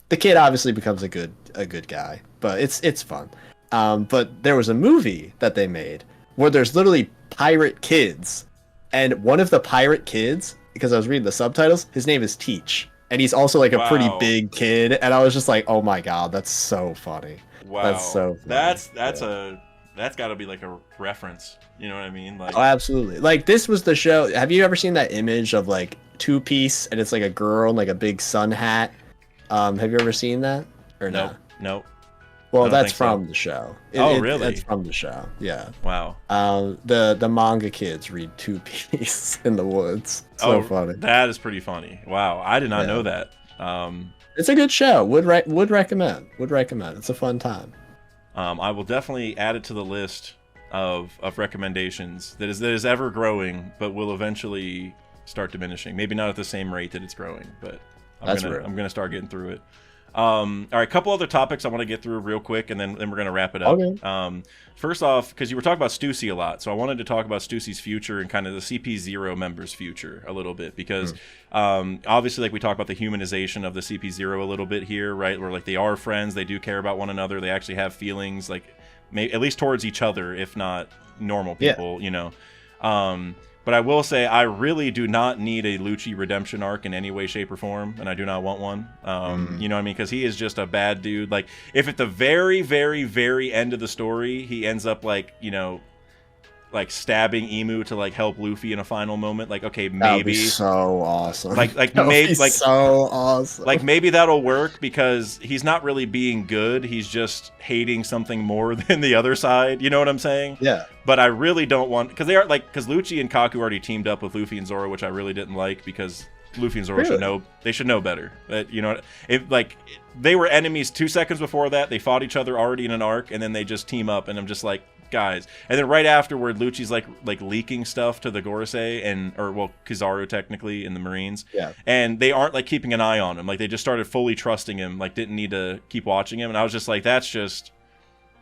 The kid obviously becomes a good guy, but it's fun. But there was a movie that they made where there's literally pirate kids, and one of the pirate kids, because I was reading the subtitles, his name is Teach, and he's also like a pretty big kid, and I was just like, oh my god, that's so funny. Wow. That's so funny. That's got to be like a reference. You know what I mean? Like, oh, absolutely. Like, this was the show. Have you ever seen that image of like Two Piece, and it's like a girl in like a big sun hat? Have you ever seen that or no? Nope. Well, that's from the show. Really? That's from the show. Yeah. Wow. The manga kids read Two Piece in the woods. So funny. That is pretty funny. Wow, I did not know that. It's a good show. Would recommend. It's a fun time. I will definitely add it to the list of recommendations that is ever growing, but will eventually start diminishing. Maybe not at the same rate that it's growing, but I'm gonna start getting through it. All right, a couple other topics I want to get through real quick, and then we're gonna wrap it up. Okay. First off, because you were talking about Stussy a lot, so I wanted to talk about Stussy's future and kind of the CP0 members' future a little bit, because obviously, like, we talk about the humanization of the CP0 a little bit here, right? Where like they are friends, they do care about one another, they actually have feelings, like at least towards each other, if not normal people, you know. But I will say, I really do not need a Lucci redemption arc in any way, shape, or form, and I do not want one. You know what I mean? Because he is just a bad dude. Like, if at the very, very, very end of the story, he ends up, like, you know, like stabbing Emu to like help Luffy in a final moment, like, okay, maybe that'd be so awesome. Like maybe like so awesome. Like, maybe that'll work because he's not really being good. He's just hating something more than the other side. You know what I'm saying? Yeah. But I really don't want, because Lucci and Kaku already teamed up with Luffy and Zoro, which I really didn't like, because Luffy and Zoro should know better. You know, they were enemies 2 seconds before that. They fought each other already in an arc, and then they just team up, and I'm just like, guys. And then right afterward, Lucci's like leaking stuff to the Gorosei or Kizaru technically in the Marines. Yeah. And they aren't like keeping an eye on him. Like, they just started fully trusting him. Like, didn't need to keep watching him. And I was just like, that's just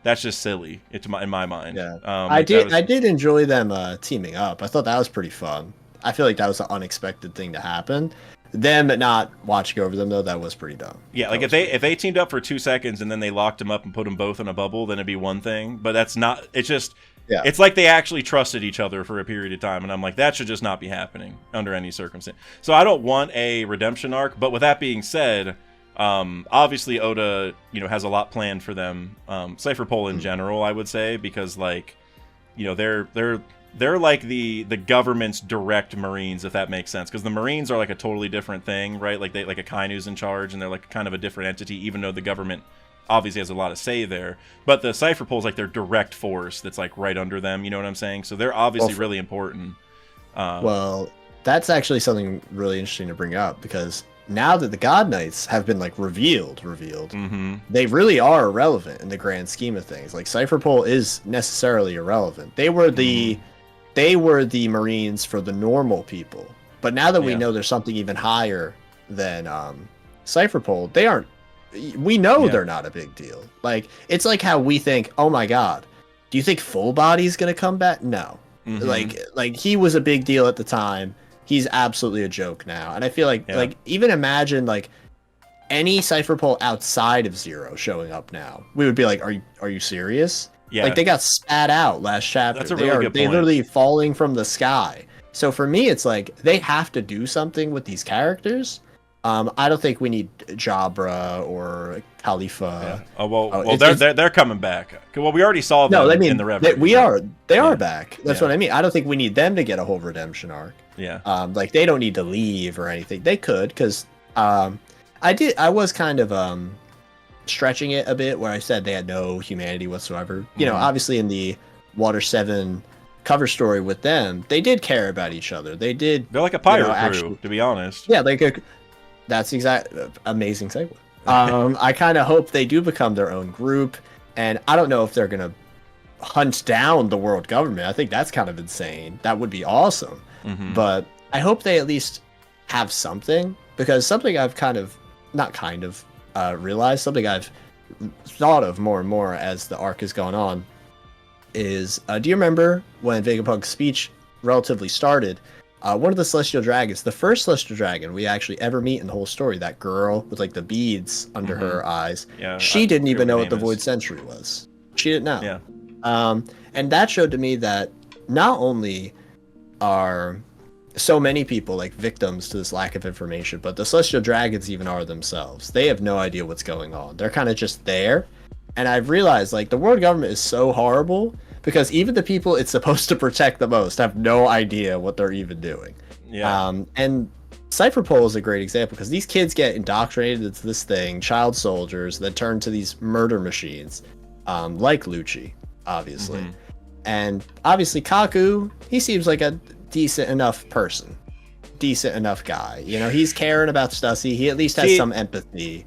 silly in my mind. Yeah. I did enjoy them teaming up. I thought that was pretty fun. I feel like that was an unexpected thing to happen. Them not watching over them, though, that was pretty dumb. Yeah, like if they teamed up for 2 seconds and then they locked them up and put them both in a bubble, then it'd be one thing. But that's not. It's just. Yeah. It's like they actually trusted each other for a period of time, and I'm like, that should just not be happening under any circumstance. So I don't want a redemption arc. But with that being said, obviously Oda, you know, has a lot planned for them. Cypher Pole in general, I would say, because like, you know, they're like the government's direct Marines, if that makes sense, because the Marines are like a totally different thing, right? Like a Kainu's in charge, and they're like kind of a different entity, even though the government obviously has a lot of say there. But the Cypher Pole is like their direct force that's like right under them, you know what I'm saying? So they're obviously really important. Well, that's actually something really interesting to bring up, because now that the God Knights have been like revealed, they really are irrelevant in the grand scheme of things. Like, Cypher Pole is necessarily irrelevant. They were the Marines for the normal people. But now that we know there's something even higher than Cypher Pole, they aren't. We know they're not a big deal. Like, it's like how we think, oh my god, do you think Full Body's gonna come back? No. Like he was a big deal at the time. He's absolutely a joke now. And I feel like even imagine like any Cypher Pole outside of Zero showing up now. We would be like, are you serious? Yeah. Like, they got spat out last chapter. That's a really good point. They're literally falling from the sky. So for me, it's like they have to do something with these characters. I don't think we need Jabra or Khalifa. Yeah. Well, they're coming back. Well, we already saw them in the Revenant. They are back. That's what I mean. I don't think we need them to get a whole redemption arc. Yeah. Like, they don't need to leave or anything. They could, because I was kind of stretching it a bit where I said they had no humanity whatsoever. You know, obviously in the Water 7 cover story with them, they did care about each other. They did. They're like a pirate crew, actually, to be honest. Yeah, that's amazing segue. I kind of hope they do become their own group, and I don't know if they're gonna hunt down the world government. I think that's kind of insane. That would be awesome. But I hope they at least have something, because something I've realized, something I've thought of more and more as the arc has gone on is, do you remember when Vegapunk's speech relatively started? One of the Celestial Dragons, the first Celestial Dragon we actually ever meet in the whole story, that girl with like the beads under her eyes, she didn't even know what the Void Century was. She didn't know. Yeah. And that showed to me that not only are so many people like victims to this lack of information, but the Celestial Dragons even are themselves. They have no idea what's going on. They're kind of just there. And I've realized like the world government is so horrible because even the people it's supposed to protect the most have no idea what they're even doing. Yeah. And Cypherpole is a great example because these kids get indoctrinated into this thing, child soldiers that turn to these murder machines, like Lucci, obviously. And obviously Kaku, he seems like a decent enough person, decent enough guy. You know, he's caring about Stussy. He at least has some empathy.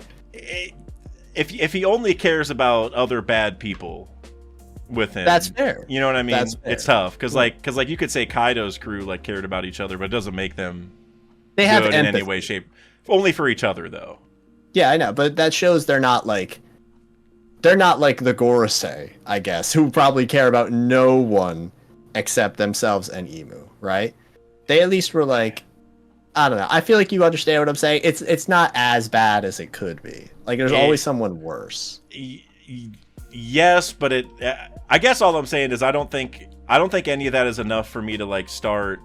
If he only cares about other bad people with him, that's fair. You know what I mean? It's tough because like you could say Kaido's crew like cared about each other, but it doesn't make them they have good empathy. in any way, shape. Only for each other though. Yeah, I know, but that shows they're not like the Gorosei, I guess, who probably care about no one except themselves and Emu, right? They at least were like, I don't know. I feel like you understand what I'm saying. It's not as bad as it could be. Like there's always someone worse. Yes, but I guess all I'm saying is I don't think any of that is enough for me to like start,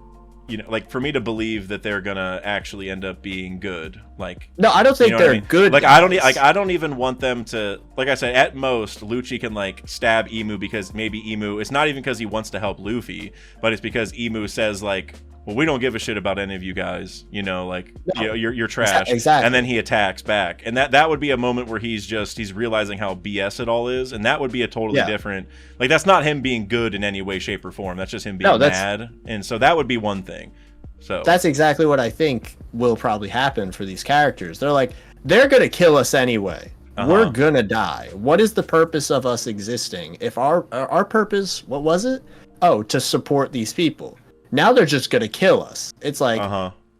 you know, like for me to believe that they're gonna actually end up being good. Like no, I don't think they're good. Like I don't even want them to. Like I said, at most Lucci can like stab Emu because maybe Emu. It's not even because he wants to help Luffy, but it's because Emu says like, well, we don't give a shit about any of you guys, you know, like you're trash. Exactly. And then he attacks back, and that would be a moment where he's realizing how BS it all is, and that would be a totally different. Like that's not him being good in any way, shape, or form. That's just him being mad, and so that would be one thing. So that's exactly what I think will probably happen for these characters. They're like, they're gonna kill us anyway. We're gonna die. What is the purpose of us existing? If our purpose, what was it? Oh, to support these people. Now they're just gonna kill us. It's like,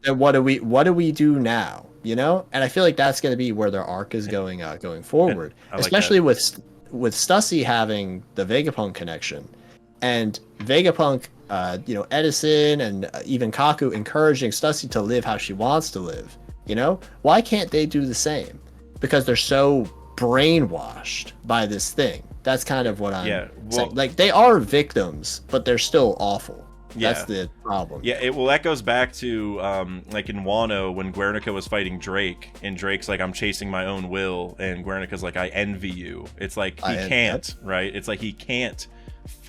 then what do we do now? You know? And I feel like that's gonna be where their arc is going forward. Like especially with Stussy having the Vegapunk connection, and Vegapunk, you know, Edison and even Kaku encouraging Stussy to live how she wants to live. You know, why can't they do the same? Because they're so brainwashed by this thing. That's kind of what I'm saying. Like they are victims, but they're still awful. That's the problem. Yeah, that goes back to like in Wano when Guernica was fighting Drake, and Drake's like, I'm chasing my own will, and Guernica's like, I envy you. It's like he can't, right? It's like he can't.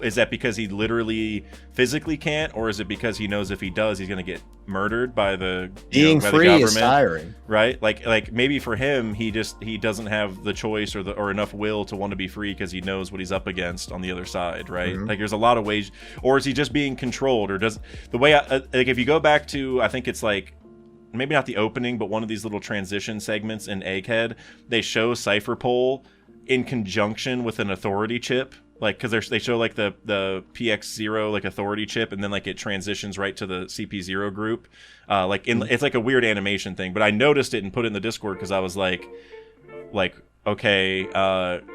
Is that because he literally physically can't, or is it because he knows if he does, he's gonna get murdered by the being by free the government, is tiring, right? Like maybe for him, he doesn't have the choice or enough will to want to be free because he knows what he's up against on the other side, right? Like there's a lot of ways, or is he just being controlled, or does the way like if you go back to I think it's like maybe not the opening, but one of these little transition segments in Egghead, they show Cypherpole in conjunction with an authority chip. Like, because they show like the PX0 like authority chip, and then like it transitions right to the CP0 group. It's like a weird animation thing, but I noticed it and put it in the Discord because I was like, okay,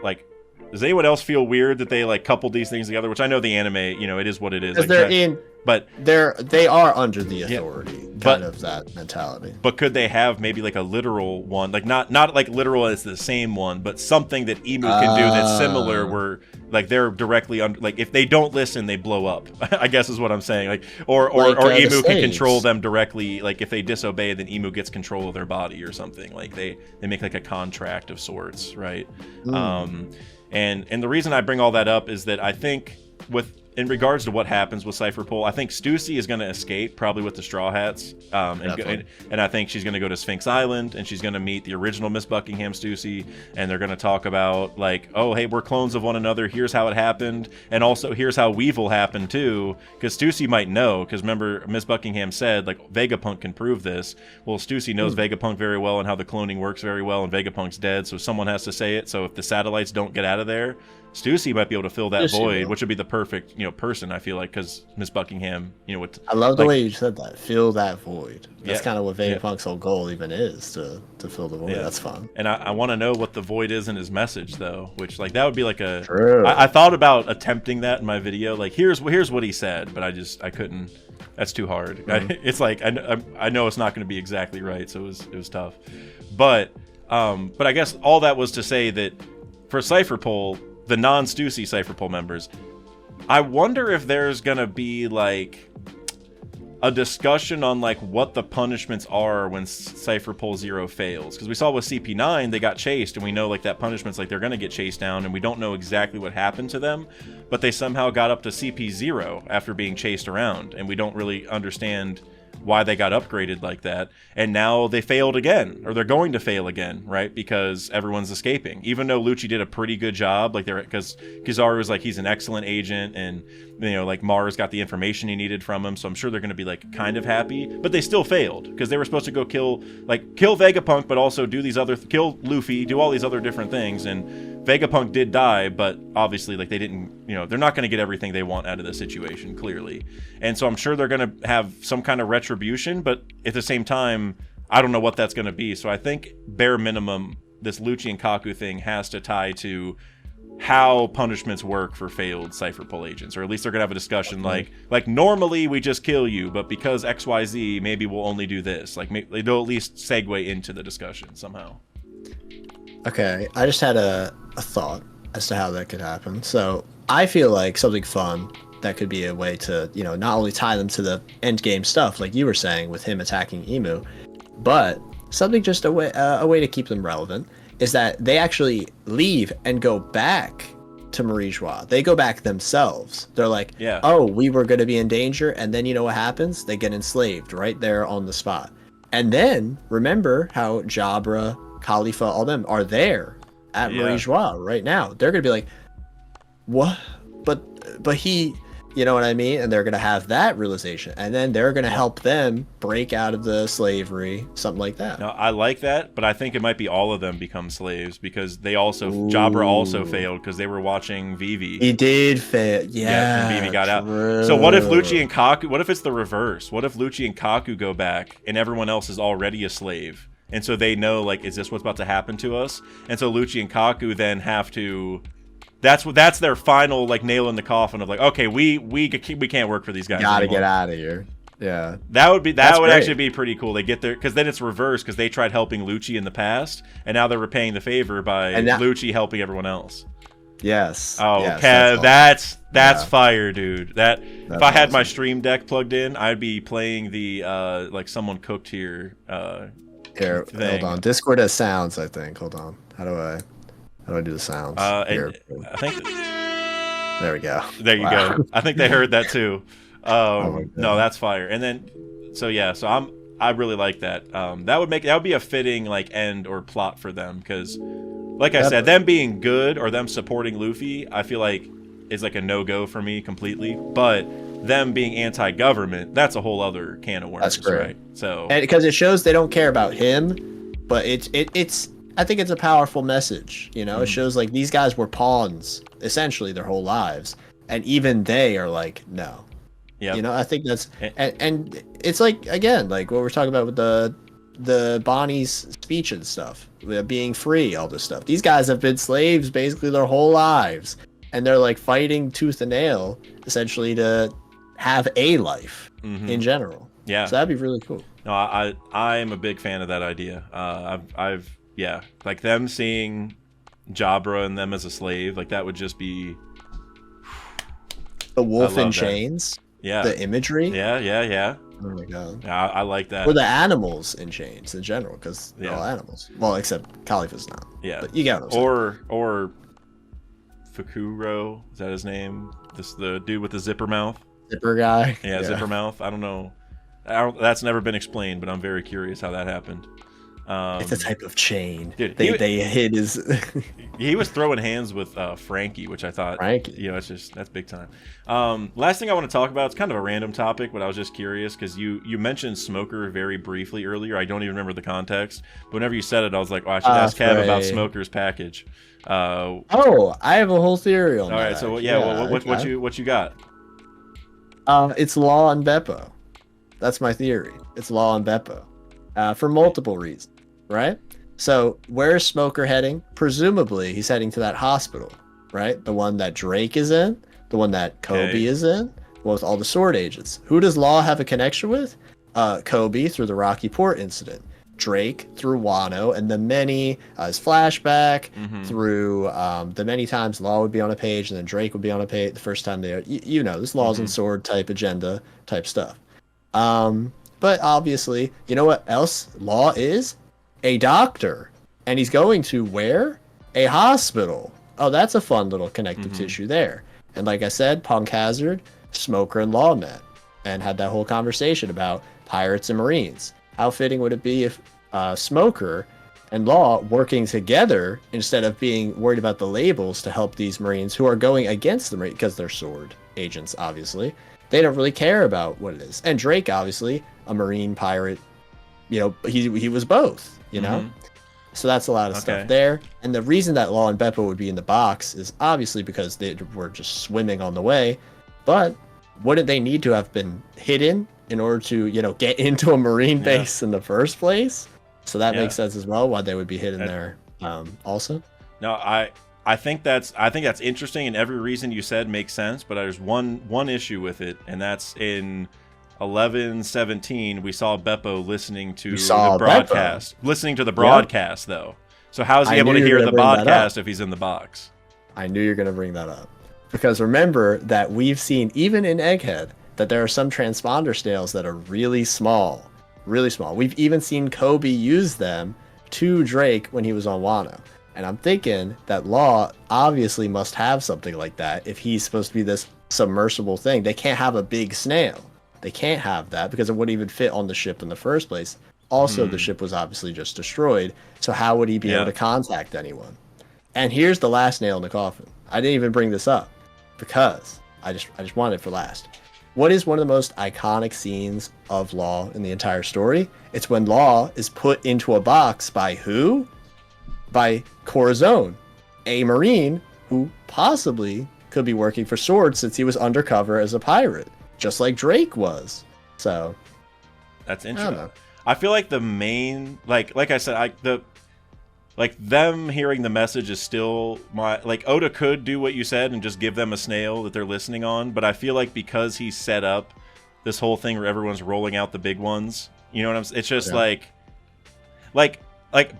like, does anyone else feel weird that they like coupled these things together? Which I know the anime, you know, it is what it is. Like, they are under the authority, of that mentality. But could they have maybe like a literal one, like not like literal as the same one, but something that Emu can do that's similar, where like they're directly under, like if they don't listen, they blow up. I guess is what I'm saying. Like or Emu can control them directly. Like if they disobey, then Emu gets control of their body or something. Like they make like a contract of sorts, right? And the reason I bring all that up is that I think with in regards to what happens with Cypher Pole, I think Stussy is going to escape, probably with the Straw Hats, and I think she's going to go to Sphinx Island, and she's going to meet the original Miss Buckingham Stussy, and they're going to talk about, like, oh, hey, we're clones of one another, here's how it happened, and also here's how Weevil happened, too, because Stussy might know, because remember, Miss Buckingham said, like, Vegapunk can prove this. Well, Stussy knows Vegapunk very well, and how the cloning works very well, and Vegapunk's dead, so someone has to say it, so if the satellites don't get out of there, Stussy might be able to fill that void, which would be the perfect, person, I feel like, because Miss Buckingham, I love the way you said that. Fill that void. That's kind of what Vegapunk's whole goal even is, to fill the void. Yeah. That's fun. And I want to know what the void is in his message, though, which, like, that would be like a... True. I thought about attempting that in my video. Like, here's what he said, but I couldn't. That's too hard. It's like, I know it's not going to be exactly right, so it was tough. But I guess all that was to say that for Cypher Pole, the non-Stussy Cypher Pole members, I wonder if there's gonna be like a discussion on like what the punishments are when Cypher Pole 0 fails, because we saw with CP9 they got chased, and we know like that punishment's like they're gonna get chased down, and we don't know exactly what happened to them, but they somehow got up to CP0 after being chased around, and we don't really understand why they got upgraded like that, and now they failed again, or they're going to fail again, right? Because everyone's escaping, even though Lucci did a pretty good job, like because Kizaru was like, he's an excellent agent, and like Mars got the information he needed from him, so I'm sure they're going to be like kind of happy, but they still failed because they were supposed to go kill Vegapunk, but also kill Luffy, do all these other different things, and Vegapunk did die, but obviously like they didn't, they're not going to get everything they want out of the situation, clearly, and so I'm sure they're going to have some kind of retribution, but at the same time, I don't know what that's going to be. So I think bare minimum, this Lucci and Kaku thing has to tie to how punishments work for failed Cypher Pole agents, or at least they're gonna have a discussion like normally we just kill you, but because XYZ, maybe we'll only do this. Like they'll at least segue into the discussion somehow. Okay, I just had a thought as to how that could happen. So I feel like something fun that could be a way to, not only tie them to the end game stuff, like you were saying with him attacking Emu, but something just a way to keep them relevant is that they actually leave and go back to Marie Joie. They go back themselves. They're like, oh, we were going to be in danger, and then you know what happens? They get enslaved right there on the spot. And then remember how Jabra, Khalifa, all them are there at Marie Joie right now. They're going to be like, what? But he, you know what I mean? And they're going to have that realization. And then they're going to help them break out of the slavery, something like that. No, I like that, but I think it might be all of them become slaves because they also, Jabra also failed because they were watching Vivi. He did fail. Yeah, and Vivi got out. So what if Lucci and Kaku, what if it's the reverse? What if Lucci and Kaku go back and everyone else is already a slave? And so they know, like, is this what's about to happen to us? And so Lucci and Kaku then have to... That's their final like nail in the coffin of like, okay, we can't work for these guys. Gotta get out of here. Yeah, that would actually be pretty cool. They get there because then it's reversed because they tried helping Lucci in the past, and now they're repaying the favor by Lucci helping everyone else. Yes. Oh, yes, Kev, that's fire, dude. That's if I had my stream deck plugged in, I'd be playing the like someone cooked here. Here, hold on. Discord has sounds, I think. Hold on. How do I do the sounds? Here. I think. There we go. There you go. I think they heard that too. No, that's fire. And then, so I really like that. That would be a fitting like end or plot for them because, like I said, them being good or them supporting Luffy, I feel like is like a no-go for me completely. But them being anti-government, that's a whole other can of worms. That's great. Right? So because it shows they don't care about him, but it's. I think it's a powerful message. It shows like these guys were pawns essentially their whole lives, and even they are like, no. Yeah. I think that's and it's like again like what we're talking about with the Bonnie's speech and stuff, being free, all this stuff. These guys have been slaves basically their whole lives, and they're like fighting tooth and nail essentially to have a life in general. Yeah. So that'd be really cool. No, I'm a big fan of that idea. Yeah, like them seeing Jabra and them as a slave, like that would just be the wolf in chains. Yeah, the imagery. Yeah. Oh my god. Yeah, I like that. Or the animals in chains in general, because they're all animals. Well, except Khalifa's not. Yeah, but you got what I'm saying. Or Fukuro, is that his name? The dude with the zipper mouth. Zipper guy. Yeah, zipper mouth. I don't know. That's never been explained, but I'm very curious how that happened. It's a type of chain. Dude, they hit his. He was throwing hands with Frankie, which I thought, Frankie. that's big time. Last thing I want to talk about, it's kind of a random topic, but I was just curious because you mentioned Smoker very briefly earlier. I don't even remember the context, but whenever you said it, I was like, I should ask Kev about Smoker's package. I have a whole theory on that. All right, so what you got? It's Law and Beppo. That's my theory. It's Law and Beppo, for multiple reasons. Right? So where is Smoker heading? Presumably he's heading to that hospital, right? The one that Drake is in, the one that Kobe is in, with all the sword agents. Who does Law have a connection with? Kobe through the Rocky Port incident, Drake through Wano, and the many his flashback through the many times Law would be on a page and then Drake would be on a page the first time they this Laws and Sword type agenda type stuff. But obviously, you know what else Law is? A doctor, and he's going to where? A hospital. Oh, that's a fun little connective tissue there. And like I said, Punk Hazard, Smoker, and Law met and had that whole conversation about pirates and Marines. How fitting would it be if Smoker and Law working together instead of being worried about the labels to help these Marines who are going against the Marines because they're sword agents, obviously. They don't really care about what it is. And Drake, obviously, a Marine pirate, he was both. So that's a lot of stuff there. And the reason that Law and Beppo would be in the box is obviously because they were just swimming on the way. But wouldn't they need to have been hidden in order to, get into a Marine base in the first place? So that makes sense as well, why they would be hidden there also. No, I think that's interesting, and every reason you said makes sense, but there's one issue with it, and that's in 11:17 we saw Beppo listening to the broadcast. Listening to the broadcast though. So how is he able to hear the podcast if he's in the box? I knew you were going to bring that up. Because remember that we've seen, even in Egghead, that there are some transponder snails that are really small. Really small. We've even seen Kobe use them to Drake when he was on Wano. And I'm thinking that Law obviously must have something like that if he's supposed to be this submersible thing. They can't have a big snail. They can't have that because it wouldn't even fit on the ship in the first place. Also, the ship was obviously just destroyed. So how would he be able to contact anyone? And here's the last nail in the coffin. I didn't even bring this up because I just wanted it for last. What is one of the most iconic scenes of Law in the entire story? It's when Law is put into a box by who? By Corazon, a Marine who possibly could be working for Sword since he was undercover as a pirate, just like Drake was. So that's interesting. I feel like the main, like I said, them hearing the message is still Oda could do what you said and just give them a snail that they're listening on, but I feel like because he set up this whole thing where everyone's rolling out the big ones, you know what I'm saying? It's just like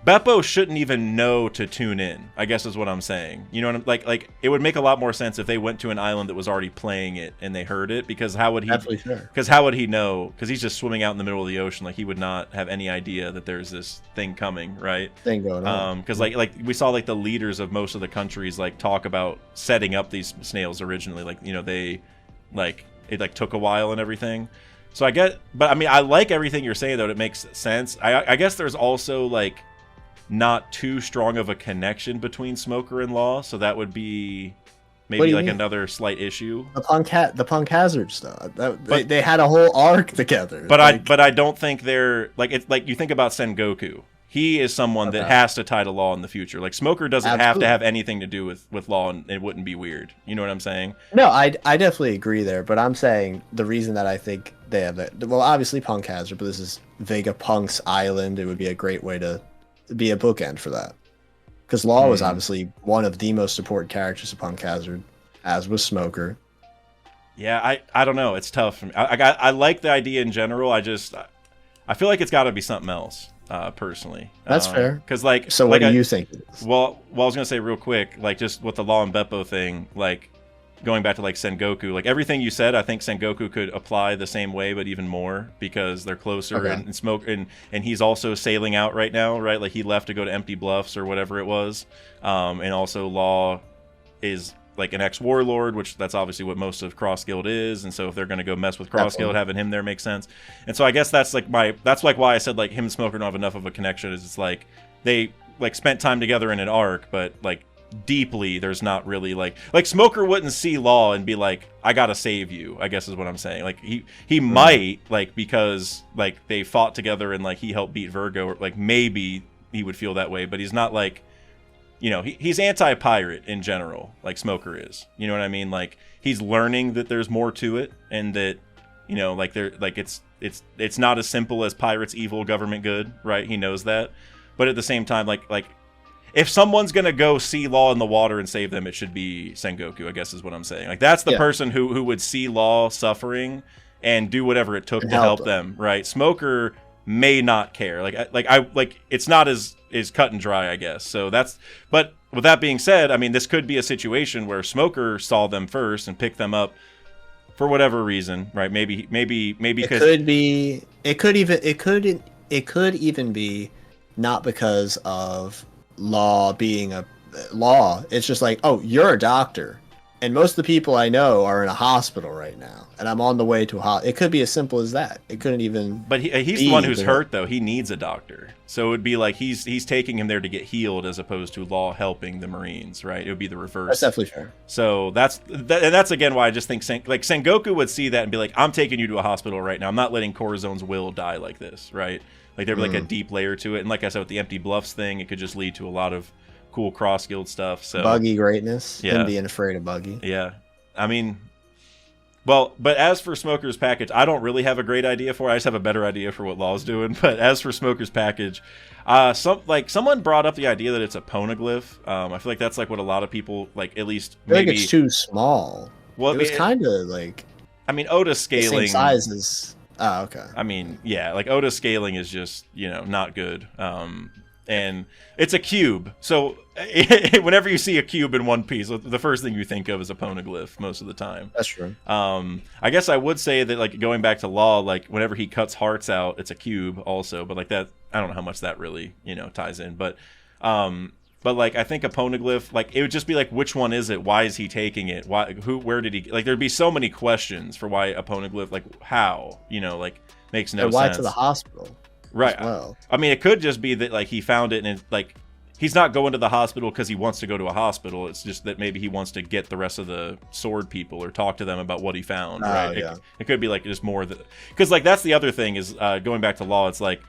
Beppo shouldn't even know to tune in, I guess is what I'm saying. You know what I'm like it would make a lot more sense if they went to an island that was already playing it and they heard it, because how would he know? Because he's just swimming out in the middle of the ocean, like he would not have any idea that there's this thing coming, right? Thing going on. Because like we saw like the leaders of most of the countries like talk about setting up these snails originally, it took a while and everything. So I get, but I mean, I like everything you're saying though. It makes sense. I guess there's also like not too strong of a connection between Smoker and Law, so that would be maybe like another slight issue. The Punk Hazard stuff. They had a whole arc together. But I don't think they're like, it's like you think about Sengoku. He is someone that has to tie to Law in the future. Like Smoker doesn't have to have anything to do with Law, and it wouldn't be weird. You know what I'm saying? No, I definitely agree there. But I'm saying the reason that I think they have that, well, obviously Punk Hazard, but this is Vegapunk's island. It would be a great way to be a bookend for that. Because Law was obviously one of the most important characters of Punk Hazard, as was Smoker. Yeah, I don't know. It's tough for me. I like the idea in general. I feel like it's got to be something else. Personally, that's fair. Because so what do you think it is? Well, I was gonna say real quick, like just with the Law and Beppo thing, like going back to like Sengoku, like everything you said, I think Sengoku could apply the same way, but even more because they're closer and Smoke and he's also sailing out right now, right? Like he left to go to Empty Bluffs or whatever it was, and also Law is like an ex-warlord, which that's obviously what most of Cross Guild is, and so if they're going to go mess with Cross Guild, having him there makes sense. And so I guess that's like why I said like him and Smoker don't have enough of a connection, is it's like they like spent time together in an arc, but like deeply there's not really like Smoker wouldn't see Law and be like, I gotta save you, I guess is what I'm saying. Like he might, like, because like they fought together and like he helped beat Virgo, or like maybe he would feel that way, but he's not like, you know, he's anti-pirate in general, like Smoker is. You know what I mean? Like he's learning that there's more to it, and that, you know, like they're like it's not as simple as pirates evil, government good, right? He knows that, but at the same time, like if someone's gonna go see Law in the water and save them, it should be Sengoku, I guess is what I'm saying. Like that's the person who would see Law suffering and do whatever it took to help them, right? Smoker may not care. Like it's not as cut and dry, I guess. So that's, but with that being said, I mean, this could be a situation where Smoker saw them first and picked them up for whatever reason, right? Maybe because it could even be not because of Law being a Law. It's just like, oh, you're a doctor, and most of the people I know are in a hospital right now, and I'm on the way to a hospital. It could be as simple as that. It couldn't even. But he's the one who's hurt, though. He needs a doctor, so it would be like he's taking him there to get healed, as opposed to Law helping the Marines, right? It would be the reverse. That's definitely fair. So that's again why I just think Sengoku would see that and be like, I'm taking you to a hospital right now. I'm not letting Corazone's will die like this, right? Like there'd be like a deep layer to it, and like I said with the Empty Bluffs thing, it could just lead to a lot of cool cross guild stuff. So Buggy greatness, him being afraid of Buggy. Yeah, I mean, well, but as for Smoker's package, I don't really have a great idea for it. I just have a better idea for what Law's doing. But as for Smoker's package, someone brought up the idea that it's a poneglyph. I feel like that's like what a lot of people like. At least I think it's too small. Well, it was kind of like. I mean, Oda scaling the same sizes. Oh, okay. I mean, yeah, like Oda scaling is just, you know, not good. And it's a cube. So whenever you see a cube in One Piece, the first thing you think of is a poneglyph most of the time. That's true. I guess I would say that, like, going back to Law, like, whenever he cuts hearts out, it's a cube also. But, like, that, I don't know how much that really, you know, ties in. But like, I think a poneglyph, like, it would just be like, which one is it? Why is he taking it? Why? Who? Where did he? Like, there'd be so many questions for why a poneglyph. Like, how? You know, like, makes no sense. Why to the hospital? Right. Well, I mean, it could just be that like he found it, and like he's not going to the hospital because he wants to go to a hospital. It's just that maybe he wants to get the rest of the sword people or talk to them about what he found. Right. Yeah. It could be like just more that, because like that's the other thing is going back to Law. It's like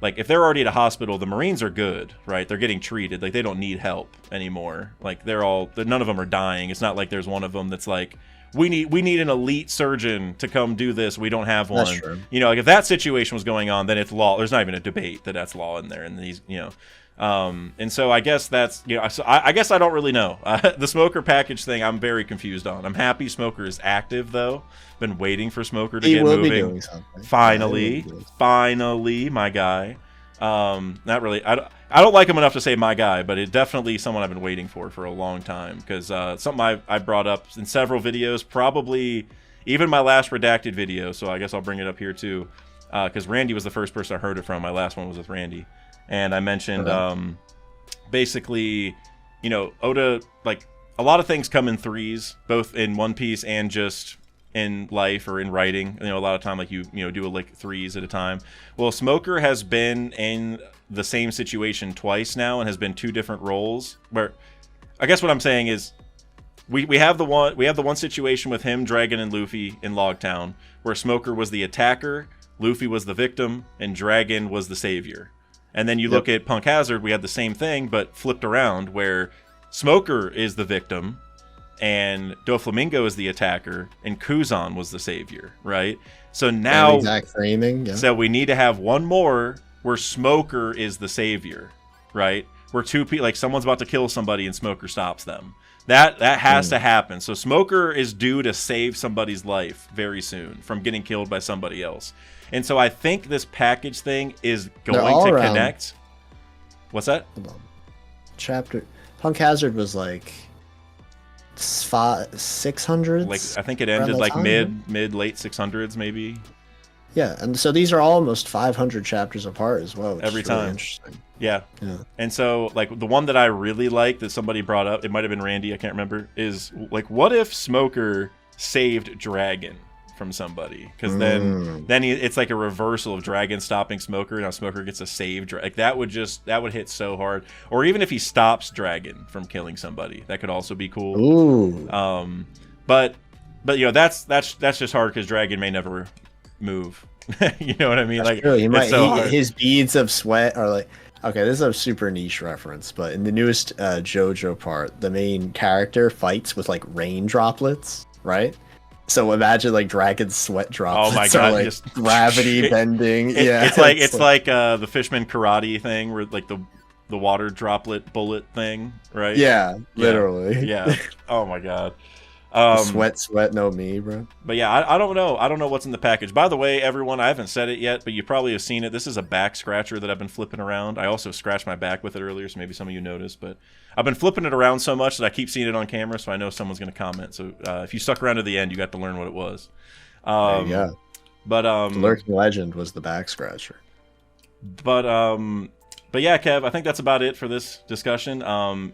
if they're already at a hospital, the Marines are good, right? They're getting treated. Like they don't need help anymore. Like none of them are dying. It's not like there's one of them that's like, we need an elite surgeon to come do this. We don't have one. That's true. You know, like if that situation was going on, then it's Law. There's not even a debate that's Law in there. And these, you know, and so I guess that's, you know, so I guess I don't really know. The Smoker package thing, I'm very confused on. I'm happy Smoker is active though. Been waiting for Smoker to get moving. He will be doing something. Finally, my guy. Not really. I don't like him enough to say my guy, but it's definitely someone I've been waiting for a long time, because something I brought up in several videos, probably even my last redacted video, so I guess I'll bring it up here too, because Randy was the first person I heard it from. My last one was with Randy, and I mentioned basically, you know, Oda, like a lot of things come in threes, both in One Piece and just in life or in writing. You know, a lot of time like you know do like threes at a time. Well, Smoker has been in the same situation twice now and has been two different roles, where I guess what I'm saying is we have the one situation with him, Dragon, and Luffy in Logtown, where Smoker was the attacker, Luffy was the victim, and Dragon was the savior. And then you look at Punk Hazard, we had the same thing but flipped around, where Smoker is the victim and Doflamingo is the attacker and Kuzan was the savior, right? So now exact framing, yeah. So we need to have one more where Smoker is the savior, right? Where two people, like someone's about to kill somebody and Smoker stops them. That has to happen. So Smoker is due to save somebody's life very soon from getting killed by somebody else. And so I think this package thing is going to connect. What's that? Chapter Punk Hazard was like 600s. Like I think it ended like mid late 600s maybe. Yeah, and so these are almost 500 chapters apart as well, which Every is really time. interesting. Yeah. Yeah. And so, like, the one that I really like that somebody brought up, it might have been Randy, I can't remember, is, like, what if Smoker saved Dragon from somebody? Because then it's like a reversal of Dragon stopping Smoker. Now Smoker gets a save. Like, that would hit so hard. Or even if he stops Dragon from killing somebody, that could also be cool. Ooh. But you know, that's just hard because Dragon may never move. You know what I mean? That's Like, true. His beads of sweat are like, okay, this is a super niche reference, but in the newest JoJo part, the main character fights with like rain droplets, right? So imagine like Dragon's sweat droplets. Oh my god! Are, like, just gravity bending. It's like the Fishman karate thing, where like the water droplet bullet thing, right? Yeah, literally. Yeah. Oh my god. Sweat, no me, bro. But yeah, I don't know. I don't know what's in the package. By the way, everyone, I haven't said it yet, but you probably have seen it. This is a back scratcher that I've been flipping around. I also scratched my back with it earlier, so maybe some of you noticed. But I've been flipping it around so much that I keep seeing it on camera, so I know someone's going to comment. So if you stuck around to the end, you got to learn what it was. Yeah. But the lurking legend was the back scratcher. But yeah, Kev, I think that's about it for this discussion.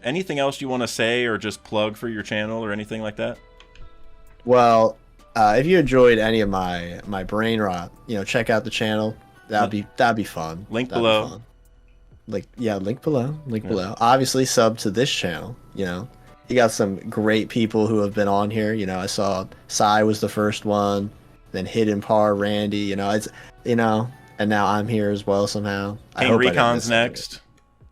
Anything else you want to say or just plug for your channel or anything like that? Well, if you enjoyed any of my brain rot, check out the channel. That'd be fun. Link That'd below. be fun. Link below. Below. Obviously, sub to this channel. You got some great people who have been on here. I saw Sai was the first one, then Hidden Par, Randy. It's and now I'm here as well somehow. King Recon's next.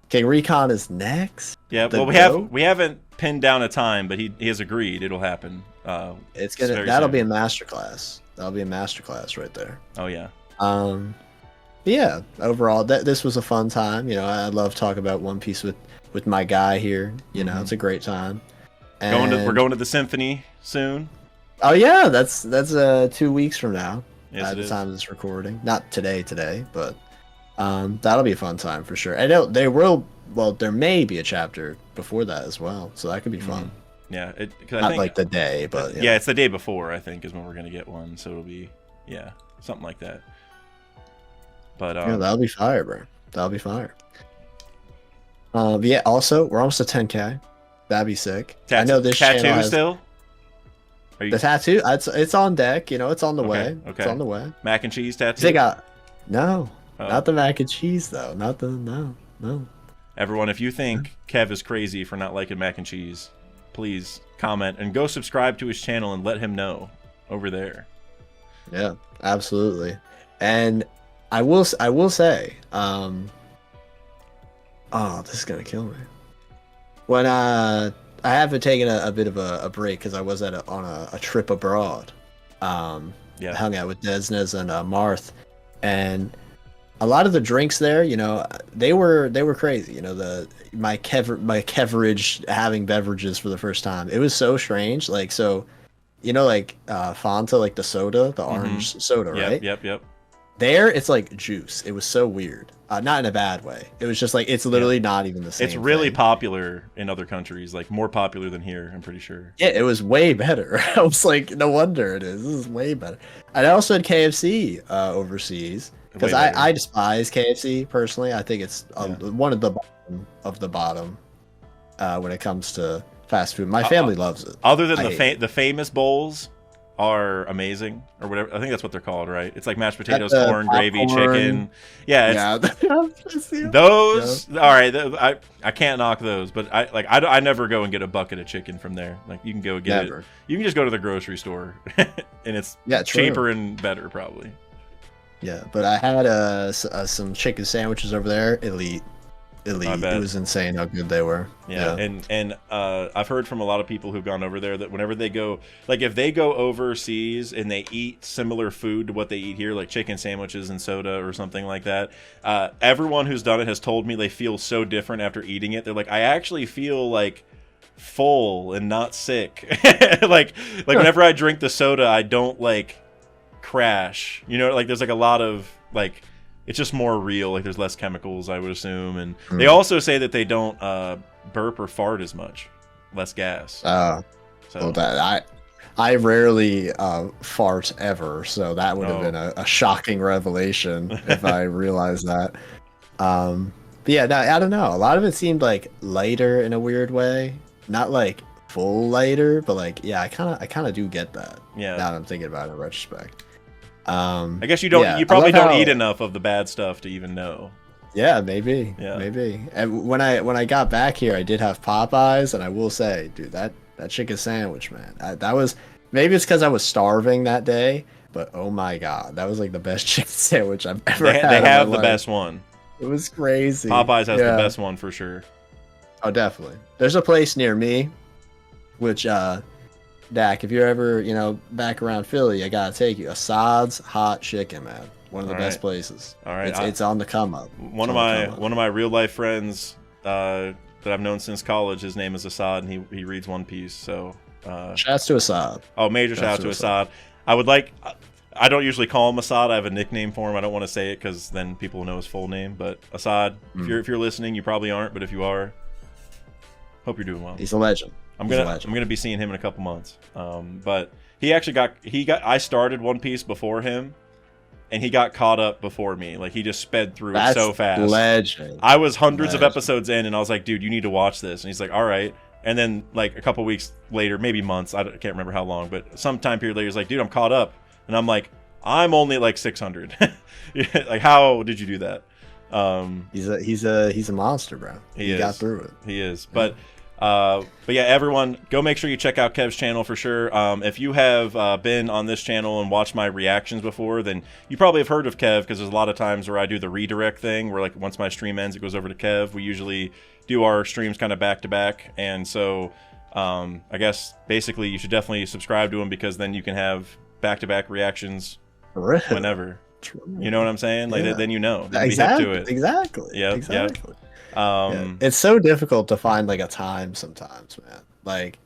King Recon is next. Yeah, well, we haven't pinned down a time, but he has agreed it'll happen. That'll be a masterclass. That'll be a masterclass right there. Oh yeah. Yeah. Overall, this was a fun time. I love talking about One Piece with my guy here. It's a great time. And we're going to the Symphony soon. Oh yeah, that's 2 weeks from now. Yes, at the time of this recording. Not today, but that'll be a fun time for sure. And there may be a chapter before that as well, so that could be fun. Yeah, not like the day, but yeah, it's the day before, I think, is when we're gonna get one. So it'll be something like that. But yeah, that'll be fire, bro. That'll be fire. Yeah. Also, we're almost at 10K. That'd be sick. I know this tattoo channel has, still. The tattoo, it's on deck. It's on the way. Okay. It's on the way. Mac and cheese tattoo. They got not the mac and cheese though. Not the no. Everyone, if you think Kev is crazy for not liking mac and cheese, please comment and go subscribe to his channel and let him know over there. Yeah, absolutely. And I will say, this is gonna kill me. When I have been taking a bit of a break because I was on a trip abroad. I hung out with Desnes and Marth, and a lot of the drinks there, they were crazy. My Keverage having beverages for the first time. It was so strange. Like Fanta, like the soda, the orange soda, right? Yep. There, it's like juice. It was so weird. Not in a bad way. It was just like, it's literally not even the same. It's really thing. popular in other countries, like more popular than here, I'm pretty sure. Yeah, it was way better. I was like, no wonder it is. This is way better. And I also had KFC overseas because I despise KFC personally. I think it's one of the bottom of the bottom when it comes to fast food. My family loves it. Other than the famous bowls are amazing, or whatever. I think that's what they're called, right? It's like mashed potatoes, corn, gravy, chicken. Yeah, those. Yeah. All right, I can't knock those, but I never go and get a bucket of chicken from there. Like, you can go get it. You can just go to the grocery store, and it's cheaper and better probably. Yeah, but I had some chicken sandwiches over there. Elite. It was insane how good they were. Yeah. And I've heard from a lot of people who've gone over there that whenever they go, like if they go overseas and they eat similar food to what they eat here, like chicken sandwiches and soda or something like that, everyone who's done it has told me they feel so different after eating it. They're like, I actually feel like full and not sick. like whenever I drink the soda, I don't like crash. Like there's like a lot of like, it's just more real. Like there's less chemicals, I would assume, and they also say that they don't burp or fart as much, less gas. So well, I rarely fart ever, so that would have No. been a shocking revelation if I realized that. But yeah, no, I don't know. A lot of it seemed like lighter in a weird way, not like full lighter, but like yeah, I kind of do get that. Yeah. Now that I'm thinking about it in retrospect. I guess you Yeah, you I probably love don't how- eat enough of the bad stuff to even know. Yeah, maybe. Yeah. Maybe. And when I got back here, I did have Popeyes, and I will say, dude, that chicken sandwich, man, that was maybe it's because I was starving that day, but oh my god, that was like the best chicken sandwich I've ever had. They in my have the life. best one. It was crazy. Popeyes has the Yeah. best one for sure. Oh, definitely. There's a place near me, which Dak, if you're ever back around Philly, I gotta take you. Assad's Hot Chicken, man. One of the All best right. places. All right, It's on the come up. One of my real life friends that I've known since college. His name is Assad, and he reads One Piece. So Shouts to Assad. oh, major shout out to Assad. I don't usually call him Assad. I have a nickname for him. I don't want to say it because then people will know his full name. But Assad, if you're listening, you probably aren't. But if you are, hope you're doing well. He's a legend. I'm gonna be seeing him in a couple months. But he I started One Piece before him, and he got caught up before me. Like he just sped through it so fast. Legend. I was hundreds of episodes in, and I was like, dude, you need to watch this. And he's like, all right. And then like a couple weeks later, maybe months, I can't remember how long, but some time period later, he's like, dude, I'm caught up. And I'm like, I'm only like 600. Like, how did you do that? He's a monster, bro. He got through it. He is. But yeah, everyone, go make sure you check out Kev's channel for sure. If you have been on this channel and watched my reactions before, then you probably have heard of Kev, because there's a lot of times where I do the redirect thing, where like once my stream ends, it goes over to Kev. We usually do our streams kind of back to back, and so I guess basically you should definitely subscribe to him, because then you can have back to back reactions whenever. You know what I'm saying? Like then you know. Exactly. To it. Exactly. Yep, exactly. Yep. It's so difficult to find like a time sometimes, man. Like,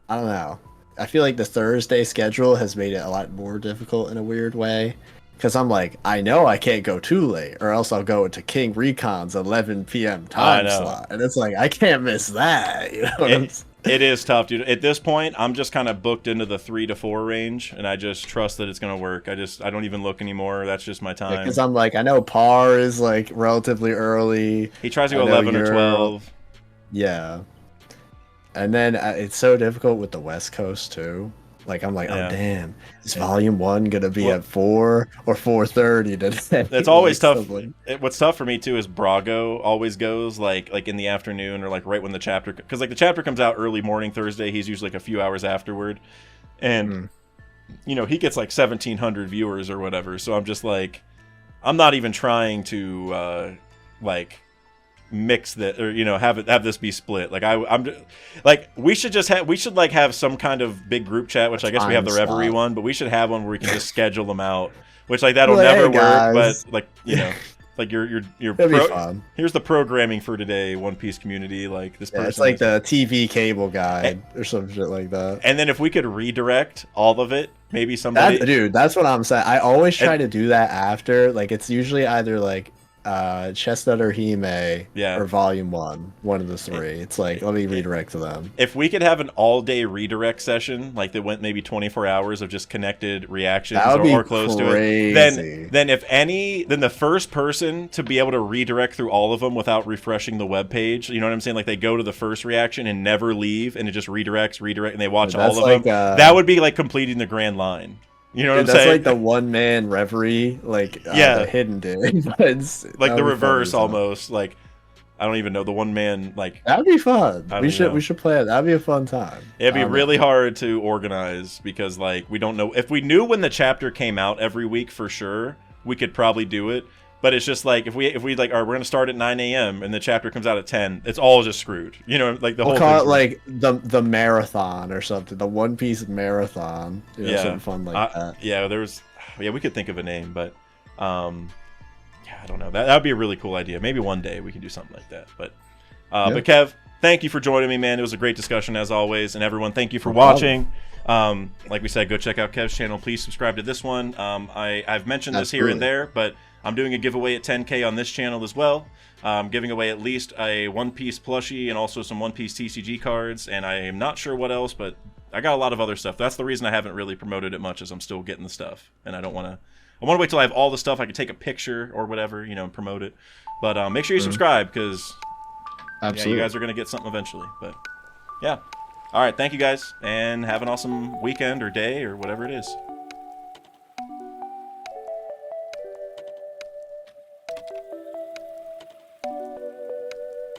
I don't know. I feel like the Thursday schedule has made it a lot more difficult in a weird way. Because I'm like, I know I can't go too late, or else I'll go into King Recon's 11 p.m. time slot. And it's like, I can't miss that. You know what I'm saying? It is tough, dude. At this point, I'm just kind of booked into the 3 to 4 range, and I just trust that it's going to work. I don't even look anymore. That's just my time. Because I'm like, I know Par is like relatively early. He tries to go 11 or 12. Yeah. And then it's so difficult with the West Coast, too. Like, I'm like, oh, damn. Is Volume 1 going to be at 4 or 4:30 today? It's always tough. What's tough for me, too, is Brago always goes, like in the afternoon, or, like, right when the chapter... Because, like, the chapter comes out early morning Thursday. He's usually, like, a few hours afterward. And, you know, he gets, like, 1,700 viewers or whatever. So I'm just, like... I'm not even trying to, like... mix that, or have this be split. Like I'm like, we should have some kind of big group chat, which I guess we have the Reverie one, but we should have one where we can just schedule them out, which like that'll never work, but like like your here's the programming for today, One Piece community, like this person, it's like the TV cable guide or some shit like that. And then if we could redirect all of it, maybe somebody dude, that's what I'm saying. I always try to do that after, like it's usually either like Chestnut or Hime, or Volume 1, one of the three. It's like, let me redirect to them. If we could have an all-day redirect session, like that went maybe 24 hours of just connected reactions or close to it, then the first person to be able to redirect through all of them without refreshing the web page, you know what I'm saying? Like they go to the first reaction and never leave, and it just redirects, and they watch all of them. That would be like completing the Grand Line. You know what I'm saying? That's like the one-man Reverie, like the hidden dude. Like the reverse almost. Like I don't even know, the one-man, like that'd be fun. We should play it. That'd be a fun time. It'd be really hard to organize, because like we don't know. If we knew when the chapter came out every week for sure, we could probably do it. But it's just like if we like, all right, we're gonna start at 9 a.m. and the chapter comes out at 10, it's all just screwed. You know, like the whole. We'll call it like the marathon or something, the One Piece marathon. Something fun like that. Yeah, we could think of a name, but I don't know. That would be a really cool idea. Maybe one day we can do something like that. But Kev, thank you for joining me, man. It was a great discussion as always, and everyone, thank you for watching. Like we said, go check out Kev's channel. Please subscribe to this one. I've mentioned this here and there, but I'm doing a giveaway at 10K on this channel as well. I'm giving away at least a One Piece plushie and also some One Piece TCG cards, and I am not sure what else, but I got a lot of other stuff. That's the reason I haven't really promoted it much, is I'm still getting the stuff, and I don't want to. I want to wait till I have all the stuff. I can take a picture or whatever, you know, and promote it. But make sure you subscribe, because you guys are gonna get something eventually. But yeah, all right, thank you guys, and have an awesome weekend or day or whatever it is.